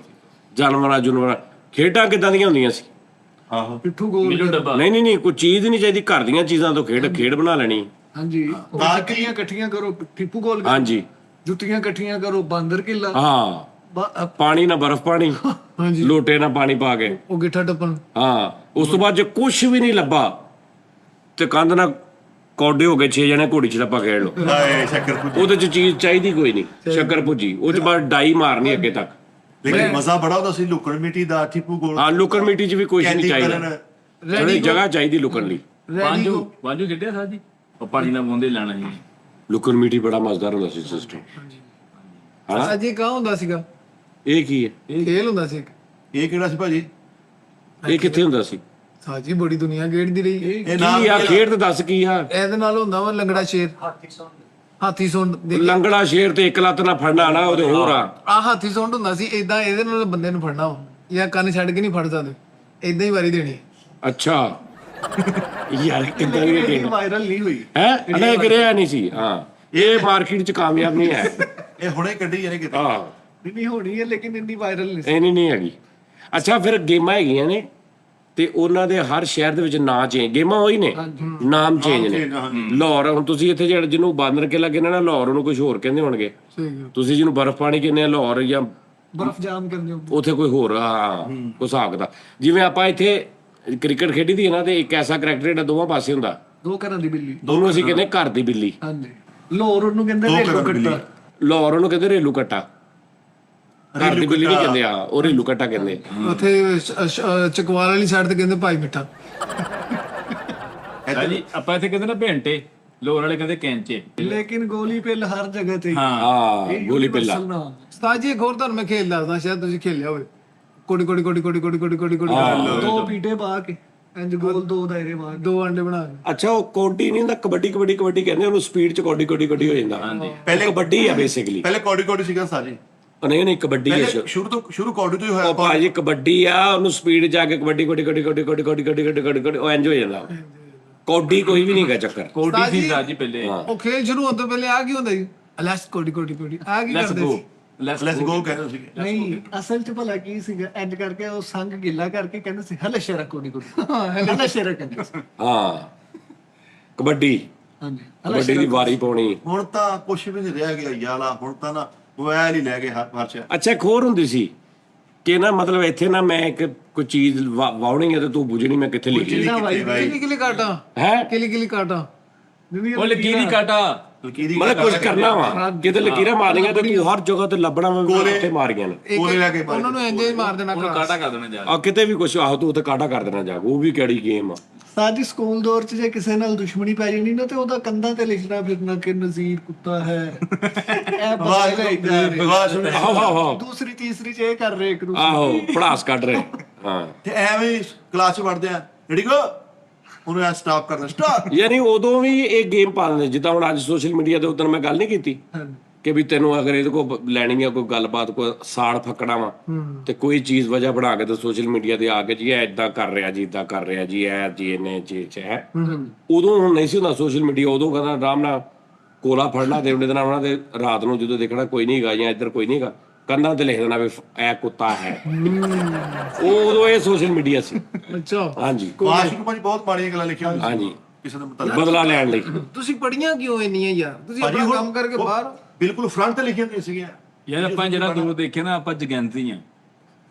ਜਾਨਵਰਾਂ ਖੇਡਾਂ ਕਿੱਦਾਂ ਦੀਆਂ ਹੁੰਦੀਆਂ ਸੀ? ਆਹੋ ਪਿੱਠੂ ਗੋਲ। ਮਿਲੂ ਡੱਬਾ। ਨਹੀਂ ਕੋਈ ਚੀਜ਼ ਨਹੀਂ ਚਾਹੀਦੀ, ਘਰ ਦੀਆਂ ਚੀਜ਼ਾਂ ਤੋਂ ਖੇਡ ਬਣਾ ਲੈਣੀ। ਹਾਂਜੀ ਜੁੱਤੀਆਂ ਇਕੱਠੀਆਂ ਕਰੋ, ਟਿੱਪੂ ਗੋਲ। ਹਾਂਜੀ ਜੁੱਤੀਆਂ ਇਕੱਠੀਆਂ ਕਰੋ, ਬਾਂਦਰ ਕਿੱਲਾ। ਹਾਂ ਪਾਣੀ ਨਾਲ ਬਰਫ਼ ਪਾਣੀ, ਹਾਂਜੀ ਲੋਟੇ ਨਾਲ ਪਾਣੀ ਪਾ ਕੇ। ਉਹ ਗਿੱਠਾ ਟੱਪਣ ਹਾਂ, ਉਸ ਤੋਂ ਬਾਅਦ ਜੇ ਕੁਝ ਵੀ ਨਹੀਂ ਲੱਭਾ ਤੇ ਕੰਧ ਨਾਲ ਕੌਡੇ ਹੋ ਗਏ 6 ਜਣੇ ਘੋੜੀ ਚ ਲੱਪਾ ਖੇਡ ਲਓ। ਹਾਏ ਸ਼ੱਕਰ ਪੁੱਜੀ। ਉਹਦੇ ਚ ਚੀਜ਼ ਚਾਹੀਦੀ ਕੋਈ ਨਹੀਂ, ਸ਼ੱਕਰ ਭੁੱਜੀ ਉਹ ਚ ਬਸ ਡਾਈ ਮਾਰਨੀ ਅੱਗੇ ਤੱਕ। ਲੇਕਿਨ ਮਜ਼ਾ ਬੜਾ ਹੁੰਦਾ ਸੀ ਲੁਕਣ ਮਿੱਟੀ ਦਾ, ਠਿੱਪੂ ਗੋਲ ਹਾਂ, ਲੁਕਣ ਮਿੱਟੀ ਚ ਵੀ ਕੁਝ ਨਹੀਂ ਕੈਦੀ ਚਾਹੀਦਾ, ਕਰਨ। ਥੋੜੀ ਜਗ੍ਹਾ ਚਾਹੀਦੀ ਲੁਕਣ ਲਈ। ਵਾਂਜੂ ਖੇਡਿਆ ਸਾਜੀ, ਉਹ ਪਾਣੀ ਨਾਲ ਬੂੰਦੇ ਲੈਣਾ ਸੀ। ਲੁਕਣ ਮਿੱਟੀ ਬੜਾ ਮਜ਼ੇਦਾਰ ਹੁੰਦਾ ਸੀ ਸਿਸਟਮ। ਹਾਂ, ਅਜੇ ਕਾ ਹੁੰਦਾ ਸੀਗਾ, ਇਹ ਕੀ ਹੈ? ਖੇਲ ਹੁੰਦਾ ਸੀ ਇੱਕ। ਇਹ ਕਿਹੜਾ ਸੀ ਭਾਜੀ? ਇਹ ਕਿੱਥੇ ਹੁੰਦਾ ਸੀ? ਸਾਜੀ ਬੜੀ ਦੁਨੀਆ ਖੇਡਦੀ ਰਹੀ। ਇਹ ਨਾਮ ਕੀ ਆ ਖੇਡ ਤੇ ਦੱਸ ਕੀ ਆ? ਇਹਦੇ ਨਾਲ ਹੁੰਦਾ ਵਾ ਲੰਗੜਾ ਸ਼ੇਰ, ਹਾਥੀ ਸੁੰਡ ਦੇ ਲੰਗੜਾ ਸ਼ੇਰ ਤੇ ਇੱਕ ਲੱਤ ਨਾਲ ਫੜਨਾ ਨਾ, ਉਹਦੇ ਹੋਰ ਆ। ਆ ਹਾਥੀ ਸੁੰਡ ਹੁੰਦਾ ਸੀ ਇਦਾਂ, ਇਹਦੇ ਨਾਲ ਬੰਦੇ ਨੂੰ ਫੜਨਾ ਵਾ, ਜਾਂ ਕੰਨ ਛੱਡ ਕੇ ਨਹੀਂ ਫੜ ਸਕਦੇ, ਇਦਾਂ ਹੀ ਵਾਰੀ ਦੇਣੀ। ਅੱਛਾ ਯਾਰ ਕਿੱਦਾਂ ਦੀ ਖੇਡ ਵਾਇਰਲ ਨਹੀਂ ਹੋਈ। ਹੈ? ਅਨੇ ਕਰਿਆ ਨਹੀਂ ਸੀ। ਹਾਂ, ਇਹ ਮਾਰਕੀਟ ਚ ਕਾਮਯਾਬ ਨਹੀਂ ਹੈ। ਇਹ ਹੁਣੇ ਕੱਢੀ ਜਾਨੇ ਕਿਤੇ। ਹਾਂ, ਨਹੀਂ ਹੋਣੀ ਹੈ ਲੇਕਿਨ ਇੰਨੀ ਵਾਇਰਲ ਨਹੀਂ ਸੀ। ਇਹ ਨਹੀਂ ਹੈਗੀ। ਅੱਛਾ, ਫਿਰ ਗੇਮਾਂ ਹੈਗੀਆਂ ਨੇ ਤੇ ਉਹਨਾਂ ਦੇ ਹਰ ਸ਼ਹਿਰ ਦੇ ਵਿੱਚ ਨਾਂ ਚੇਂਜ, ਗੇਮਾਂ ਉਹੀ ਨੇ, ਨਾਮ ਚੇਂਜ ਨੇ। ਲਾਹੌਰ, ਹੁਣ ਤੁਸੀਂ ਇੱਥੇ ਜਿਹੜਾ ਜਿਹਨੂੰ ਬਾਂਦਰ ਕਿਲਾ ਕਹਿੰਦੇ ਨਾ, ਲਾਹੌਰ ਉਹਨੂੰ ਕੁਝ ਹੋਰ ਕਹਿੰਦੇ ਹੋਣਗੇ। ਸਹੀ ਗੱਲ। ਤੁਸੀਂ ਜਿਹਨੂੰ ਬਰਫ਼ ਪਾਣੀ ਕਹਿੰਦੇ ਆ ਲਾਹੌਰ, ਜਾਂ ਬਰਫ਼ ਜਾਮ ਕਰਦੇ ਹੋ। ਉੱਥੇ ਕੋਈ ਹੋਰ ਉਸ ਹਿਸਾਬ ਦਾ। ਜਿਵੇਂ ਆਪਾਂ ਇੱਥੇ ਕ੍ਰਿਕਟ ਖੇਡੀ ਦੀ ਹੈ ਨਾ, ਤੇ ਇੱਕ ਐਸਾ ਕਰੈਕਟਰ ਜਿਹੜਾ ਦੋਵਾਂ ਪਾਸੇ ਹੁੰਦਾ, ਦੋ ਘਰਾਂ ਦੀ ਬਿੱਲੀ। ਉਹਨੂੰ ਅਸੀਂ ਕਹਿੰਦੇ ਘਰ ਦੀ ਬਿੱਲੀ। ਹਾਂਜੀ, ਲਾਹੌਰ ਉਹਨੂੰ ਕਹਿੰਦੇ ਰੇਲੂ ਕੱਟਾ। ਲਾਹੌਰ ਉਹਨੂੰ ਕਹਿੰਦੇ ਰੇਲੂ ਕੱਟਾ। ਘਰ ਦੀ ਬਿੱਲੀ ਨਹੀਂ ਕਹਿੰਦੇ, ਆ ਉਹ ਰੇਲੂ ਕੱਟਾ ਕਹਿੰਦੇ। ਉੱਥੇ ਚਕਵਾਲ ਵਾਲੀ ਸਾਈਡ ਤੇ ਕਹਿੰਦੇ ਭਾਈ ਮਿੱਠਾ। ਸਾਜੀ ਆਪਾਂ ਇੱਥੇ ਕਹਿੰਦੇ ਨਾ ਭੇਂਟੇ, ਲੋਰ ਵਾਲੇ ਕਹਿੰਦੇ ਕੈਂਚੇ। ਲੇਕਿਨ ਗੋਲੀ ਪਿੱਲ ਹਰ ਜਗ੍ਹਾ ਤੇ। ਹਾਂ, ਗੋਲੀ ਪਿੱਲਾ। ਸਾਜੀ ਇੱਕ ਹੋਰ ਤੁਹਾਨੂੰ ਮੈਂ ਖੇਲ ਦੱਸਦਾ, ਸ਼ਾਇਦ ਤੁਸੀਂ ਖੇਲਿਆ ਹੋਵੇ। ਕੋੜੀ ਕੋੜੀ ਕੋੜੀ ਕੋੜੀ ਕੋੜੀ ਕੋੜੀ ਕੋੜੀ ਕੋੜੀ ਦੋ ਪੀਟੇ ਪਾ ਕੇ ਇੰਜ ਗੋਲ ਦੋ ਦਾਇਰੇ ਪਾ ਕੇ। ਦੋ ਅੰਡੇ ਬਣਾ ਕੇ। ਅੱਛਾ, ਉਹ ਕੌਡੀ ਨਹੀਂ ਹੁੰਦਾ, ਕਬੱਡੀ ਕਬੱਡੀ ਕਬੱਡੀ ਕਹਿੰਦੇ ਉਹਨੂੰ, ਸਪੀਡ ਚ ਕੌਡੀ ਕੌਡੀ ਕੌਡੀ ਹੋ ਜਾਂਦਾ। ਪਹਿਲੇ ਕਬੱਡੀ ਆ ਬੇਸਿਕਲੀ। ਪਹਿਲੇ ਕੌਡੀ ਕੌਡੀ ਸੀਗਾ ਸਾਜੀ। ਨਹੀਂ ਕਬੱਡੀ ਹੈ। ਪਹਿਲੇ ਸ਼ੁਰੂ ਕੌਡੀ ਤੋਂ ਹੀ ਹੋਇਆ। ਉਹ ਭਾਜੀ ਕਬੱਡੀ ਆ, ਉਹਨੂੰ ਸਪੀਡ ਜਾ ਕੇ ਕਬੱਡੀ ਕੌਡੀ ਕੌਡੀ ਕੌਡੀ ਕੌਡੀ ਕੌਡੀ ਕੌਡੀ ਕੌਡੀ ਕੌਡੀ ਕੌਡੀ ਉਹ ਇੰਜ ਹੋ ਜਾਂਦਾ। ਕੌਡੀ ਕੋਈ ਵੀ ਨਹੀਂ ਹੈਗਾ ਚੱਕਰ। ਕੋਡੀ ਸੀ ਸਾਜੀ ਪਹਿਲੇ। ਉਹ ਖੇਲ ਸ਼ੁਰੂ ਹੋਣ ਤੋਂ ਪਹਿਲੇ ਆ ਕੀ ਹੁੰਦਾ ਸੀ? ਲੈਟਸ ਕੋਡੀ ਕੋਡੀ ਕੋਡੀ ਆ ਕੀ ਲੈਟਸ ਕਰਦੇ ਗੋ, ਸੀ? ਲੈਟਸ ਗੋ ਕਹਿੰਦੇ ਸੀਗੇ। ਨਹੀਂ, ਅਸਲ ਚ ਭਲਾ ਕੀ ਸੀਗਾ, ਇੰਜ ਕਰਕੇ ਉਹ ਸੰਗ ਗਿੱਲਾ ਕਰਕੇ ਕਹਿੰਦੇ ਸੀ ਹਲੇ ਸ਼ੇਰਾ ਕੋਡੀ ਕੋਡੀ। ਹਾਂ ਹਲੇ ਸ਼ੇਰਾ ਕਹਿੰਦੇ ਸੀ। ਹਾਂ, ਕਬੱਡੀ ਹਾਂਜੀ, ਕਬੱਡੀ ਦੀ ਵਾਰੀ ਪਾਉਣੀ। ਹੁਣ ਤਾਂ ਕੁਝ ਵੀ ਨਹੀਂ ਰਹਿ ਗਿਆ ਯਾਲਾ। ਹੁਣ ਤਾਂ ਨਾ ਮੋਬਾਈਲ ਹੀ ਲੈ ਗਏ ਹਰ ਚ। ਅੱਛਾ, ਇੱਕ ਹੋਰ ਹੁੰਦੀ ਸੀ ਕਿ ਨਾ, ਮਤਲਬ ਇੱਥੇ ਨਾ ਮੈਂ ਇੱਕ ਕੋਈ ਚੀਜ਼ ਵਾਉਣੀ ਹੈ ਤੇ ਤੂੰ ਬੁੱਝਣੀ ਮੈਂ ਕਿੱਥੇ ਲਿਖੀ ਕਿਲੀ ਕਿਲੀ ਕਾਟਾ ਹੈ। ਕਿਲੀ ਕਿਲੀ ਕਾਟਾ। ਉਹ ਲਕੀਰੀ ਕਾਟਾ, ਲਕੀਰੀ ਮਤਲਬ ਕੁਝ ਕਰਨਾ ਵਾ, ਕਿਤੇ ਲਕੀਰਾਂ ਮਾਰਨੀਆਂ ਤੇ ਤੂੰ ਹਰ ਜਗ੍ਹਾ ਤੇ ਲੱਭਣਾ ਵਾ ਵੀ ਉੱਥੇ ਮਾਰੀਆਂ ਨੇ। ਕੋਲੇ ਲੈ ਕੇ ਉਹਨਾਂ ਨੂੰ ਇੰਜੇ ਮਾਰ ਦੇਣਾ ਉਹਨੂੰ ਕਾਟਾ ਕਰ ਦੇਣਾ ਜਾ। ਆ ਕਿਤੇ ਵੀ ਕੁਝ ਆਹੋ, ਤੂੰ ਉੱਥੇ ਕਾਟਾ ਕਰ ਦੇਣਾ ਜਾ। ਉਹ ਵੀ ਕਿਹੜੀ ਗੇਮ ਆ। ਸਾਡੀ ਸਕੂਲ ਦੌਰ ਚ ਜੇ ਕਿਸੇ ਨਾਲ ਦੁਸ਼ਮਣੀ ਪੈ ਜਾਣੀ ਨਾ, ਤੇ ਉਹਦਾ ਕੰਧਾਂ ਤੇ ਲਿਖਣਾ ਫਿਰਨਾ ਕਿ ਨਜ਼ੀਰ ਕੁੱਤਾ ਹੈ। ਇਹ ਬਸ ਆਹੋ ਦੂਸਰੀ ਤੀਸਰੀ ਚ ਇਹ ਕਰ ਰਹੇ ਇੱਕ ਦੂਸਰੇ। ਆਹੋ, ਪੜਾਸ ਕੱਢ ਰਹੇ। ਹਾਂ, ਤੇ ਐਵੇਂ ਕਲਾਸ ਚ ਵੜਦੇ ਆ, ਰੈਡੀ ਗੋ, ਉਹਨੂੰ ਐ ਸਟਾਪ ਕਰਨਾ, ਸਟਾਪ। ਯਾਨੀ ਉਦੋਂ ਵੀ ਇਹ ਗੇਮ ਪਾ ਦਿੰਦੇ, ਜਿੱਦਾਂ ਹੁਣ ਅੱਜ ਸੋਸ਼ਲ ਮੀਡੀਆ ਤੇ ਉਦੋਂ ਮੈਂ ਗੱਲ ਨਹੀਂ ਕੀਤੀ ਕਿ ਵੀ ਤੈਨੂੰ ਅਗਰ ਇਹਦੇ ਕੋਲ ਲੈਣੀ ਆ ਕੋਈ ਗੱਲਬਾਤ, ਕੋਈ ਸਾੜ ਫੱਕਣਾ ਵਾ, ਤੇ ਕੋਈ ਚੀਜ਼ ਵਜ੍ਹਾ ਬਣਾ ਕੇ ਤੇ ਸੋਸ਼ਲ ਮੀਡੀਆ ਤੇ ਆ ਕੇ ਜੀ ਇਹ ਏਦਾਂ ਕਰ ਰਿਹਾ ਜੀ, ਇਦਾਂ ਕਰ ਰਿਹਾ ਜੀ, ਇਹ ਜੀ ਇਹਨੇ ਜੀ ਹੈ। ਉਦੋਂ ਹੁਣ ਨਹੀਂ ਸੀ ਹੁੰਦਾ ਸੋਸ਼ਲ ਮੀਡੀਆ। ਉਦੋਂ ਕਹਿੰਦਾ ਆਰਾਮ ਨਾਲ ਕੋਲਾ ਫੜਨਾ ਤੇ ਉਹਦੇ ਨਾਲ ਉਹਨਾਂ ਦੇ ਰਾਤ ਨੂੰ ਜਦੋਂ ਦੇਖਣਾ ਕੋਈ ਨਹੀਂ ਹੈਗਾ ਜਾਂ ਇੱਧਰ ਕੋਈ ਨਹੀਂ ਹੈਗਾ, ਕੰਧਾਂ ਤੇ ਲਿਖ ਦੇਣਾ ਵੀ ਇਹ ਕੁੱਤਾ ਹੈ। ਉਦੋਂ ਇਹ ਸੋਸ਼ਲ ਮੀਡੀਆ ਸੀ। ਅੱਛਾ, ਹਾਂਜੀ ਆਸ਼ਿਕ ਭਾਜੀ ਬਹੁਤ ਮਾੜੀਆਂ ਗੱਲਾਂ ਲਿਖੀਆਂ ਹੁੰਦੀਆਂ ਹਾਂਜੀ, ਕਿਸੇ ਦਾ ਮਤਲਬ। ਬਦਲਾ ਲੈਣ ਲਈ। ਤੁਸੀਂ ਪੜੀਆਂ ਕਿਉਂ ਇੰਨੀਆਂ ਯਾਰ? ਤੁਸੀਂ ਆਪਣਾ ਕੰਮ ਕਰਕੇ ਬਾਹਰ। ਬਿਲਕੁਲ ਫਰੰਟ ਤੇ ਲਿਖੀਆਂ ਹੁੰਦੀਆਂ ਸੀਗੀਆਂ। ਯਾਰ ਆਪਾਂ ਜਿਹੜਾ ਦੂਰ ਦੇਖਿਆ ਨਾ, ਆਪਾਂ ਜਗੈਂਤੀ ਆ,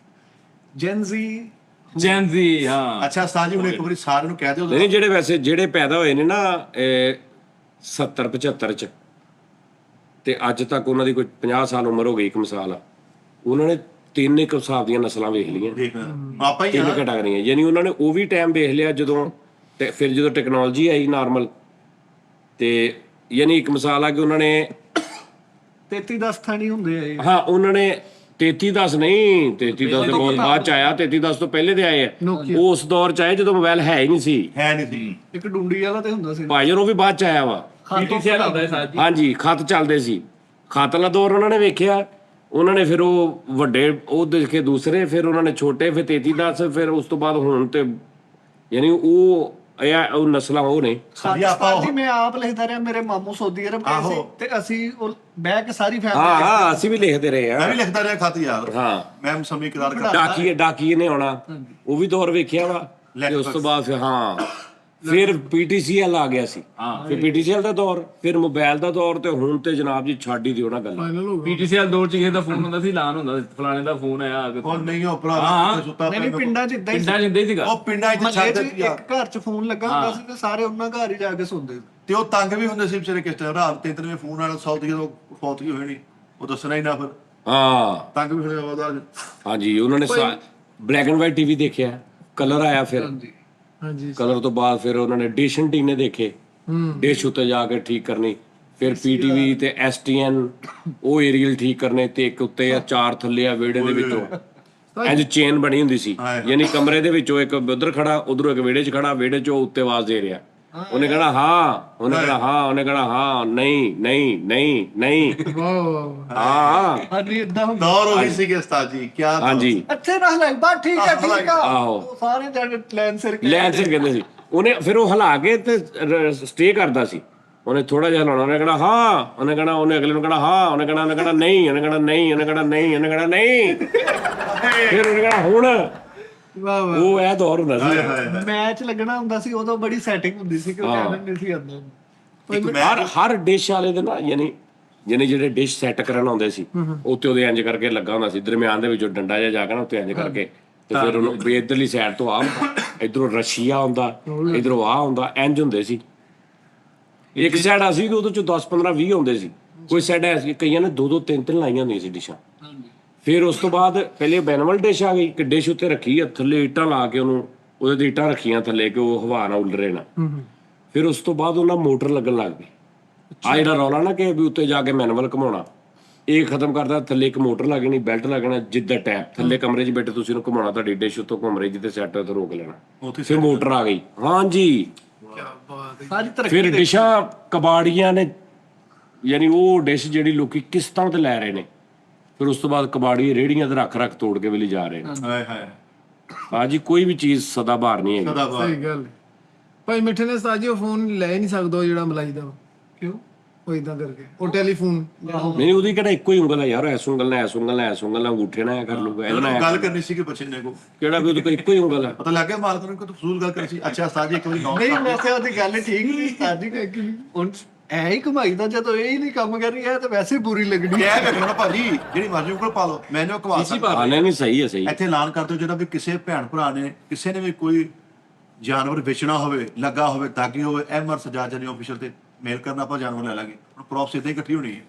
ਜੈਨਜ਼ੀ। ਜੈਂਜ਼ੀ। ਹਾਂ, ਅੱਛਾ ਸਾਜੀ, ਹੁਣ ਇੱਕ ਵਾਰੀ ਸਾਰਿਆਂ ਨੂੰ ਕਹਿ ਦਿਓ। ਨਹੀਂ, ਜਿਹੜੇ ਵੈਸੇ ਜਿਹੜੇ ਪੈਦਾ ਹੋਏ ਨੇ ਨਾ 70 75 ਚ, ਤੇ ਅੱਜ ਤੱਕ ਉਹਨਾਂ ਦੀ ਕੋਈ 50 ਸਾਲ ਉਮਰ ਹੋ ਗਈ, ਇੱਕ ਮਿਸਾਲ ਆ, ਉਹਨਾਂ ਨੇ 3 ਇੱਕ ਹਿਸਾਬ ਦੀਆਂ ਨਸਲਾਂ ਵੇਖ ਲਈਆਂ, ਦੇਖਣਾ ਆਪਾਂ ਹੀ 3 ਕੈਟਾਗਰੀਆਂ। ਯਾਨੀ ਉਹਨਾਂ ਨੇ ਉਹ ਵੀ ਟਾਈਮ ਵੇਖ ਲਿਆ ਜਦੋਂ, ਤੇ ਫਿਰ ਜਦੋਂ ਟੈਕਨੋਲੋਜੀ ਆਈ ਨਾਰਮਲ, ਤੇ ਯਾਨੀ ਇੱਕ ਮਿਸਾਲ ਆ ਕਿ ਉਹਨਾਂ ਨੇ 33-10 ਥਾਣੀ ਹੁੰਦੇ ਆ ਇਹ। ਹਾਂ, ਉਹਨਾਂ ਨੇ 3310 ਨਹੀਂ, 3310 ਦੇ ਬਹੁਤ ਬਾਅਦ ਚ ਆਇਆ, 3310 ਤੋਂ ਪਹਿਲੇ ਦੇ ਆਏ ਆ। ਉਸ ਦੌਰ ਚ ਆਏ ਜਦੋਂ ਮੋਬਾਈਲ ਹੈ ਹੀ ਨਹੀਂ ਸੀ। ਹੈ ਨਹੀਂ ਸੀ। ਇੱਕ ਡੁੰਡੀ ਵਾਲਾ ਤੇ ਹੁੰਦਾ ਸੀ। ਭਾਈਜਨ ਉਹ ਵੀ ਬਾਅਦ ਚ ਆਇਆ ਵਾ। ਪੀਟੀਸੀ ਵਾਲਾ ਹੁੰਦਾ ਸਾਜੀ। ਹਾਂਜੀ, ਖੱਤ ਚੱਲਦੇ ਸੀ। ਖੱਤ ਵਾਲਾ ਦੌਰ ਉਹਨਾਂ ਨੇ ਵੇਖਿਆ, ਉਹਨਾਂ ਨੇ ਫਿਰ ਉਹ ਵੱਡੇ ਉਹ ਦੇਖੇ ਦੂਸਰੇ, ਫਿਰ ਉਹਨਾਂ ਨੇ ਛੋਟੇ, ਫਿਰ 3310, ਫਿਰ ਉਸ ਤੋਂ ਬਾਅਦ ਹੁਣ ਤੇ ਯਾਨੀ ਉਹ ਨਸਲਾਂ ਉਹ ਨੇ। ਸਾਡੀ ਮੈਂ ਆਪ ਲਿਖਦਾ ਰਿਹਾ, ਮੇਰੇ ਮਾਮੂ ਸਾਊਦੀ ਅਰਬ ਗਏ ਸੀ ਤੇ ਅਸੀਂ ਉਹ ਬਹਿ ਕੇ ਸਾਰੀ ਫੈਮਿਲੀ। ਹਾਂ, ਅਸੀਂ ਵੀ ਲਿਖਦੇ ਰਹੇ ਮੈਂ ਆ। ਵੀ ਲਿਖਦਾ ਰਿਹਾ ਖਤ ਯਾਰ। ਹਾਂ, ਮੈਂ ਸਮੇਂ ਇਕਰਾਰ ਕਰਦਾ। ਡਾਕੀਏ ਨੇ ਆਉਣਾ, ਉਹ ਵੀ ਦੌਰ ਵੇਖਿਆ ਵਾ। ਤੇ ਉਸ ਤੋਂ ਬਾਅਦ ਫਿਰ ਹਾਂ, ਫਿਰ ਪੀਟੀਸੀਐਲ ਆ ਗਿਆ ਸੀ, ਫਿਰ ਪੀਟੀਸੀਐਲ ਦਾ ਦੌਰ, ਫਿਰ ਮੋਬਾਈਲ ਦਾ ਦੌਰ, ਤੇ ਹੁਣ ਤੇ ਜਨਾਬ ਜੀ ਛੱਡ ਹੀ ਦਿਓ ਨਾ ਗੱਲਾਂ। ਫਾਈਨਲ ਹੋ ਗਿਆ। ਪੀਟੀਸੀਐਲ ਦੌਰ ਚ ਕਿਸੇ ਦਾ ਫੋਨ ਹੁੰਦਾ ਸੀ, ਐਲਾਨ ਹੁੰਦਾ ਸੀ ਫਲਾਣੇ ਦਾ ਫੋਨ ਆਇਆ ਆ ਕੇ। ਹੁਣ ਨਹੀਂ ਉਹ ਭਰਾ ਸੁੱਤਾ ਨਹੀਂ ਨਹੀਂ, ਪਿੰਡਾਂ 'ਚ ਇਦਾਂ ਹੀ ਪਿੰਡਾਂ ਜਿੰਦੇ ਸੀਗਾ। ਉਹ ਪਿੰਡਾਂ 'ਚ ਮਹੱਲੇ ਛੱਡ 'ਚ ਦਿੱਤੀ ਆ। ਇੱਕ ਘਰ 'ਚ ਫੋਨ ਲੱਗਾ ਹੁੰਦਾ ਸੀ ਤੇ ਸਾਰੇ ਉਹਨਾਂ ਘਰ ਹੀ ਜਾ ਕੇ ਸੌਂਦੇ ਸੀ। ਤੇ ਉਹ ਤੰਗ ਵੀ ਹੁੰਦੇ ਸੀ ਵਿਚਾਰੇ ਕਿਸ ਤਰ੍ਹਾਂ ਰਾਤ 3 ਵਜੇ ਫੋਨ ਆਇਆ ਸੌਤ ਜਦੋਂ ਫੌਤਗੀ ਹੋਈ ਨਹੀਂ ਉਹ ਦੱਸਣਾ ਹੀ ਨਾ, ਫਿਰ ਹਾਂ ਤੰਗ ਵੀ ਹੋਇਆ ਉਹਦਾ। ਹਾਂਜੀ, ਉਹਨਾਂ ਨੇ ਬਲੈਕ ਐਂਡ ਵਾਈਟ ਟੀਵੀ ਦੇਖਿਆ, ਕਲਰ ਆਇਆ, ਫਿਰ ਹਾਂਜੀ ਕਲਰ ਤੋਂ ਬਾਅਦ ਫਿਰ ਉਹਨਾਂ ਨੇ ਡਿਸ਼ ਐਂਟੀਨੇ ਦੇਖੇ, ਡਿਸ਼ ਉੱਤੇ ਜਾ ਕੇ ਠੀਕ ਕਰਨੀ, ਫਿਰ ਪੀਟੀਵੀ ਤੇ ਐਸਟੀਐਨ ਉਹ ਏਰੀਅਲ ਠੀਕ ਕਰਨੇ, ਤੇ ਇੱਕ ਉੱਤੇ ਆ 4 ਥੱਲੇ ਆ ਵਿਹੜੇ ਦੇ ਵਿੱਚੋਂ ਇੰਜ ਚੇਨ ਬਣੀ ਹੁੰਦੀ ਸੀ, ਯਾਨੀ ਕਮਰੇ ਦੇ ਵਿੱਚੋਂ ਇੱਕ ਉਧਰ ਖੜਾ, ਉਧਰੋਂ ਇੱਕ ਵਿਹੜੇ 'ਚ ਖੜਾ, ਵਿਹੜੇ 'ਚੋਂ ਉੱਤੇ ਆਵਾਜ਼ ਦੇ ਰਿਹਾ, ਉਹਨੇ ਕਹਿਣਾ ਹਾਂ, ਉਹਨੇ ਕਹਿਣਾ ਹਾਂ, ਉਹਨੇ ਕਹਿਣਾ ਹਾਂ, ਨਹੀਂ ਨਹੀਂ ਨਹੀਂ ਨਹੀਂ, ਵਾਹ ਵਾਹ ਹਾਂ ਹਾਂਜੀ ਇਦਾਂ ਹੁੰਦਾ। ਦੌਰ ਉਹੀ ਸੀਗੇ ਉਸਤਾਦ ਜੀ, ਕੀ ਹਾਂਜੀ ਅੱਛੇ ਨਾ ਹਲਾਈ ਬਾ ਠੀਕ ਆ ਠੀਕ ਆ। ਆਹੋ। ਉਹ ਸਾਰੇ ਜਣੇ ਲੈਨ ਸਿਰ ਲੈਨ ਸਿਰ ਕਹਿੰਦੇ ਸੀ। ਉਹਨੇ ਫਿਰ ਉਹ ਹਿਲਾ ਕੇ ਤੇ ਸਟੇ ਕਰਦਾ ਸੀ, ਉਹਨੇ ਥੋੜਾ ਜਿਹਾ ਹਿਲਾਉਣਾ, ਉਹਨੇ ਕਹਿਣਾ ਹਾਂ, ਉਹਨੇ ਕਹਿਣਾ, ਉਹਨੇ ਅਗਲੇ ਨੂੰ ਕਹਿਣਾ ਹਾਂ, ਉਹਨੇ ਕਹਿਣਾ ਨਹੀਂ, ਉਹਨੇ ਕਹਿਣਾ ਨਹੀਂ, ਉਹਨੇ ਕਹਿਣਾ ਨਹੀਂ, ਉਹਨੇ ਕਹਿਣਾ ਨਹੀਂ, ਫਿਰ ਉਹਨੇ ਕਹਿਣਾ ਹੁਣ। ਵਾਹ ਵਾਹ। ਉਹ ਇਹ ਦੌਰ ਹੁੰਦਾ ਸੀ। ਮੈਚ ਲੱਗਣਾ ਹੁੰਦਾ ਸੀ ਉਦੋਂ, ਬੜੀ ਸੈਟਿੰਗ ਹੁੰਦੀ ਸੀ ਕਿ ਉਹ ਕਹਿੰਦੇ ਨਹੀਂ ਸੀ ਆਉਂਦਾ। ਹਰ ਡਿਸ਼ ਵਾਲੇ ਦੇ ਨਾ, ਯਾਨੀ ਜਿਹੜੇ ਡਿਸ਼ ਸੈੱਟ ਕਰਨ ਆਉਂਦੇ ਸੀ, ਉੱਤੇ ਉਹਦੇ ਇੰਜ ਕਰਕੇ ਲੱਗਾ ਹੁੰਦਾ ਸੀ, ਦਰਮਿਆਨ ਦੇ ਵਿੱਚੋਂ ਡੰਡਾ ਜਿਹਾ ਜਾ ਕੇ ਨਾ ਉੱਤੇ ਇੰਜ ਕਰਕੇ, ਤੇ ਫਿਰ ਉਹਨੂੰ ਵੀ ਇੱਧਰਲੀ ਸਾਈਡ ਤੋਂ ਆ, ਇੱਧਰੋਂ ਰਸ਼ੀਆ ਹੁੰਦਾ, ਇੱਧਰੋਂ ਆ ਹੁੰਦਾ, ਇੰਜ ਹੁੰਦੇ ਸੀ। ਇੱਕ ਸਾਈਡ ਅਸੀਂ ਵੀ ਉਹਦੇ ਚੋਂ 10 15 20 ਆਉਂਦੇ ਸੀ, ਕੋਈ ਸਾਈਡ ਐਸੀ ਕਈਆਂ ਨੇ 2 2 3 3 ਲਾਈਆਂ ਹੁੰਦੀਆਂ ਸੀ ਡਿਸ਼ਾਂ। ਫਿਰ ਉਸ ਤੋਂ ਬਾਅਦ ਪਹਿਲੇ ਬੈਨਵਲ ਡਿਸ਼ ਆ ਗਈ, ਕਿ ਡਿਸ਼ ਉੱਤੇ ਰੱਖੀ ਆ, ਥੱਲੇ ਇੱਟਾਂ ਲਾ ਕੇ ਉਹਨੂੰ, ਉਹਦੇ ਤੇ ਇੱਟਾਂ ਰੱਖੀਆਂ ਥੱਲੇ ਕਿ ਉਹ ਹਵਾ ਨਾ ਉੱਲਰੇ ਨਾ। ਫਿਰ ਉਸ ਤੋਂ ਬਾਅਦ ਉਹਨਾਂ ਮੋਟਰ ਲੱਗਣ ਲੱਗ ਪਈ। ਆ ਜਿਹੜਾ ਰੌਲਾ ਨਾ ਕਿ ਵੀ ਉੱਤੇ ਜਾ ਕੇ ਮੈਨੂਅਲ ਘੁਮਾਉਣਾ, ਇਹ ਖਤਮ ਕਰਦਾ, ਥੱਲੇ ਇੱਕ ਮੋਟਰ ਲੱਗਣੀ, ਬੈਲਟ ਲੱਗਣਾ, ਜਿੱਦਾਂ ਟੈਪ ਥੱਲੇ ਕਮਰੇ 'ਚ ਬੈਠੇ ਤੁਸੀਂ ਉਹਨੂੰ ਘੁਮਾਉਣਾ, ਤੁਹਾਡੀ ਡਿਸ਼ ਉੱਤੋਂ ਘੁੰਮ ਰਹੀ, ਜਿੱਥੇ ਸੈੱਟ ਉੱਥੇ ਰੋਕ ਲੈਣਾ, ਫਿਰ ਮੋਟਰ ਆ ਗਈ। ਹਾਂਜੀ, ਸਾਰੀ ਤਰੱਕੀ ਫਿਰ ਡਿਸ਼ਾਂ ਕਬਾੜੀਆਂ ਨੇ, ਯਾਨੀ ਉਹ ਡਿਸ਼ ਜਿਹੜੀ ਲੋਕੀ ਕਿਸ਼ਤਾਂ ਤੇ ਲੈ ਰਹੇ ਨੇ, ਫਿਰ ਉਸ ਤੋਂ ਬਾਅਦ ਕਬਾੜੀ ਰੇਹੜੀਆਂ ਤੇ ਰੱਖ ਤੋੜ ਕੇ ਵੀ ਲਈ ਜਾ ਰਹੇ ਨੇ। ਹਾਏ ਹਾਏ ਹਾਂਜੀ, ਕੋਈ ਵੀ ਚੀਜ਼ ਸਦਾ ਬਹਾਰ ਨਹੀਂ ਹੈਗੀ। ਸਹੀ ਗੱਲ ਹੈ। ਭਾਈ ਮਿੱਠੇ ਨੇ ਉਸਤਾਦ ਜੀ ਉਹ ਫੋਨ ਲੈ ਨਹੀਂ ਸਕਦਾ, ਉਹ ਜਿਹੜਾ ਮਲਾਈ ਦਾ। ਕਿਉਂ? ਉਹ ਇਦਾਂ ਕਰਕੇ ਉਹ ਟੈਲੀਫੋਨ। ਨਹੀਂ, ਉਹਦੀ ਕਿਹੜਾ ਇੱਕੋ ਹੀ ਉਂਗਲ ਹੈ ਯਾਰ, ਐਸ ਉਂਗਲ ਨਾਲ ਐਸ ਉਂਗਲ ਨਾਲ ਐਸ ਉਂਗਲ ਨਾਲ ਅੰਗੂਠੇ ਨਾਲ ਐਂ ਕਰ ਲੂਗਾ, ਇਹਦੇ ਨਾਲ ਗੱਲ ਕਰਨੀ ਸੀ ਕਿ ਬੱਚੇ ਨੇ ਕੋ ਕਿਹੜਾ ਵੀ ਉਹਦੇ ਕੋਲ ਇੱਕੋ ਹੀ ਉਂਗਲ ਹੈ। ਪਤਾ ਲੱਗ ਗਿਆ ਮਾਲਕ ਨੂੰ ਕਿ ਤੂੰ ਫਜ਼ੂਲ ਗੱਲ ਕਰੀ ਸੀ। ਅੱਛਾ ਉਸਤਾਦ ਜੀ ਇੱਕ ਵਾਰੀ ਗਾਉਂ ਨਹੀਂ ਵੈਸੇ ਉਹਦੀ ਗੱਲ ਠੀਕ ਨਹੀਂ ਸਾਡੀ, ਹੁਣ ਐ ਹੀ ਕਮਾਈ ਦਾ, ਜਦੋਂ ਇਹ ਹੀ ਨਹੀਂ ਕੰਮ ਕਰ ਰਹੀ ਹੈ ਤਾਂ ਵੈਸੇ ਬੁਰੀ ਲੱਗਣੀ ਹੈ। ਕਹਿ ਕੇ ਕਰਨਾ ਭਾਜੀ, ਜਿਹੜੀ ਮਰਜ਼ੀ ਉਂਗਲ ਪਾ ਲਓ, ਮੈਨੂੰ ਕਵਾ ਸਕਦਾ। ਹਾਂ ਨਹੀਂ ਸਹੀ ਹੈ, ਸਹੀ ਹੈ। ਇੱਥੇ ਐਲਾਨ ਕਰ ਦਿਓ ਜਿਹੜਾ ਵੀ ਕਿਸੇ ਭੈਣ ਭਰਾ ਨੇ, ਕਿਸੇ ਨੇ ਵੀ ਕੋਈ ਜਾਨਵਰ ਵੇਚਣਾ ਹੋਵੇ, ਲੱਗਾ ਹੋਵੇ, ਦਾਗੀ ਹੋਵੇ, ਐਮਆਰ ਸਜਾਦ ਜਨੀ ਆਫੀਸ਼ੀਅਲ ਤੇ ਮੇਲ ਕਰਨਾ, ਆਪਾਂ ਜਾਨਵਰ ਲੈ ਲਾਂਗੇ। ਹੁਣ ਪ੍ਰੋਪਸ ਇਦਾਂ ਹੀ ਇਕੱਠੀ ਹੋਣੀ ਹੈ।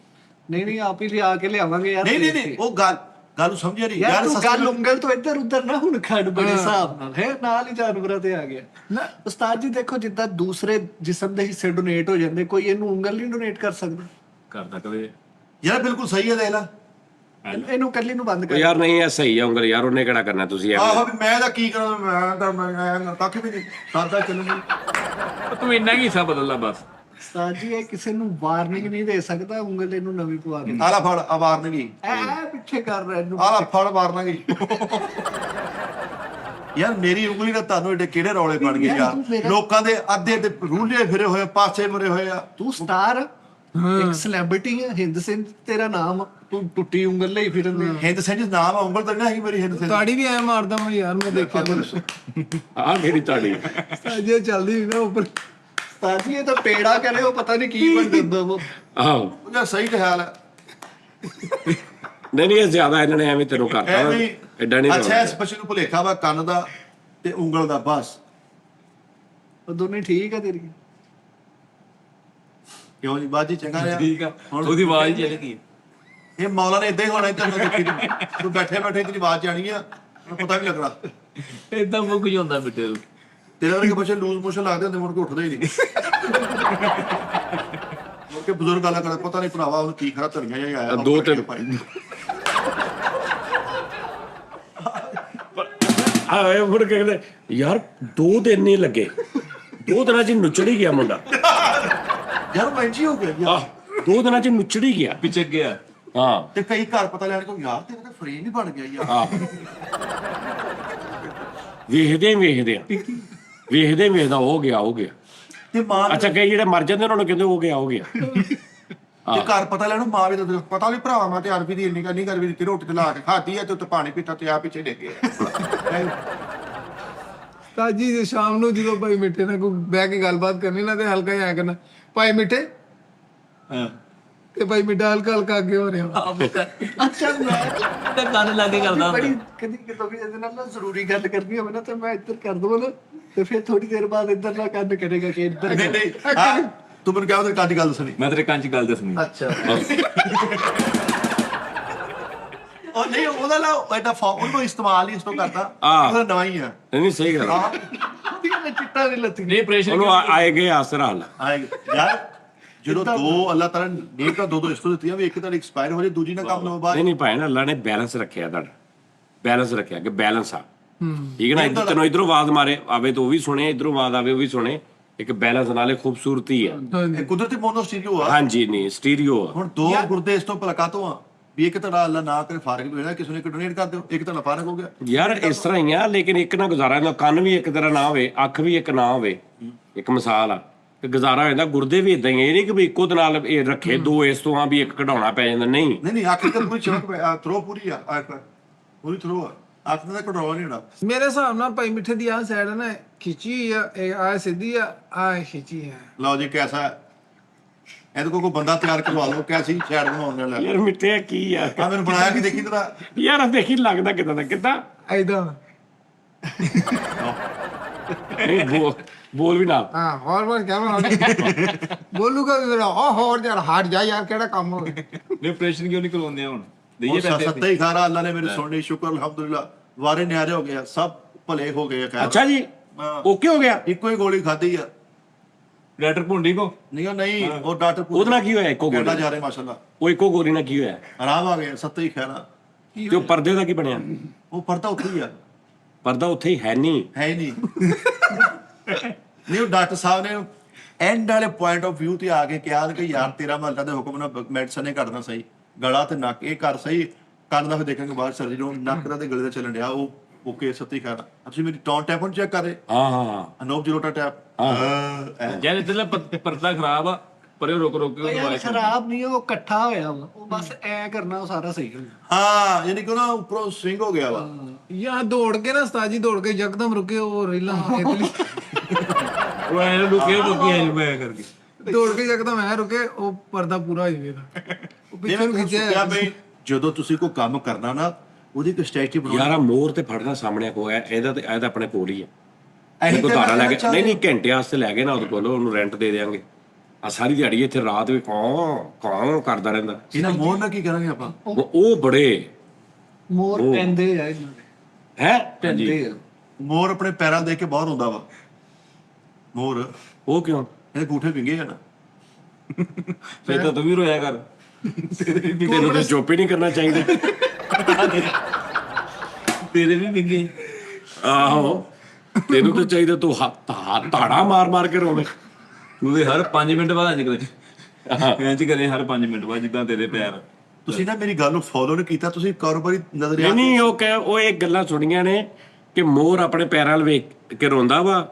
ਨਹੀਂ ਆਪ ਹੀ ਲਿਆ ਕੇ ਲਿਆਵਾਂਗੇ ਯਾਰ। ਨਹੀਂ ਉਹ ਗੱਲ ਨੂੰ ਸਮਝਿਆ ਨਹੀਂ ਯਾਰ ਤੂੰ ਸਸਤੀ ਗੱਲ ਉਂਗਲ ਤੋਂ ਇੱਧਰ ਉੱਧਰ ਨਾ ਹੁਣ ਖੜ, ਬੜੇ ਹਿਸਾਬ ਨਾਲ ਹੈ, ਨਾਲ ਹੀ ਜਾਨਵਰਾਂ ਤੇ ਆ ਗਿਆ ਨਾ। ਉਸਤਾਦ ਜੀ ਦੇਖੋ, ਜਿੱਦਾਂ ਦੂਸਰੇ ਜਿਸਮ ਦੇ ਹਿੱਸੇ ਡੋਨੇਟ ਹੋ ਜਾਂਦੇ, ਕੋਈ ਇਹਨੂੰ ਉਂਗਲ ਨਹੀਂ ਡੋਨੇਟ ਕਰ ਸਕਦਾ। ਕਰਦਾ ਕਦੇ ਯਾਰ ਬਿਲਕੁਲ ਸਹੀ ਹੈ, ਦੇਖ ਲੈ। ਇਹਨੂੰ ਕੱਲੀ ਨੂੰ ਬੰਦ ਉਹ ਕਰ। ਯਾਰ ਨਹੀਂ, ਇਹ ਸਹੀ ਹੈ ਉਂਗਲ ਯਾਰ, ਉਹਨੇ ਕਿਹੜਾ ਕਰਨਾ, ਤੁਸੀਂ ਆਹੋ ਵੀ ਮੈਂ ਤਾਂ ਕੀ ਕਰਾਂ, ਮੈਂ ਕੱਖ ਵੀ ਨਹੀਂ ਸਾਦਾ ਚੱਲੂਗੀ। ਤੂੰ ਇੰਨਾ ਕੀ ਹਿੱਸਾ ਬਦਲਦਾ ਬਸ। ਉਸਤਾਦ ਜੀ ਇਹ ਕਿਸੇ ਨੂੰ ਵਾਰਨਿੰਗ ਨਹੀਂ ਦੇ ਸਕਦਾ, ਉਂਗਲ ਇਹਨੂੰ ਨਵੀਂ ਪਵਾ ਦੇ। ਆਲਾ ਫੜ ਆ ਵਾਰਨਗੀ, ਐ ਪਿੱਛੇ ਕਰ ਰਿਹਾ ਇਹਨੂੰ। ਆਲਾ ਫੜ ਵਾਰਨਗੀ। ਯਾਰ ਮੇਰੀ ਉਂਗਲੀ ਨਾਲ ਤੁਹਾਨੂੰ ਏਡੇ ਕਿਹੜੇ ਰੌਲੇ ਬਣ ਗਏ ਯਾਰ। ਲੋਕਾਂ ਦੇ ਅੱਧੇ ਤੇ ਰੂਲੇ ਫਿਰੇ ਹੋਏ, ਪਾਸੇ ਮਰੇ ਹੋਏ ਆ। ਤੂੰ ਸਟਾਰ, ਇੱਕ ਸੈਲੀਬ੍ਰਿਟੀ ਹੈ, ਹਿੰਦ ਸਿੰਘ ਤੇਰਾ ਨਾਮ, ਤੂੰ ਟੁੱਟੀ ਉਂਗਲ ਲਈ ਫਿਰਦੇ। ਹਿੰਦ ਸਿੰਘ ਨਾਮ ਆ, ਉਂਗਲ ਤਾਂ ਨਹੀਂ ਮੇਰੀ ਹਿੰਦ ਸਿੰਘ। ਤਾੜੀ ਵੀ ਐ ਮਾਰਦਾ ਮੈਂ ਯਾਰ, ਮੈਂ ਦੇਖਿਆ ਆਹ ਕਿਹੜੀ ਤੁਹਾਡੀ ਉਸਤਾਦ ਜੀ ਚੱਲਦੀ ਵੀ ਨਾ ਉੱਪਰ। ਉਸਤਾਦ ਜੀ ਇਹ ਤਾਂ ਪੇੜਾ ਕਰੇ, ਉਹ ਪਤਾ ਨਹੀਂ ਕੀ ਬਣ ਜਾਂਦਾ ਉਹ। ਆਹੋ। ਉਹਦਾ ਸਹੀ ਤੇ ਹਾਲ ਹੈ। ਨਹੀਂ ਇਹ ਜ਼ਿਆਦਾ ਇਹਨਾਂ ਨੇ ਐਵੇਂ ਤੈਨੂੰ ਕਰਤਾ, ਐਵੇਂ ਐਡਾ ਨਹੀਂ। ਅੱਛਾ, ਇਸ ਬੱਚੇ ਨੂੰ ਭੁਲੇਖਾ ਵਾ ਕੰਨ ਦਾ ਤੇ ਉਂਗਲ ਦਾ, ਬਸ। ਉਹ ਦੋਨੇ ਠੀਕ ਆ ਤੇਰੀ। ਕਿਉਂ ਜੀ ਬਾਜੀ ਚੰਗਾ ਰਿਹਾ। ਠੀਕ ਆ, ਉਹਦੀ ਆਵਾਜ਼ ਹੀ ਚੱਲ ਗਈ। ਇਹ ਮੌਲਾ ਨੇ ਇਦਾਂ ਹੀ ਹੋਣਾ, ਤੈਨੂੰ ਦੇਖੀ ਤੂੰ ਬੈਠੇ ਬੈਠੇ ਤੇਰੀ ਆਵਾਜ਼ ਜਾਣੀ ਆ, ਪਤਾ ਵੀ ਲੱਗਣਾ। ਏਦਾਂ ਮੁੱਕ ਹੀ ਹੁੰਦਾ ਬਿੱਟੇ ਨੂੰ। ਤੇਰੇ ਵਰਗੇ ਬੱਚੇ ਲੂਜ਼ ਮੋਸ਼ਨ ਲੱਗਦੇ ਹੁੰਦੇ, ਮੁੜ ਕੇ ਉੱਠਦੇ ਹੀ ਨਹੀਂ। ਮੁੜ ਕੇ ਬਜ਼ੁਰਗ ਗੱਲਾਂ ਕਰਦੇ, ਪਤਾ ਨਹੀਂ ਭਰਾਵਾ ਉਹਨੂੰ ਕੀ ਖਰਾ ਧਰੀਆਂ ਜਾਂ ਆਇਆ। 2 3 ਆਏ ਮੁੜ ਕੇ ਕਹਿੰਦੇ ਯਾਰ 2 ਦਿਨ ਨਹੀਂ ਲੱਗੇ, 2 ਦਿਨਾਂ 'ਚ ਨੁੱਚੜ ਹੀ ਗਿਆ ਮੁੰਡਾ। ਯਾਰ ਮੈਂਜੀ ਹੋ ਗਿਆ ਯਾਰ। 2 ਦਿਨਾਂ 'ਚ ਨੁੱਚੜ ਹੀ ਗਿਆ। ਪਿੱਛੇ ਗਿਆ। ਹਾਂ, ਤੇ ਕਈ ਘਰ ਪਤਾ ਲੈਣ ਕੋ ਯਾਰ ਤੇਰੇ ਤਾਂ ਫਰੇਮ ਹੀ ਬਣ ਗਿਆ ਯਾਰ। ਆਹ ਵੇਖਦੇ ਹੋ ਗਿਆ ਤੇ ਮਾਂ ਅੱਛਾ, ਕਈ ਜਿਹੜੇ ਮਰ ਜਾਂਦੇ ਉਹਨਾਂ ਨੂੰ ਕਹਿੰਦੇ ਹੋ ਗਿਆ। ਤੇ ਘਰ ਪਤਾ ਲੈਣ, ਮਾਂ ਵੀ ਤਾਂ ਪਤਾ ਵੀ ਭਰਾਵਾ ਮੈਂ ਤੇ ਅਰਬੀ ਦੀ ਇੰਨੀ ਕਰਨੀ ਕਰਵੀ ਦੀ ਰੋਟੀ ਤੇ ਲਾ ਕੇ ਖਾਧੀ ਆ, ਤੇ ਉੱਤੇ ਪਾਣੀ ਪੀਤਾ ਤੇ ਆ ਪਿੱਛੇ ਡਿੱਗ ਗਿਆ। ਤਾਜੀ ਜੇ ਸ਼ਾਮ ਨੂੰ ਜਦੋਂ ਭਾਈ ਮਿੱਠੇ ਨਾਲ ਕੋਈ ਬਹਿ ਕੇ ਗੱਲਬਾਤ ਕਰਨੀ ਨਾ ਤੇ ਹਲਕਾ ਜਿਹਾ ਐਂ ਕਰਨਾ, ਭਾਈ ਮਿੱਠੇ, ਹਾਂ ਤੇ ਭਾਈ ਮਿੱਠਾ ਹਲਕਾ ਹਲਕਾ ਅੱਗੇ ਹੋ ਰਿਹਾ। ਅੱਛਾ ਮੈਂ ਤੇ ਕੰਨ ਲਾ ਕੇ ਕਰਦਾ ਬੜੀ ਕਦੀ ਕਿਤੋਂ ਵੀ ਇਹਦੇ ਨਾਲ ਨਾ ਜ਼ਰੂਰੀ ਗੱਲ ਕਰਨੀ ਹੋਵੇ ਨਾ ਤੇ ਮੈਂ ਇੱਧਰ ਕਰ ਦਵਾਂ ਨਾ ਤੇ ਫਿਰ ਥੋੜੀ ਦੇਰ ਬਾਅਦ ਇੱਧਰ ਨਾ ਕੰਨ ਕਰੇਗਾ ਕਿ ਇੱਧਰ ਨਹੀਂ ਨਹੀਂ ਹਾਂ, ਤੂੰ ਮੈਨੂੰ ਕਿਹਾ ਉਹਦੇ ਕਾਦੀ ਗੱਲ ਸੁਣੀ। ਮੈਂ ਤੇਰੇ ਕੰਨ 'ਚ ਗੱਲ ਦੱਸਣੀ। ਅੱਛਾ ਉਹ ਨਹੀਂ ਉਹਦਾ ਨਾ ਐਡਾ ਉਹਨੂੰ ਇਸਤੇਮਾਲ ਹੀ ਇਸ ਤੋਂ ਕਰਦਾ, ਆਹ। ਉਹਦਾ ਨਵਾਂ ਹੀ ਆ। ਨਹੀਂ ਸਹੀ ਗੱਲ ਆ। ਉਹਦੀਆਂ ਨੇ ਚਿੱਟਾ ਨਹੀਂ ਲੱਤੀ ਨਹੀਂ ਆਪਰੇਸ਼ਨ ਉਹਨੂੰ ਆਏ ਗਏ ਆਸਰਾ ਹਾਲ ਆਏਗਾ ਯਾਰ, ਜਦੋਂ ਦੋ ਅੱਲਾਹ ਤਾਲਾ ਨੇ ਤਾਂ ਦੋ ਇਸ ਤੋਂ ਦਿੱਤੀਆਂ ਵੀ ਇੱਕ ਤਾਂ ਐਕਸਪਾਇਰ ਹੋ ਜੇ, ਦੂਜੀ ਨਾ ਕੰਮ ਲਓ ਬਾਅਦ। ਨਹੀਂ ਭਾਈ ਅੱਲਾ ਨੇ ਬੈਲੈਂਸ ਰੱਖਿਆ ਤੁਹਾਡਾ, ਬੈਲੈਂਸ ਰੱਖਿਆ ਕਿ ਬੈਲੈਂਸ ਆ ਠੀਕ ਹੈ ਨਾ। ਇੱਧਰ ਤੈਨੂੰ ਇਧਰੋਂ ਆਵਾਜ਼ ਮਾਰੇ ਆਵੇ ਤਾਂ ਉਹ ਵੀ ਸੁਣੇ, ਇਧਰੋਂ ਆਵਾਜ਼ ਆਵੇ ਉਹ ਵੀ ਸੁਣੇ, ਇੱਕ ਬੈਲੈਂਸ ਨਾਲੇ ਖੂਬਸੂਰਤੀ ਆ। ਇਹ ਕੁਦਰਤੀ ਮੋਨੋਸਟੀਰੀਓ ਆ। ਹਾਂਜੀ ਨਹੀਂ ਸਟੀਰੀਓ ਆ। ਹੁਣ ਦੋ ਗੁਰਦੇ ਇਸ ਤੋਂ ਭਲਕਾ ਤੋਂ ਆ ਵੀ ਇੱਕ ਤਾਂ ਅੱਲਾਹ ਨਾ ਕਰੇ ਫਾਰਗ ਵੀ ਹੋਇਆ, ਕਿਸੇ ਨੇ ਡੋਨੇਟ ਕਰ ਦਿਓ, ਇੱਕ ਤਾਂ ਫਾਰਗ ਹੋ ਗਿਆ। ਯਾਰ ਇਸ ਤਰ੍ਹਾਂ ਹੀ ਆ, ਲੇਕਿਨ ਇੱਕ ਨਾ ਗੁਜ਼ਾਰਾ ਹੁੰਦਾ, ਕੰਨ ਵੀ ਇੱਕ ਤਰ੍ਹਾਂ ਨਾ ਹੋਵੇ, ਅੱਖ ਵੀ ਇੱਕ ਨਾ ਹੋਵੇ, ਇੱਕ ਮਿਸਾਲ ਆ ਕਿ ਗੁਜ਼ਾਰਾ ਹੋ ਜਾਂਦਾ। ਗੁਰਦੇ ਵੀ ਇਦਾਂ ਹੀ, ਇਹ ਨਹੀਂ ਕਿ ਵੀ ਇੱਕੋ ਦੇ ਨਾਲ ਇਹ ਰੱਖੇ ਦੋ ਇਸ ਤੋਂ ਆ ਵੀ ਇੱਕ ਕਢਾਉਣਾ ਪੈ ਜਾਂਦਾ, ਨਹੀਂ। ਨਹੀਂ ਅੱਖ ਤਾਂ ਪੂਰੀ ਚਮਕ ਥਰੋ ਪੂਰੀ ਆ, ਅੱਖ ਪੂਰੀ ਥਰੋ ਆ, ਅੱਖ ਦਾ ਕਢਾਉਣਾ ਨਹੀਂ ਹੋਣਾ। ਮੇਰੇ ਹਿਸਾਬ ਨਾਲ ਭਾਈ ਮਿੱਠੇ ਦੀ ਆਹ ਸਾਈਡ ਨਾ ਖਿੱਚੀ ਹੋਈ ਆ, ਇਹ ਆ ਸਿੱਧੀ ਆ, ਆ ਖਿੱਚੀ ਹੈ। ਲਓ ਜੀ ਕੈਸਾ ਹੈ? ਇਹਦੇ ਕੋਲ ਕੋਈ ਬੰਦਾ ਤਿਆਰ ਕਰਵਾ ਲਓ, ਕੈਸੀ ਸ਼ੈਡ ਬਣਾਉਣ ਵਾਲਾ। ਯਾਰ ਮਿੱਠਿਆ ਕੀ ਆ ਆ ਮੈਨੂੰ ਬਣਾਇਆ ਕਿ ਦੇਖੀ ਤੇਰਾ ਯਾਰ ਆ ਦੇਖੀ ਲੱਗਦਾ ਕਿਦਾਂ ਦਾ ਕਿਦਾਂ ਐਦਾਂ ਨਹੀਂ ਬੋਲ ਵੀ ਨਾ। ਹਾਂ ਹੋਰ ਕਿਆ ਬੋਲੂਗਾ ਵੀ ਮੇਰਾ ਹੋਰ ਯਾਰ ਹਟ ਜਾ ਯਾਰ, ਕਿਹੜਾ ਕੰਮ ਹੋ ਗਿਆ। ਨਹੀਂ ਆਪਰੇਸ਼ਨ ਕਿਉਂ ਨਹੀਂ ਕਰਵਾਉਂਦੇ ਹੁਣ? ਉਹ ਦਈਏ ਪੈਸੇ। ਸੱਤਾ ਹੀ ਖਾਰਾ, ਅੱਲਾ ਨੇ ਮੇਰੇ ਸੁਣਨੇ, ਸ਼ੁਕਰ ਅਲਹਮਦੁਲਿਲਾ, ਵਾਰੇ ਨਿਆਰੇ ਹੋ ਗਿਆ, ਸਭ ਭਲੇ ਹੋ ਗਏ। ਖੈਰ ਅੱਛਾ ਜੀ ਹਾਂ। ਓਕੇ ਹੋ ਗਿਆ। ਇੱਕੋ ਹੀ ਗੋਲੀ ਖਾਧੀ ਆ। ਡਾਕਟਰ ਭੁੰਡੀ ਕੋ ਨਹੀਂ ਉਹ ਨਹੀਂ, ਉਹ ਡਾਕਟਰ ਉਹਦੇ ਨਾਲ ਕੀ ਹੋਇਆ? ਇੱਕੋ ਕੈਨੇਡਾ ਗੋਲੀ, ਜਾ ਰਹੇ ਮਾਸ਼ਾਅੱਲਾ, ਉਹ ਇੱਕੋ ਗੋਲੀ ਨਾਲ ਕੀ ਹੋਇਆ? ਆਰਾਮ ਆ ਗਿਆ, ਸੱਤਾ ਹੀ ਖੈਰਾ। ਤੇ ਉਹ ਪਰਦੇ ਦਾ ਕੀ ਬਣਿਆ? ਉਹ ਪਰਦਾ ਉੱਥੇ ਹੀ ਆ, ਪਰਦਾ ਉੱਥੇ ਹੀ ਹੈ ਨਹੀਂ। ਹੈ ਹੀ ਨਹੀਂ। ਨਹੀਂ ਉਹ ਡਾਕਟਰ ਸਾਹਿਬ ਨੇ ਐਂਡ ਵਾਲੇ ਪੁਆਇੰਟ ਆਫ View ਤੇ ਆ ਕੇ ਕਿਹਾ ਕਿ ਯਾਰ ਤੇਰਾ ਮਹੱਲਾ ਦੇ ਹੁਕਮ ਨਾਲ ਮੈਡੀਸਨ ਨੇ ਕਰਨਾ ਸਹੀ, ਗਲਾ ਤੇ ਨੱਕ ਇਹ ਕਰ ਸਹੀ, ਕੰਨ ਦਾ ਫਿਰ ਦੇਖਾਂਗੇ ਬਾਅਦ ਸਰਜਰੀ ਨੂੰ, ਨੱਕ ਦਾ ਤੇ ਗਲੇ ਦਾ ਚੱਲਣ ਡਿਆ, ਉਹ ਓਕੇ ਸੱਤੀ ਖਾਣਾ। ਤੁਸੀਂ ਮੇਰੀ ਟੌਨ ਟੈਪ ਨੂੰ ਚੈੱਕ ਕਰ ਰਹੇ? ਹਾਂ ਹਾਂ ਅਨੋਪ ਜਲੋਟਾ ਟੈਪ। ਯਾਰ ਇਧਰਲਾ ਪਰਦਾ ਖਰਾਬ ਆ, ਪਰ ਰੁਕ ਰੁਕ ਕੇ ਯਾਰ ਖਰਾਬ ਨਹੀਂ, ਉਹ ਇਕੱਠਾ ਹੋਇਆ ਵਾ, ਉਹ ਬਸ ਐ ਕਰਨਾ ਉਹ ਸਾਰਾ ਸਹੀ ਹੋ ਜਾਣਾ। ਹਾਂ ਯਾਨੀ ਕਿ ਨਾ ਉੱਪਰੋਂ ਸਵਿੰਗ ਹੋ ਗਿਆ ਵਾ। ਯਾਰ ਦੌੜ ਕੇ ਨਾ ਉਸਤਾਦ ਜੀ ਦੌੜ ਕੇ ਯਕਦਮ ਰੁਕੇ, ਉਹ ਰੀਲਾਂ ਇਤਲੀ ਉਹ ਐ ਰੁਕੀ ਐ ਮੈਂ ਕਰਕੇ ਦੌੜ ਕੇ ਯਕਦਮ ਐ ਰੁਕੇ, ਉਹ ਪਰਦਾ ਪੂਰਾ ਹੋ ਜਾਵੇਗਾ। ਉਹ ਪਿੱਛੇ ਨੂੰ ਜਿਵੇਂ ਖਿੱਚਿਆ ਕਿਹਾ ਬਈ ਜਦੋਂ ਤੁਸੀਂ ਕੋਈ ਕੰਮ ਕਰਨਾ ਨਾ, ਉਹਦੀ ਇੱਕ ਸਟ੍ਰੈਟਜੀ ਬਣਾਓ। ਯਾਰ ਆ ਮੋਰ ਤੇ ਫੜਨਾ ਸਾਹਮਣੇ ਕੋ ਹੈ, ਇਹਦਾ ਤੇ ਇਹਦਾ ਆਪਣੇ ਕੋਲ ਹੀ ਹੈ। ਇਹੀ ਕੋਈ ਤੇ ਧਾਰਾ ਲੈ ਕੇ ਮੈਂ ਨਹੀਂ ਘੰਟੇ ਵਾਸਤੇ ਲੈ ਗਏ ਨਾ ਉਹਦੇ ਕੋਲ, ਉਹਨੂੰ ਰੈਂਟ ਦੇ ਦੇਾਂਗੇ। ਆ ਸਾਰੀ ਦਿਹਾੜੀ ਇੱਥੇ ਰਾਤ ਵੀ ਕਾਂ ਕਰਦਾ ਰਹਿੰਦਾ। ਇਹਨਾਂ ਮੋਰ ਨਾਲ ਕੀ ਕਰਾਂਗੇ ਆਪਾਂ? ਉਹ ਬੜੇ ਮੋਰ ਪੈਂਦੇ ਆ ਇਹਨਾਂ ਦੇ, ਹੈ ਪੈਂਦੇ ਆ। ਮੋਰ ਆਪਣੇ ਪੈਰਾਂ ਦੇ ਕੇ ਬਾਹਰ ਹੁੰਦਾ ਵਾ। ਮੋਰ ਉਹ ਕਿਉਂ? ਇਹਦੇ ਗੂਠੇ ਵਿੰਗੇ ਆ ਨਾ। ਫਿਰ ਤਾਂ ਤੂੰ ਵੀ ਰੋਇਆ ਕਰ। ਤੈਨੂੰ ਤਾਂ ਚੁੱਪ ਹੀ ਨਹੀਂ ਕਰਨਾ ਚਾਹੀਦਾ। ਤੇਰੇ ਵੀ ਵਿੰਗੇ। ਆਹੋ ਤੈਨੂੰ ਤਾਂ ਚਾਹੀਦਾ ਤੂੰ ਧਾੜਾ ਮਾਰ ਮਾਰ ਕੇ ਰੋਵੇਂ। ਤੂੰ ਤੇ ਹਰ 5 ਮਿੰਟ ਬਾਅਦ ਇੰਜ ਕਰੇ, ਇੰਜ ਕਰੇ ਹਰ 5 ਮਿੰਟ ਬਾਅਦ, ਜਿੱਦਾਂ ਤੇਰੇ ਪੈਰ। ਤੁਸੀਂ ਨਾ ਮੇਰੀ ਗੱਲ ਨੂੰ ਫੋਲੋ ਨਹੀਂ ਕੀਤਾ, ਤੁਸੀਂ ਕਾਰੋਬਾਰੀ ਨਜ਼ਰੀਆ। ਨਹੀਂ ਉਹ ਇਹ ਗੱਲਾਂ ਸੁਣੀਆਂ ਨੇ ਕਿ ਮੋਰ ਆਪਣੇ ਪੈਰਾਂ 'ਲ ਵੇਖ ਕੇ ਰੋਂਦਾ ਵਾ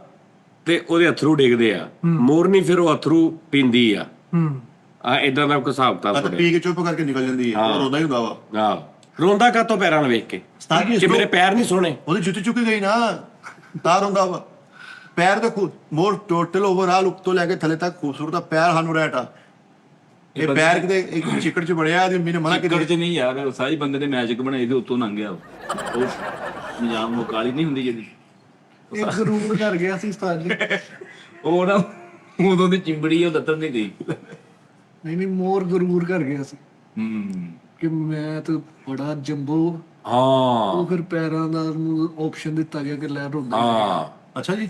ਤੇ ਉਹਦੇ ਅਥਰੂ ਡਿੱਗਦੇ ਆ। ਮੋਰ ਨਹੀਂ ਫਿਰ ਉਹ ਅਥਰੂ ਪੀਂਦੀ ਆ। ਆ ਇਦਾਂ ਦਾ ਕੋਈ ਹਿਸਾਬ ਤਾਂ ਤਾਂ ਪੀ ਕੇ ਚੁੱਪ ਕਰਕੇ ਨਿਕਲ ਜਾਂਦੀ ਹੈ, ਉਹ ਰੋਂਦਾ ਹੀ ਹੁੰਦਾ ਵਾ। ਆਹ ਰੋਂਦਾ ਕਾਤੋਂ ਪੈਰਾਂ 'ਲ ਵੇਖ ਕੇ ਉਸਤਾਦ ਜੀ ਕਿ ਮੇਰੇ ਪੈਰ ਨਹੀਂ ਸੋਹਣੇ? ਉਹਦੀ ਜੁੱਤੀ ਚੁੱਕੀ ਗਈ ਨਾ, ਤਾਂ ਰੋਂਦਾ ਵਾ। ਪੈਰ ਦੇਖੋ, ਮੋਰ ਟੋਟਲ ਓਵਰਆਲ ਉੱਤੋਂ ਲੈ ਕੇ ਥੱਲੇ ਤੱਕ ਖੂਬਸੂਰਤ ਆ। ਪੈਰ ਸਾਨੂੰ ਰੈਟ ਆ। ਇਹ ਪੈਰ ਕਿਤੇ ਇੱਕ ਚਿੱਕੜ 'ਚ ਬਣਿਆ, ਤੇ ਮੈਨੂੰ ਮਨਾ ਚਿੱਕੜ ਕੀਤੀ। 'ਚ ਨਹੀਂ ਯਾਰ, ਸਾਰੀ ਬੰਦੇ ਨੇ ਮੈਜਿਕ ਬਣਾਈ ਤੇ ਉੱਤੋਂ ਲੰਘ ਗਿਆ ਉਹ। ਨਿਜ਼ਾਮ ਉਹ ਕਾਲੀ ਨਹੀਂ ਹੁੰਦੀ ਜਿਹੜੀ, ਇਹ ਜ਼ਰੂਰ ਕਰ ਗਿਆ ਸੀ ਉਸਤਾਦ ਜੀ। ਉਹ ਨਾ ਉਦੋਂ ਦੀ ਚਿੰਬੜੀ ਉਹ ਲੱਤਰ ਨਹੀਂ ਗਈ। ਨਹੀਂ ਮੋਰ ਜ਼ਰੂਰ ਕਰ ਗਿਆ ਸੀ ਹੂੰ ਕਿ ਮੈਂ ਤਾਂ ਬੜਾ ਜੰਬੋ। ਹਾਂ ਉਹ ਫਿਰ ਪੈਰਾਂ ਦਾ ਆਪਸ਼ਨ ਦਿੱਤਾ ਗਿਆ ਕਿ ਲੈ ਰੋਂਦਾ। ਹਾਂ ਅੱਛਾ ਜੀ।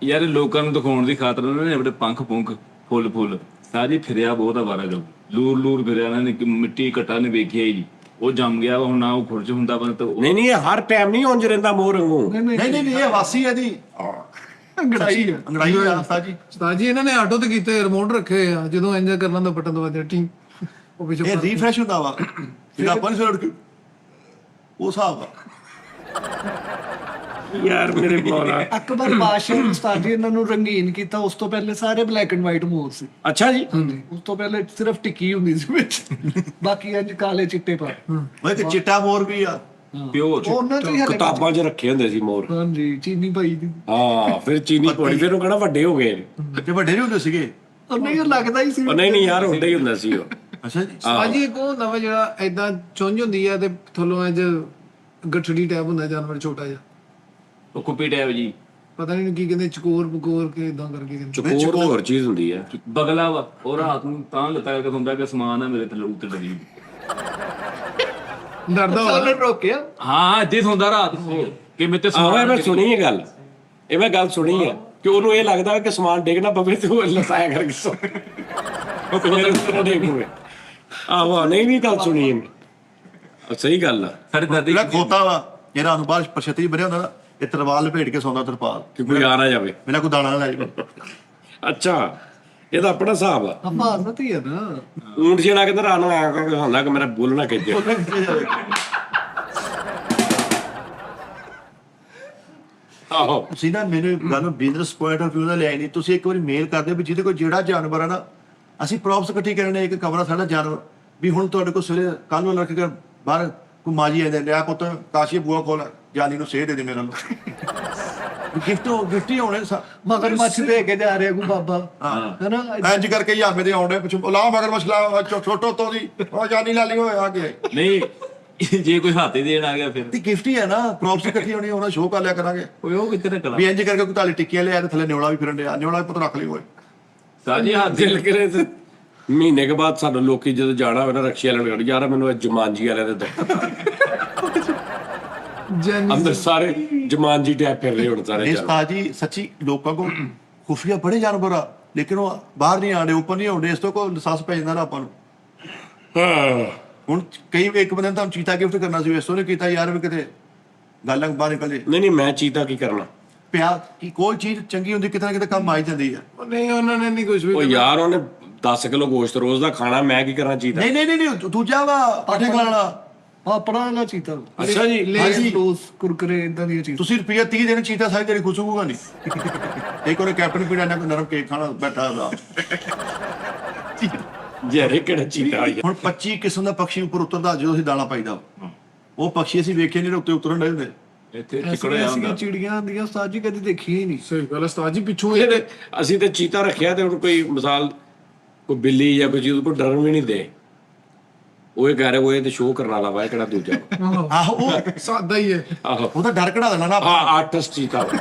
ਯਾਰ ਲੋਕਾਂ ਨੂੰ ਦਿਖਾਉਣ ਦੀ ਖਾਤਰ ਉਹਨਾਂ ਨੇ ਆਪਣੇ ਪੰਖ ਪੁੰਖ ਫੁੱਲ ਸਾਰੀ ਫਿਰਿਆ ਬਹੁਤ ਆ ਵਾਰਾ ਜੋ ਲੂਰ ਫਿਰਿਆ ਇਹਨਾਂ ਨੇ, ਮਿੱਟੀ ਘਟਾ ਨੇ ਵੇਖਿਆ ਹੀ ਨਹੀਂ। ਉਹ ਜੰਮ ਗਿਆ ਹੁਣ ਨਾ, ਉਹ ਖੁਰਚ ਹੁੰਦਾ ਬਣ ਤਾਂ ਨਹੀਂ ਇਹ ਹਰ ਟਾਈਮ ਨਹੀਂ ਉਂਝ ਰਹਿੰਦਾ ਮੋਰ ਵਾਂਗੂ। ਨਹੀਂ ਇਹ ਵਾਸੀ ਹੈ ਦੀ ਅੰਗੜਾਈ ਆ। ਅੰਗੜਾਈ ਆ ਉਸਤਾਦ ਜੀ। ਉਸਤਾਦ ਜੀ ਇਹਨਾਂ ਨੇ ਆਟੋ ਤੇ ਕੀਤੇ, ਰਿਮੋਟ ਰੱਖੇ ਆ, ਜਦੋਂ ਇੰਜ ਕਰਨਾ ਤਾਂ ਬਟਨ ਦਬਾ ਦੇ ਟੀ, ਉਹ ਪਿੱਛੇ ਇਹ ਰੀਫਰੈਸ਼ ਹੁੰਦਾ ਵਾ, ਜਿਹੜਾ ਆਪਾਂ ਨੂੰ ਕੇ ਉਹ ਹਿਸਾਬ ਆ। ਯਾਰ ਮੇਰੇ ਮੌਲਾ। ਅਕਬਰ ਬਾਦਸ਼ਾਹ ਉਸਤਾਦ ਜੀ ਇਹਨਾਂ ਨੂੰ ਰੰਗੀਨ ਕੀਤਾ, ਉਸ ਤੋਂ ਪਹਿਲੇ ਸਾਰੇ ਬਲੈਕ ਐਂਡ ਵਾਈਟ ਮੋਰ ਸੀ। ਅੱਛਾ ਜੀ। ਹਾਂਜੀ ਉਸ ਤੋਂ ਪਹਿਲੇ ਸਿਰਫ ਟਿੱਕੀ ਹੁੰਦੀ ਸੀ ਵਿੱਚ, ਬਾਕੀ ਅੱਜ ਕਾਲੇ ਚਿੱਟੇ ਪਰ। ਉਹ ਇੱਕ ਚਿੱਟਾ ਮੋਰ ਵੀ ਆ, ਪਿਓਰ ਉਹਨਾਂ ਤੋਂ ਹੀ ਹਲੇ ਕਿਤਾਬਾਂ 'ਚ ਰੱਖੇ ਹੁੰਦੇ ਸੀ ਮੋਰ। ਹਾਂਜੀ ਚੀਨੀ ਪਾਈ ਦੀ ਹਾਂ ਫਿਰ ਚੀਨੀ ਪੌੜੀ, ਫਿਰ ਉਹ ਕਹਿਣਾ ਵੱਡੇ ਹੋ ਗਏ ਨੇ। ਤੇ ਵੱਡੇ ਨਹੀਂ ਹੁੰਦੇ ਸੀਗੇ। ਉਹ ਨਹੀਂ ਉਹ ਲੱਗਦਾ ਹੀ ਸੀ ਉਹ ਨਹੀਂ ਯਾਰ ਹੁੰਦਾ ਹੀ ਹੁੰਦਾ ਸੀ ਉਹ। ਅੱਛਾ ਜੀ। ਸਾਜੀ ਇੱਕ ਉਹ ਨਵਾਂ ਜਿਹੜਾ ਏਦਾਂ ਚੁੰਝ ਹੁੰਦੀ ਆ ਤੇ ਥੱਲੋਂ ਇੰਜ ਗੱਠੜੀ ਟੈਪ ਹੁੰਦਾ ਜਾਨਵਰ ਛੋਟਾ ਜਿਹਾ, ਉਹ ਕੁੱਪੀ ਟੈਪ ਜੀ, ਪਤਾ ਨਹੀਂ ਕੀ ਕਹਿੰਦੇ, ਚਕੋਰ ਬਕੋਰ ਕੇ ਇਦਾਂ ਕਰਕੇ ਕਹਿੰਦੇ। ਚਕੋਰ ਤਾਂ ਹੋਰ ਚੀਜ਼ ਹੁੰਦੀ ਹੈ। ਬਗਲਾ ਵਾ, ਉਹ ਰਾਤ ਨੂੰ ਤਾਂ ਲੱਤਾ ਕਰਕੇ ਹੁੰਦਾ ਕਿ ਸਮਾਨ ਆ ਮੇਰੇ ਥੱਲੇ ਉੱਤੇ ਡਰੀ। ਡਰਦਾ ਹੋਣਾ। ਉਹਨੇ ਰੋਕਿਆ ਹਾਂ ਇੱਥੇ ਸੌਂਦਾ ਰਾਤ ਨੂੰ ਕਿ ਮੇਰੇ ਤੇ ਆਹੋ ਸਮਾਨ ਮੈਂ ਸੁਣੀ ਹੈ ਗੱਲ, ਇਹ ਮੈਂ ਗੱਲ ਸੁਣੀ ਹੈ ਕਿ ਉਹਨੂੰ ਇਹ ਲੱਗਦਾ ਕਿ ਸਮਾਨ ਡਿੱਗਣਾ ਪਵੇ ਤੇ ਉਹ ਲਸਾਇਆ ਕਰਕੇ ਸੋ ਉਹ ਮੇਰੇ ਉੱਤੇ ਡਿੱਗ ਪਵੇ। ਆਹੋ ਨਹੀਂ ਗੱਲ ਸੁਣੀ ਹੈ, ਸਹੀ ਗੱਲ ਆ। ਸਾਡੇ ਦਾਦੀ ਜਿਹੜਾ ਖੋਤਾ ਵਾ, ਜਿਹੜਾ ਨੂੰ ਬਾਹਰ ਪਛਤੀ ਬਰਿਆ ਹੁੰਦਾ ਨਾ, ਇਹ ਤਰਵਾਲ ਲਪੇਟ ਕੇ ਸੌਂਦਾ ਤਰਪਾਲ, ਕਿ ਕੋਈ ਆ ਨਾ ਜਾਵੇ। ਮੇਰਾ ਕੋਈ ਦਾਣਾ ਨਾ ਲੈ ਜਾਵੇ। ਅੱਛਾ ਇਹਦਾ ਆਪਣਾ ਹਿਸਾਬ ਆ। ਹਮਾਰਤ ਹੀ ਹੈ ਨਾ। ਊਂਟ ਜਿਹੜਾ ਕਹਿੰਦਾ ਰਾਤ ਨੂੰ ਆਇਆ ਕਰਕੇ ਹੁੰਦਾ ਕਿ ਮੇਰਾ ਬੋਲਣਾ ਕਿੱਥੇ। ਆਹੋ ਤੁਸੀਂ ਨਾ ਮੈਨੂੰ ਗੱਲ ਨੂੰ ਬਿਜ਼ਨਸ ਪੁਆਇੰਟ ਆਫ View ਨਾਲ ਲਿਆਈ ਨਹੀਂ। ਤੁਸੀਂ ਇੱਕ ਵਾਰੀ ਮੇਲ ਕਰਦੇ ਵੀ ਜਿਹਦੇ ਕੋਲ ਜਿਹੜਾ ਜਾਨਵਰ ਆ ਨਾ, ਅਸੀਂ ਪ੍ਰੌਪਸ ਇਕੱਠੀ ਕਰਨੇ, ਇੱਕ ਕਮਰਾ ਸਾਡਾ ਜਾਨਵਰ ਵੀ ਹੁਣ ਤੁਹਾਡੇ ਕੋਲ ਸਵੇਰੇ ਕੱਲ ਨੂੰ ਲੜਕੇ ਬਾਹਰ ਕੋਈ ਮਾਜੀ ਆਉਂਦੇ ਲਿਆ ਪੁੱਤ ਕਾਸ਼ੀ ਬੂਆ ਖੋਲ, ਜਾਨੀ ਨੂੰ ਸੇਹ ਦੇ ਦੇ ਮੇਰੇ ਨੂੰ ਗਿਫਟ ਹੀ ਹੋਣੇ ਮਗਰ ਮੱਛ ਦੇ ਕੇ ਜਾ ਰਿਹਾ ਕੋ ਬਾਬਾ ਹੈਨਾ। ਇੰਜ ਕਰਕੇ ਹੀ ਆਮੇ ਦੇ ਆਉਂਦੇ ਪਿੱਛੋਂ ਲਾ ਮਗਰ ਮਸਲਾ ਛੋਟੋ ਤੋਂ ਦੀ ਉਹ ਜਾਨੀ ਲਾਲੀ ਹੋਏ ਆ ਕੇ ਨਹੀਂ ਜੇ ਕੋਈ ਹਾਥੀ ਦੇਣ ਆ ਗਿਆ ਫਿਰ ਤੇ ਗਿਫਟ ਹੀ ਹੈ ਨਾ, ਪ੍ਰੌਪਸ ਇਕੱਠੀ ਹੋਣੀ, ਉਹਨਾਂ ਸ਼ੋਅ ਕਰ ਲਿਆ ਕਰਾਂਗੇ ਓਏ ਉਹ ਕਿੱਥੇ ਰੱਖਲਾ ਵੀ ਇੰਜ ਕਰਕੇ ਕੋਈ ਤਾਲੀ ਟਿੱਕੀਆਂ ਲਿਆ ਤੇ ਥੱਲੇ ਨਿਉਲਾ ਵੀ ਫਿਰਨ ਡਿਆ, ਨਿਉਲਾ ਵੀ ਪੁੱਤ ਰੱਖ ਲਈ ਹੋਏ। ਸਾਜੀ ਹਾਥੀ ਦਿਲ ਕਰੇ ਤੇ ਮਹੀਨੇ ਕੇ ਬਾਅਦ ਸਾਨੂੰ ਲੋਕੀ ਜਦੋਂ ਜਾਣਾ ਹੋਵੇ ਨਾ ਰਕਸ਼ੇ ਵਾਲੇ ਨੂੰ ਯਾਰ ਮੈਨੂੰ ਜਮਾਨਜੀ ਵਾਲਿਆਂ ਦੇ ਜੈਨੀ ਅੰਦਰ ਸਾਰੇ ਜਮਾਨਜੀ ਟੈਪ ਫਿਰ ਰਹੇ ਹੁਣ ਸਾਰੇ ਇਸ ਤਾਜੀ ਸੱਚੀ ਲੋਕਾਂ ਕੋਲ ਖੁਫੀਆ ਬੜੇ ਜਾਨਵਰ ਆ, ਲੇਕਿਨ ਉਹ ਬਾਹਰ ਨਹੀਂ ਆਉਂਦੇ, ਓਪਨ ਨਹੀਂ ਆਉਂਦੇ, ਇਸ ਤੋਂ ਕੋਈ ਲਾਇਸੈਂਸ ਪੈ ਜਾਂਦਾ ਨਾ ਆਪਾਂ ਨੂੰ। ਹਾਂ ਹੁਣ ਕਈ ਇੱਕ ਬੰਦੇ ਨੇ ਤੁਹਾਨੂੰ ਚੀਤਾ ਗਿਫਟ ਕਰਨਾ ਸੀ, ਇਸ ਤੋਂ ਨਹੀਂ ਕੀਤਾ ਯਾਰ, ਵੀ ਕਿਤੇ ਗੱਲ ਬਾਹਰ ਨਿਕਲੇ ਨਹੀਂ ਮੈਂ ਚੀਤਾ ਕੀ ਕਰਨਾ। ਪਿਆ ਕਿ ਕੋਈ ਚੀਜ਼ ਚੰਗੀ ਹੁੰਦੀ ਕਿਤੇ ਨਾ ਕਿਤੇ ਕੰਮ ਆ ਹੀ ਜਾਂਦੀ ਆ। ਨਹੀਂ ਉਹਨਾਂ ਨੇ ਨਹੀਂ ਕੁਝ ਵੀ ਉਹ ਯਾਰ ਉਹਨੇ 10 ਕਿਲੋ ਗੋਸ਼ਤ ਰੋਜ਼ ਦਾ ਖਾਣਾ, ਮੈਂ ਕੀ ਕਰਨਾ ਚੀਤਾ। ਨਹੀਂ ਦੂਜਾ ਵਾ ਪਾਠੇ ਵਾਲਾ। ਆਪਣਾ ਵਾਲਾ ਚੀਤਾ। ਅੱਛਾ ਜੀ ਹਾਂਜੀ ਦੋਸਤ ਕੁਰਕਰੇ ਇਦਾਂ ਦੀਆਂ ਚੀਜ਼ਾਂ। ਤੁਸੀਂ ਰੁਪਈਆ 30 ਦੇਣ ਚੀਤਾ ਸਾਰੀ ਦਿਹਾੜੀ ਖੁਸ਼ ਹੋਊਗਾ ਨਹੀਂ। ਇੱਕ ਉਹਨੇ ਕੈਪਟਨ ਪੀਣਾ ਨਾ ਕੋਈ ਨਰਮ ਕੇਕ ਖਾਣਾ ਬੈਠਾ ਦਾ। ਜਿਹੜੇ ਕਿਹੜਾ ਚੀਤਾ ਆ ਹੁਣ 25 ਕਿਸਮ ਦਾ ਪੰਛੀ ਉੱਪਰ ਉਤਰਦਾ ਜਦੋਂ ਅਸੀਂ ਦਾਣਾ ਪਾਈਦਾ, ਉਹ ਪੰਛੀ ਅਸੀਂ ਵੇਖੇ ਨਹੀਂ, ਉੱਤੇ ਉਤਰਨ ਡਏ ਹੁੰਦੇ। ਇੱਥੇ ਐਸੀਆਂ ਟਿਕੜਿਆ ਐਸੀਆਂ ਹੁੰਦਾ ਚਿੜੀਆਂ ਆਉਂਦੀਆਂ ਉਸਤਾਦ ਜੀ ਕਦੀ ਦੇਖੀਆਂ ਹੀ ਨਹੀਂ। ਸਹੀ ਗੱਲ ਉਸਤਾਦ ਜੀ ਪਿੱਛੋਂ ਇਹ ਅਸੀਂ ਤੇ ਚੀਤਾ ਰੱਖਿਆ ਤੇ ਹੁਣ ਕੋਈ ਮਿਸਾਲ ਕੋਈ ਬਿੱਲੀ ਜਾਂ ਕੋਈ ਚੀਜ਼ ਕੋਈ ਡਰਨ ਵੀ ਨਹੀਂ ਦੇ। ਉਹ ਇਹ ਕਹਿ ਰਹੇ ਉਹ ਇਹ ਤੇ ਸ਼ੋਅ ਕਰਨ ਵਾਲਾ ਵਾ, ਇਹ ਕਿਹੜਾ ਦੂਜਾ ਵਾ। ਆਹੋ ਉਹ ਸਾਦਾ ਹੀ ਹੈ। ਆਹੋ ਉਹਦਾ ਡਰ ਕਢਾ ਦੇਣਾ ਨਾ ਆਪਾਂ। ਆਰਟਿਸਟ ਚੀਤਾ ਵਾ।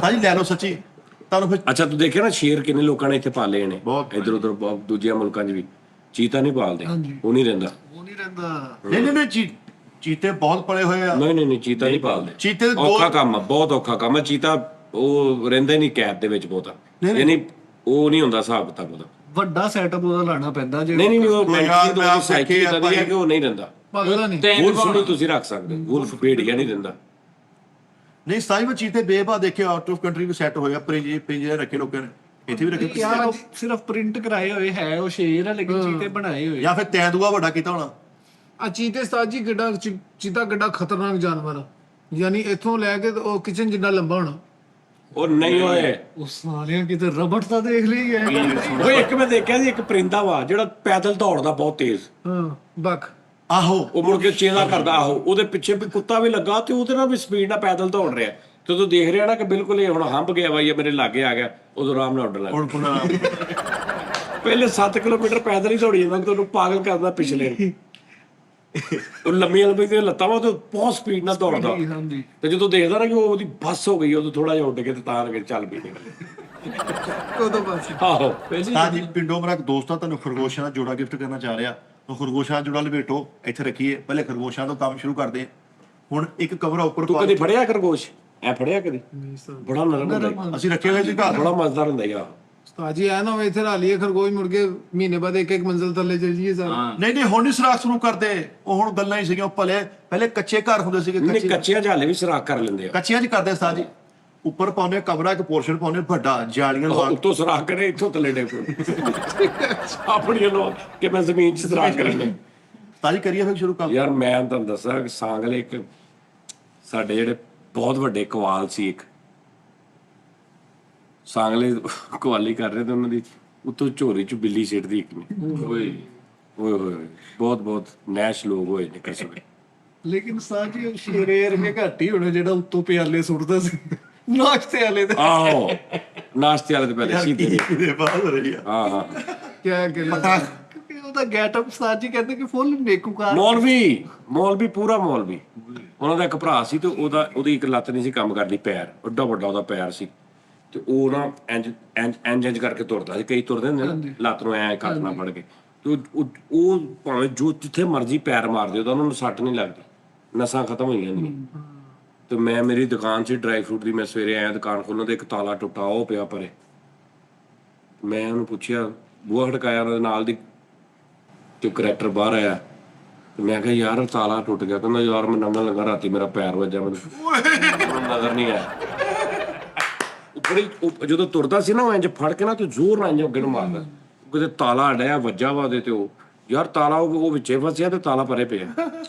ਸਾਜੀ ਲੈ ਲਓ ਸੱਚੀ ਤੁਹਾਨੂੰ ਫਿਰ। ਅੱਛਾ ਤੂੰ ਦੇਖਿਆ ਨਾ ਸ਼ੇਰ ਕਿੰਨੇ ਲੋਕਾਂ ਨੇ ਇੱਥੇ ਪਾਲੇ ਨੇ, ਬਹੁਤ। ਇੱਧਰ ਉੱਧਰ ਦੂਜਿਆਂ ਮੁਲਕਾਂ 'ਚ ਵੀ। ਚੀਤਾ ਨਹੀਂ ਪਾਲਦੇ, ਹਾਂਜੀ। ਉਹ ਨਹੀਂ ਰਹਿੰਦਾ। ਉਹ ਨਹੀਂ ਰਹਿੰਦਾ। ਨਹੀਂ ਚੀਤੇ ਬਹੁਤ ਪਲੇ ਹੋਏ ਆ। ਨਹੀਂ ਚੀਤਾ ਨਹੀਂ ਪਾਲਦੇ। ਚੀਤੇ ਦੇ ਔਖਾ ਕੰਮ ਆ, ਬਹੁਤ ਔਖਾ ਕੰਮ ਆ। ਚੀਤਾ ਉਹ ਰਹਿੰਦਾ ਹੀ ਨਹੀਂ ਕੈਦ ਦੇ ਵਿੱਚ ਬਹੁਤਾ, ਯਾਨੀ ਉਹ ਨਹੀਂ ਹੁੰਦਾ ਹਿਸਾਬ ਕਿਤਾਬ ਉਹਦਾ। ਵੱਡਾ ਸੈਟਅਪ ਉਹਦਾ ਲਾਣਾ ਪੈਂਦਾ ਜੇ। ਨਹੀਂ ਉਹ ਮੈਂ ਮੈਂਟਲੀ ਤੋਂ ਆਪ ਸਾਈਕੀ ਦੇਖੇ ਆ ਇਦਾਂ ਦੀ ਹੈ ਭਾਈ। ਕਿ ਉਹ ਨਹੀਂ ਰਹਿੰਦਾ। ਭਗਦਾ ਨਹੀਂ। ਵੁਲਫ ਨੂੰ ਤੁਸੀਂ ਰੱਖ ਸਕਦੇ, ਵੁਲਫ ਭੇੜੀਆ ਨਹੀਂ ਦਿੰਦਾ। ਨਹੀਂ ਸਾਈ ਵਿੱਚ ਚੀਤੇ ਬੇਭਾ ਦੇਖੇ ਆਊਟ ਆਫ ਕੰਟਰੀ ਵੀ ਸੈੱਟ ਹੋਇਆ, ਪਿੰਜਰੇ ਰੱਖੇ ਲੋਕਾਂ ਨੇ, ਇੱਥੇ ਵੀ ਰੱਖੇ। ਯਾਰ ਉਹ ਸਿਰਫ ਪ੍ਰਿੰਟ ਕਰਾਏ ਹੋਏ ਹੈ, ਉਹ ਸ਼ੇਰ ਹੈ ਲੇਕਿਨ ਚੀਤੇ ਬਣਾਏ ਹੋਏ। ਜਾਂ ਫਿਰ ਤੈਂਦੂਆ ਵੱਡਾ ਕੀਤਾ ਹੋਣਾ। ਆ ਚੀਤੇ ਉਸਤਾਦ ਜੀ ਕਿੱਡਾ ਚੀਤਾ ਕਿੱਡਾ ਖਤਰਨਾਕ ਜਾਨਵਰ ਆ, ਯਾਨੀ ਇੱਥੋਂ ਲੈ ਕੇ ਉਹ ਕਿਚਨ ਜਿੰਨਾ ਲੰਬਾ ਹੋਣਾ। ਉਹ ਨਹੀਂ ਹੋਏ ਉਹ ਸਾਰਿਆਂ ਕਿਤੇ ਰਬੜ ਤਾਂ ਦੇਖ ਲਈ ਹੈ। ਉਹ ਇੱਕ ਮੈਂ ਦੇਖਿਆ ਸੀ, ਇੱਕ ਪਰਿੰਦਾ ਵਾ ਜਿਹੜਾ ਪੈਦਲ ਦੌੜਦਾ ਬਹੁਤ ਤੇਜ਼। ਹਾਂ ਬੱਕ ਆਹੋ ਉਹ ਮੁੜ ਕੇ ਚੇਲਾ ਕਰਦਾ। ਆਹੋ ਉਹਦੇ ਪਿੱਛੇ ਵੀ ਕੁੱਤਾ ਵੀ ਲੱਗਾ ਤੇ ਉਹਦੇ ਨਾਲ ਵੀ ਸਪੀਡ ਨਾਲ ਪੈਦਲ ਦੌੜ ਰਿਹਾ। ਤੇ ਤੂੰ ਦੇਖ ਰਿਹਾ ਨਾ ਕਿ ਬਿਲਕੁਲ ਇਹ ਹੁਣ ਹੰਭ ਗਿਆ ਵਾ, ਇਹ ਮੇਰੇ ਲਾਗੇ ਆ ਗਿਆ, ਉਦੋਂ ਆਰਾਮ ਨਾਲ ਉੱਡਣ ਲੱਗ ਹੁਣ ਪੁਣਾ ਪਹਿਲੇ 7 ਕਿਲੋਮੀਟਰ ਪੈਦਲ ਹੀ ਦੌੜੀ ਜਾਂਦਾ, ਤੁਹਾਨੂੰ ਪਾਗਲ ਕਰਦਾ ਪਿਛਲੇ ਉਹ ਲੰਮੀਆਂ ਦੀਆਂ ਲੱਤਾਂ ਵਾ ਤੇ ਬਹੁਤ ਸਪੀਡ ਨਾਲ ਦੌੜਦਾ। ਹਾਂਜੀ ਤੇ ਜਦੋਂ ਦੇਖਦਾ ਨਾ ਕਿ ਉਹ ਉਹਦੀ ਬੱਸ ਹੋ ਗਈ, ਉਦੋਂ ਥੋੜਾ ਜਿਹਾ ਉੱਡ ਕੇ ਤੇ ਤਾਂ ਕਰਕੇ ਚੱਲ ਪਈ ਨਿਕਲ। ਉਦੋਂ ਬਸ ਆਹੋ ਸਾਜੀ ਪਿੰਡੋਂ ਮੇਰਾ ਇੱਕ ਦੋਸਤ ਆ, ਤੁਹਾਨੂੰ ਖਰਗੋਸ਼ਾਂ ਦਾ ਜੋੜਾ ਗਿਫਟ ਕਰਨਾ ਚਾਹ ਰਿਹਾ। ਉਹ ਖਰਗੋਸ਼ਾਂ ਦਾ ਜੋੜਾ ਲਪੇਟੋ, ਇੱਥੇ ਰੱਖੀਏ, ਪਹਿਲੇ ਖਰਗੋਸ਼ਾਂ ਤੋਂ ਕੰਮ ਸ਼ੁਰੂ ਕਰਦੇ। ਹੁਣ ਇੱਕ ਕਮਰਾ ਉੱਪਰ ਤੂੰ ਕਦੀ ਫੜਿਆ ਖਰਗੋਸ਼? ਐ ਫੜਿਆ ਕਦੀ? ਨਹੀਂ ਸਰ ਬੜਾ ਨਰਮ ਹੁੰਦਾ ਈ। ਅਸੀਂ ਰੱਖੇ ਹੋਏ ਸੀ ਘਰ। ਬੜਾ ਮਜ਼ੇਦਾਰ ਹੁੰਦਾ ਯਾਰ। ਉਸਤਾਦ ਜੀ ਐ ਨਾ ਹੋਵੇ ਇੱਥੇ ਲਾ ਲਈਏ ਖਰਗੋਸ਼, ਮੁੜ ਕੇ ਮਹੀਨੇ ਬਾਅਦ ਇੱਕ ਮੰਜ਼ਿਲ ਥੱਲੇ ਚਲ ਜਾਈਏ ਸਰ। ਨਹੀਂ ਹੁਣ ਨਹੀਂ ਸਰਾਖ ਸ਼ੁਰੂ ਕਰਦੇ, ਉਹ ਹੁਣ ਗੱਲਾਂ ਹੀ ਸੀਗੀਆਂ। ਪਹਿਲੇ ਕੱਚੇ ਘਰ ਹੁੰਦੇ ਸੀਗੇ, ਨਹੀਂ ਕੱਚਿਆਂ ਝਾਲੇ ਵੀ ਸਰਾਖ ਕਰ ਲੈਂਦੇ ਆ। ਕੱਚਿਆਂ 'ਚ ਕਰਦੇ ਉਸਤਾਦ ਜੀ। ਉੱਪਰ ਪਾਉਂਦੇ ਕਮਰਾ, ਇੱਕ ਪੋਰਸ਼ਨ ਪਾਉਂਦੇ ਵੱਡਾ, ਜਾਲੀਆਂ ਲਵਾ ਕੇ। ਉੱਤੋਂ ਸਰਾਖ ਕਰੇ, ਇੱਥੋਂ ਥੱਲੇ ਡੇਕ ਆਪਣੀਆਂ ਲੋਕ ਕਿ ਮੈਂ ਜ਼ਮੀਨ 'ਚ ਸਰਾਖ ਕਰਨਾ। ਤਾਜੀ ਕਰੀਏ ਫਿਰ ਸ਼ੁਰੂ ਕੰਮ। ਯਾਰ ਮੈਂ ਤੁਹਾਨੂੰ ਦੱਸਾਂ ਕਿ ਸਾਂਗਲੇ ਇੱਕ ਸਾਡੇ ਜਿਹੜੇ ਬਹੁਤ ਵੱਡੇ ਕਵਾਲ ਸੀ, ਇੱਕ ਸਾਂਗਲੇ ਕਵਾਲੀ ਕਰ ਰਹੇ ਤੇ ਉਹਨਾਂ ਦੀ ਉੱਤੋਂ ਝੋਰੀ 'ਚ ਬਿੱਲੀ ਸਿੱਟਦੀ ਇੱਕ ਨੇ। ਓਏ ਓਏ ਹੋਏ ਬਹੁਤ ਨੈਸ਼ ਲੋਕ ਹੋਏ ਨੇ ਕਿਸੇ ਵੇਲੇ। ਲੇਕਿਨ ਉਸਤਾਦ ਜੀ ਉਹ ਸ਼ੇਰੇ ਵਰਗੇ ਘੱਟ ਹੀ ਹੋਣੇ ਜਿਹੜਾ ਉੱਤੋਂ ਪਿਆਲੇ ਸੁੱਟਦਾ ਸੀ ਨਾਸ਼ਤੇ ਵਾਲੇ ਦੇ। ਆਹੋ ਨਾਸ਼ਤੇ ਵਾਲੇ ਤੇ ਪਹਿਲੇ ਸੀ ਤੇਰੇ। ਕਿਤੇ ਬਾਹਰ ਹੋ ਰਹੀ ਆ ਹਾਂ ਹਾਂ ਕਿਆ ਕਰੀਏ ਕਿਉਂਕਿ ਉਹਦਾ ਗੈਟਅਪ ਉਸਤਾਦ ਜੀ ਕਹਿੰਦੇ ਕਿ ਫੁੱਲ ਨੇਕੂਕਾਰ। ਮੌਲਵੀ ਪੂਰਾ ਮੌਲਵੀ। ਉਹਨਾਂ ਦਾ ਇੱਕ ਭਰਾ ਸੀ ਤੇ ਉਹਦੀ ਇੱਕ ਲੱਤ ਨਹੀਂ ਸੀ ਕੰਮ ਕਰਦੀ, ਪੈਰ ਏਡਾ ਵੱਡਾ ਉਹਦਾ ਪੈਰ ਸੀ ਤੇ ਉਹ ਨਾ ਇੰਜ ਕਰਕੇ ਤੁਰਦਾ ਸੀ। ਕਈ ਤੁਰਦੇ ਹੁੰਦੇ ਨਾ ਲੱਤ ਨੂੰ ਐ ਕੱਟ ਨਾ ਫੜ ਕੇ, ਤੇ ਉਹ ਭਾਵੇਂ ਜੋ ਜਿੱਥੇ ਮਰਜ਼ੀ ਪੈਰ ਮਾਰਦੇ ਉਹਦਾ ਉਹਨਾਂ ਨੂੰ ਸੱਟ ਨਹੀਂ ਲੱਗਦੀ, ਨਸਾਂ ਖਤਮ ਹੋਈ ਜਾਂਦੀਆਂ। ਤੇ ਮੇਰੀ ਦੁਕਾਨ ਸੀ ਡਰਾਈ ਫਰੂਟ ਦੀ, ਮੈਂ ਸਵੇਰੇ ਆਇਆ ਦੁਕਾਨ ਖੋਲ੍ਹਣ ਤੇ ਇੱਕ ਤਾਲਾ ਟੁੱਟਾ ਉਹ ਪਿਆ ਪਰੇ। ਮੈਂ ਉਹਨੂੰ ਪੁੱਛਿਆ, ਬੂਹਾ ਖੜਕਾਇਆ, ਉਹਨਾਂ ਦੇ ਨਾਲ ਦੀ ਤੇ ਕਰੈਕਟਰ ਬਾਹਰ ਆਇਆ ਤੇ ਮੈਂ ਕਿਹਾ ਯਾਰ ਤਾਲਾ ਟੁੱਟ ਗਿਆ। ਕਹਿੰਦਾ ਯਾਰ ਮੈਂ ਨੰਗਣ ਲੱਗਾ ਰਾਤੀ ਮੇਰਾ ਪੈਰ ਵੱਜਿਆ, ਮੈਨੂੰ ਨਜ਼ਰ ਨਹੀਂ ਆਇਆ। ਜਦੋਂ ਤੁਰਦਾ ਸੀ ਨਾ ਉਹ ਇੰਜ ਫੜ ਕੇ ਨਾ ਤੇ ਜ਼ੋਰ ਨਾਲ ਇੰਜ ਅੱਗੇ ਨੂੰ ਮਾਰਦਾ, ਕਿਤੇ ਤਾਲਾ ਡਿਆ ਵੱਜਾ ਵਾ ਉਹਦੇ ਤੇ ਉਹ ਯਾਰ ਤਾਲਾ ਉਹ ਵਿੱਚੇ ਫਸਿਆ ਤੇ ਤਾਲਾ ਪਰੇ ਪਿਆ।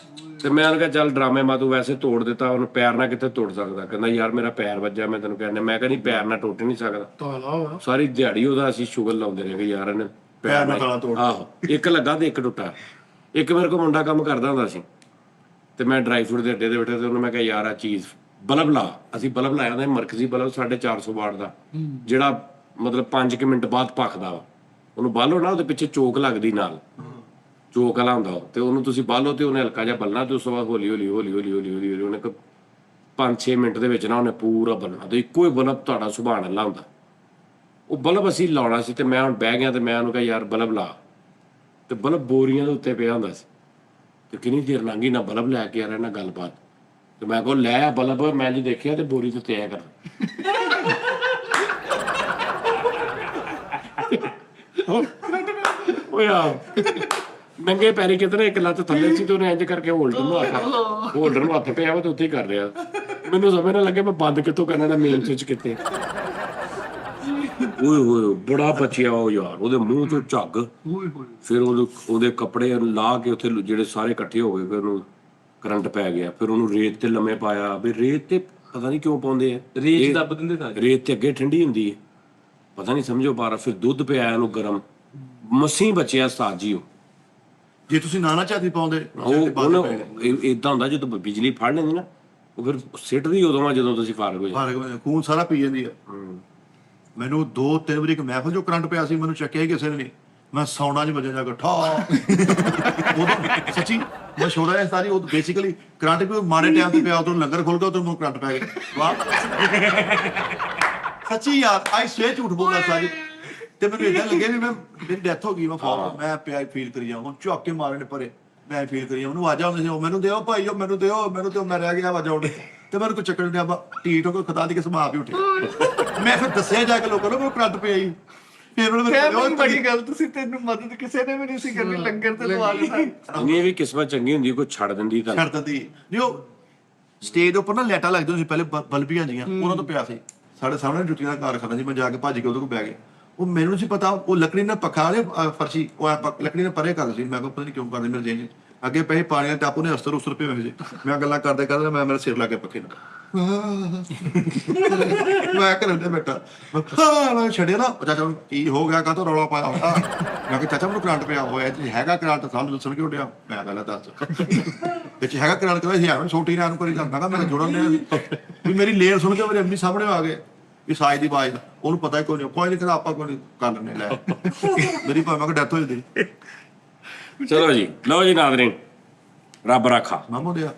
ਤੇ ਮੈਂ ਉਹਨੂੰ ਕਿਹਾ ਚੱਲ ਡਰਾਮੇ ਮਾ ਤੂੰ ਵੈਸੇ ਤੋੜ ਦਿੱਤਾ, ਉਹਨੂੰ ਪੈਰ ਨਾਲ ਕਿੱਥੇ ਤੋੜ ਸਕਦਾ। ਕਹਿੰਦਾ ਯਾਰ ਮੇਰਾ ਪੈਰ ਵੱਜਿਆ, ਮੈਂ ਤੈਨੂੰ ਕਹਿੰਦਾ। ਮੈਂ ਕਿਹਾ ਨਹੀਂ ਪੈਰ ਨਾਲ ਟੁੱਟ ਨਹੀਂ ਸਕਦਾ। ਤਾਲਾ ਵਾ ਸਾਰੀ ਦਿਹਾੜੀ ਉਹਦਾ ਅਸੀਂ ਸ਼ੁਗਰ ਲਾਉਂਦੇ ਰਹੇ ਕਿ ਯਾਰ ਇਹਨੇ ਪੈਰ ਨਾਲ ਤਾਲਾ ਤੋੜ। ਆਹੋ ਇੱਕ ਲੱਗਾ ਤੇ ਇੱਕ ਟੁੱਟਾ। ਇੱਕ ਮੇਰੇ ਕੋਲ ਮੁੰਡਾ ਕੰਮ ਕਰਦਾ ਹੁੰਦਾ ਸੀ ਤੇ ਮੈਂ ਡਰਾਈ ਫਰੂਟ ਦੇ ਅੱਡੇ ਤੇ ਬੈਠਾ ਤੇ ਉਹਨੂੰ ਮੈਂ ਕਿਹਾ ਯਾਰ ਆ ਚੀਜ਼ ਬਲਬ ਲਾ। ਅਸੀਂ ਬਲਬ ਲਾਇਆ ਹੁੰਦਾ ਮਰਕਜ਼ੀ ਬਲਬ 450 ਵਾਟ ਦਾ, ਜਿਹੜਾ ਮਤਲਬ 5 ਮਿੰਟ ਬਾਅਦ ਭਖਦਾ ਵਾ। ਉਹਨੂੰ ਬਾਲੋ ਨਾ ਉਹਦੇ ਪਿੱਛੇ ਚੋਕ ਲੱਗਦੀ ਨਾਲ, ਚੋਕ ਵਾਲਾ ਹੁੰਦਾ ਉਹ, ਤੇ ਉਹਨੂੰ ਤੁਸੀਂ ਬਾਲੋ ਤੇ ਉਹਨੇ ਹਲਕਾ ਜਿਹਾ ਬਲਣਾ ਤੇ ਉਸ ਤੋਂ ਬਾਅਦ ਹੌਲੀ ਹੌਲੀ ਉਹਨੇ 5-6 ਮਿੰਟ ਦੇ ਵਿੱਚ ਨਾ ਉਹਨੇ ਪੂਰਾ ਬਲਣਾ ਤੇ ਇੱਕੋ ਹੀ ਬਲਬ ਤੁਹਾਡਾ ਸੁਭਾਨ ਅੱਲਾ ਹੁੰਦਾ। ਉਹ ਬਲਬ ਅਸੀਂ ਲਾਉਣਾ ਸੀ ਤੇ ਮੈਂ ਹੁਣ ਬਹਿ ਗਿਆ ਤੇ ਮੈਂ ਉਹਨੂੰ ਕਿਹਾ ਯਾਰ ਬਲਬ ਲਾ, ਤੇ ਬਲਬ ਬੋਰੀਆਂ ਦੇ ਉੱਤੇ ਪਿਆ ਹੁੰਦਾ ਸੀ ਤੇ ਕਿੰਨੀ ਦੇਰ ਲੰਘੀ ਨਾ ਬਲਬ ਲੈ ਕੇ ਆ ਰਿਹਾ ਨਾ ਗੱਲਬਾਤ। ਤੇ ਮੈਂ ਕੋਲ ਲੈ ਆ ਬਲਬ, ਮੈਂ ਜੀ ਦੇਖਿਆ ਤੇ ਬੋਰੀ ਤੇ ਉੱਤੇ ਆਇਆ ਕਰ ਓਏ ਆ ਨੰਗੇ ਪੈਰੀ ਕਿਤੇ ਇੱਕ ਲੱਤ ਥੱਲੇ ਸੀ ਤੇ ਉਹਨੇ ਇੰਜ ਕਰਕੇ ਹੋਲਡਰ ਨੂੰ ਹੱਥ ਪਿਆ ਵਾ ਤੇ ਉੱਥੇ ਹੀ ਕਰ ਰਿਹਾ। ਮੈਨੂੰ ਸਮਝ ਨਾ ਲੱਗੇ ਮੈਂ ਬੰਦ ਕਿੱਥੋਂ ਕਰਨਾ ਨਾ ਮੇਨ ਸਵਿਚ ਕਿੱਥੇ। ਓਏ ਹੋਏ ਬੜਾ ਬਚਿਆ ਉਹ ਯਾਰ, ਉਹਦੇ ਮੂੰਹ ਚੋਂ ਝੱਗ। ਫਿਰ ਉਹਦੇ ਕੱਪੜੇ ਲਾ ਕੇ ਉੱਥੇ ਜਿਹੜੇ ਸਾਰੇ ਇਕੱਠੇ ਹੋ ਗਏ, ਫਿਰ ਉਹਨੂੰ ਕਰੰਟ ਪੈ ਗਿਆ। ਫਿਰ ਉਹਨੂੰ ਰੇਤ ਤੇ ਲੰਮੇ ਪਾਇਆ। ਵੀ ਰੇਤ ਤੇ ਪਤਾ ਨਹੀਂ ਕਿਉਂ ਪਾਉਂਦੇ ਆ, ਰੇਤ ਦੱਬ ਦਿੰਦੇ ਤਾਂ ਰੇਤ ਤੇ ਅੱਗੇ ਠੰਡੀ ਹੁੰਦੀ ਹੈ, ਪਤਾ ਨਹੀਂ ਸਮਝੋ ਬਾਰਾ। ਫਿਰ ਦੁੱਧ ਪਿਆਇਆ ਉਹਨੂੰ ਗਰਮ, ਮਸੀਂ ਬਚਿਆ ਉਸਤਾਦ ਜੀ ਉਹ। ਜੇ ਤੁਸੀਂ ਨਾਨਾ ਚਾਹਤੀ ਪਾਉਂਦੇ ਉਹ ਏਦਾਂ ਹੁੰਦਾ ਜਦੋਂ ਬਿਜਲੀ ਫੜ ਲੈਂਦੀ ਨਾ ਉਹ ਫਿਰ ਸਿੱਟਦੀ ਉਦੋਂ ਆ ਜਦੋਂ ਤੁਸੀਂ ਫਾਰਗ ਹੋ ਜਾਂਦੇ। ਖੂਨ ਸਾਰਾ ਪੀ ਜਾਂਦੀ ਆ। ਮੈਨੂੰ 2-3 ਵਾਰੀ ਇੱਕ ਮਹਿਫਲ ਜੋ ਕਰੰਟ ਪਿਆ ਸੀ, ਮੈਨੂੰ ਚੱਕਿਆ ਹੀ ਕਿਸੇ ਨੇ ਨਹੀਂ। ਮੈਂ ਸੌਣਾ 'ਚ ਵੱਜਿਆ ਜਾ ਕੇ ਠਾ। ਉਦੋਂ ਸੱਚੀ ਮੈਂ ਛੋੜਾ ਜਿਹਾ ਸਾਰੀ ਉਹ ਬੇਸਿਕਲੀ ਕਰੰਟ ਵੀ ਮਾੜੇ ਟਾਈਮ ਤੇ ਪਿਆ, ਉਦੋਂ ਲੰਗਰ ਖੁੱਲ ਗਿਆ, ਉਦੋਂ ਮੈਨੂੰ ਕਰੰਟ ਪੈ ਗਿਆ। ਵਾਹ ਸੱਚੀ ਯਾਰ ਆਈ ਸਵੇਰ ਝੂਠ ਬੋਲਦਾ ਸਾਰੀ। ਤੇ ਮੈਨੂੰ ਇਦਾਂ ਲੱਗਿਆ ਵੀ ਮੇਰੀ ਡੈਥ ਹੋ ਗਈ। ਮੈਂ ਪਿਆ ਫੀਲ ਕਰੀ ਜਾਵਾਂ, ਹੁਣ ਝੁੱਕ ਕੇ ਮਾਰੇ ਨੇ ਪਰੇ, ਮੈਂ ਫੀਲ ਕਰੀ ਜਾਵਾਂ। ਉਹਨੂੰ ਆਵਾਜ਼ਾਂ ਆਉਂਦੀਆਂ ਸੀ, ਮੈਨੂੰ ਦਿਓ ਭਾਈ, ਮੈਨੂੰ ਦਿਓ, ਮੈਂ ਰਹਿ ਗਿਆ ਆਵਾਜ਼ਾਂ ਆਉਂਦੇ। ਤੇ ਮੈਨੂੰ ਕੋਈ ਚੱਕਰ ਨਹੀਂ ਆ, ਢੀਠ ਹੋ ਕੇ ਖੁਦਾ ਦੀ ਕਿਸਮ ਆਪ ਹੀ ਉੱਠਿਆ। ਮੈਂ ਫਿਰ ਦੱਸਿਆ ਜਾ ਕੇ ਲੋਕਾਂ ਨੂੰ ਮੈਨੂੰ ਕਰੰਟ ਪਿਆ ਜੀ। ਫਿਰ ਉਹਨੇ ਬੜੀ ਗੱਲ, ਤੁਸੀਂ ਤੈਨੂੰ ਮਦਦ ਕਿਸੇ ਨੇ ਵੀ ਨਹੀਂ ਸੀ ਕਰਨੀ, ਲੰਗਰ ਤੇ ਲਵਾ ਲਿਆ। ਇੰਨੀ ਵੀ ਕਿਸਮਤ ਚੰਗੀ ਹੁੰਦੀ ਕੋਈ ਛੱਡ ਦਿੰਦੀ ਤਾਂ ਛੱਡ ਦਿੰਦੀ ਨਹੀਂ। ਉਹ ਸਟੇਜ ਉੱਪਰ ਨਾ ਲਾਈਟਾਂ ਲੱਗਦੀਆਂ ਸੀ ਪਹਿਲੇ, ਬਲਬੀਆਂ ਜੀਆਂ, ਉਹਨਾਂ ਤੋਂ ਪਿਆ ਸੀ। ਸਾਡੇ ਸਾਹਮਣੇ ਜੁੱਤੀਆਂ ਦਾ ਕਾਰਖਾਨਾ ਸੀ। ਮੈਂ ਜਾ ਕੇ ਭੱਜ ਕੇ ਉਹਦੇ ਕੋਲ ਬਹਿ ਗਿਆ। ਉਹ ਮੈਨੂੰ ਨਹੀਂ ਸੀ ਪਤਾ, ਉਹ ਲੱਕੜੀ ਨਾਲ ਪੱਖਾ ਵਾਲੇ ਫਰਸ਼ੀ ਉਹ ਲੱਕੜੀ ਨਾਲ ਪਰੇ ਕਰਦਾ ਸੀ। ਮੈਂ ਕਿਹਾ ਪਤਾ ਨਹੀਂ ਕਿਉਂ ਕਰਦੇ ਮੇਰੇ ਜੇਨ ਅੱਗੇ ਪਏ ਪਾਣੀ ਦੇ ਟਾਪੂ ਨੇ ਅਸਤਰ ਉਸਤਰ ਪਏ ਹੋਏ ਸੀ। ਮੈਂ ਗੱਲਾਂ ਕਰਦੇ ਮੈਂ ਮੇਰਾ ਸਿਰ ਲਾ ਕੇ ਪੱਖੇ ਨਾਲ ਮੈਂ ਘਰੇ ਬੈਠਾ। ਮੈਂ ਛੱਡਿਆ ਨਾ, ਚਾਚਾ ਕੀ ਹੋ ਗਿਆ, ਕਾਹਤੋਂ ਰੌਲਾ ਪਾਇਆ ਹੋਇਆ। ਮੈਂ ਕਿਹਾ ਚਾਚਾ ਮੈਨੂੰ ਕਰੰਟ ਪਿਆ ਹੋਇਆ, ਜੀ ਹੈਗਾ ਕਰੰਟ, ਸਾਨੂੰ ਦੱਸਣ ਕਿਉਂ ਡਿਆ। ਮੈਂ ਕਹਿੰਦਾ ਦੱਸ ਵਿੱਚ ਹੈਗਾ ਕਰੰਟ। ਕਹਿੰਦਾ ਯਾਰ ਛੋਟੀ ਨਾਲ ਨੂੰ ਕਰੀ ਜਾਂਦਾ, ਮੈਂ ਜੁੜਨ ਲਿਆ ਵੀ ਮੇਰੀ ਲੇਰ ਸੁਣ ਕੇ ਮੇਰੇ ਅੰਮੀ ਸਾਹਮਣੇ ਆ ਗਏ ਵੀ ਸਾਜ ਦੀ ਆਵਾਜ਼। ਉਹਨੂੰ ਪਤਾ ਹੀ ਕੋਈ ਨਹੀਂ ਕਹਿੰਦਾ ਆਪਾਂ ਕੋਈ ਕਰ ਲੈਂਦੇ ਲੈ ਮੇਰੀ ਭਾਵੇਂ ਕਿ ਡੈਥ ਹੋ ਜਾਂਦੀ। ਚਲੋ ਜੀ, ਲਓ ਜੀ ਨਾਜ਼ਰੀਨ, ਰੱਬ ਰਾਖਾ। ਮਾਮੂ ਦਿਆ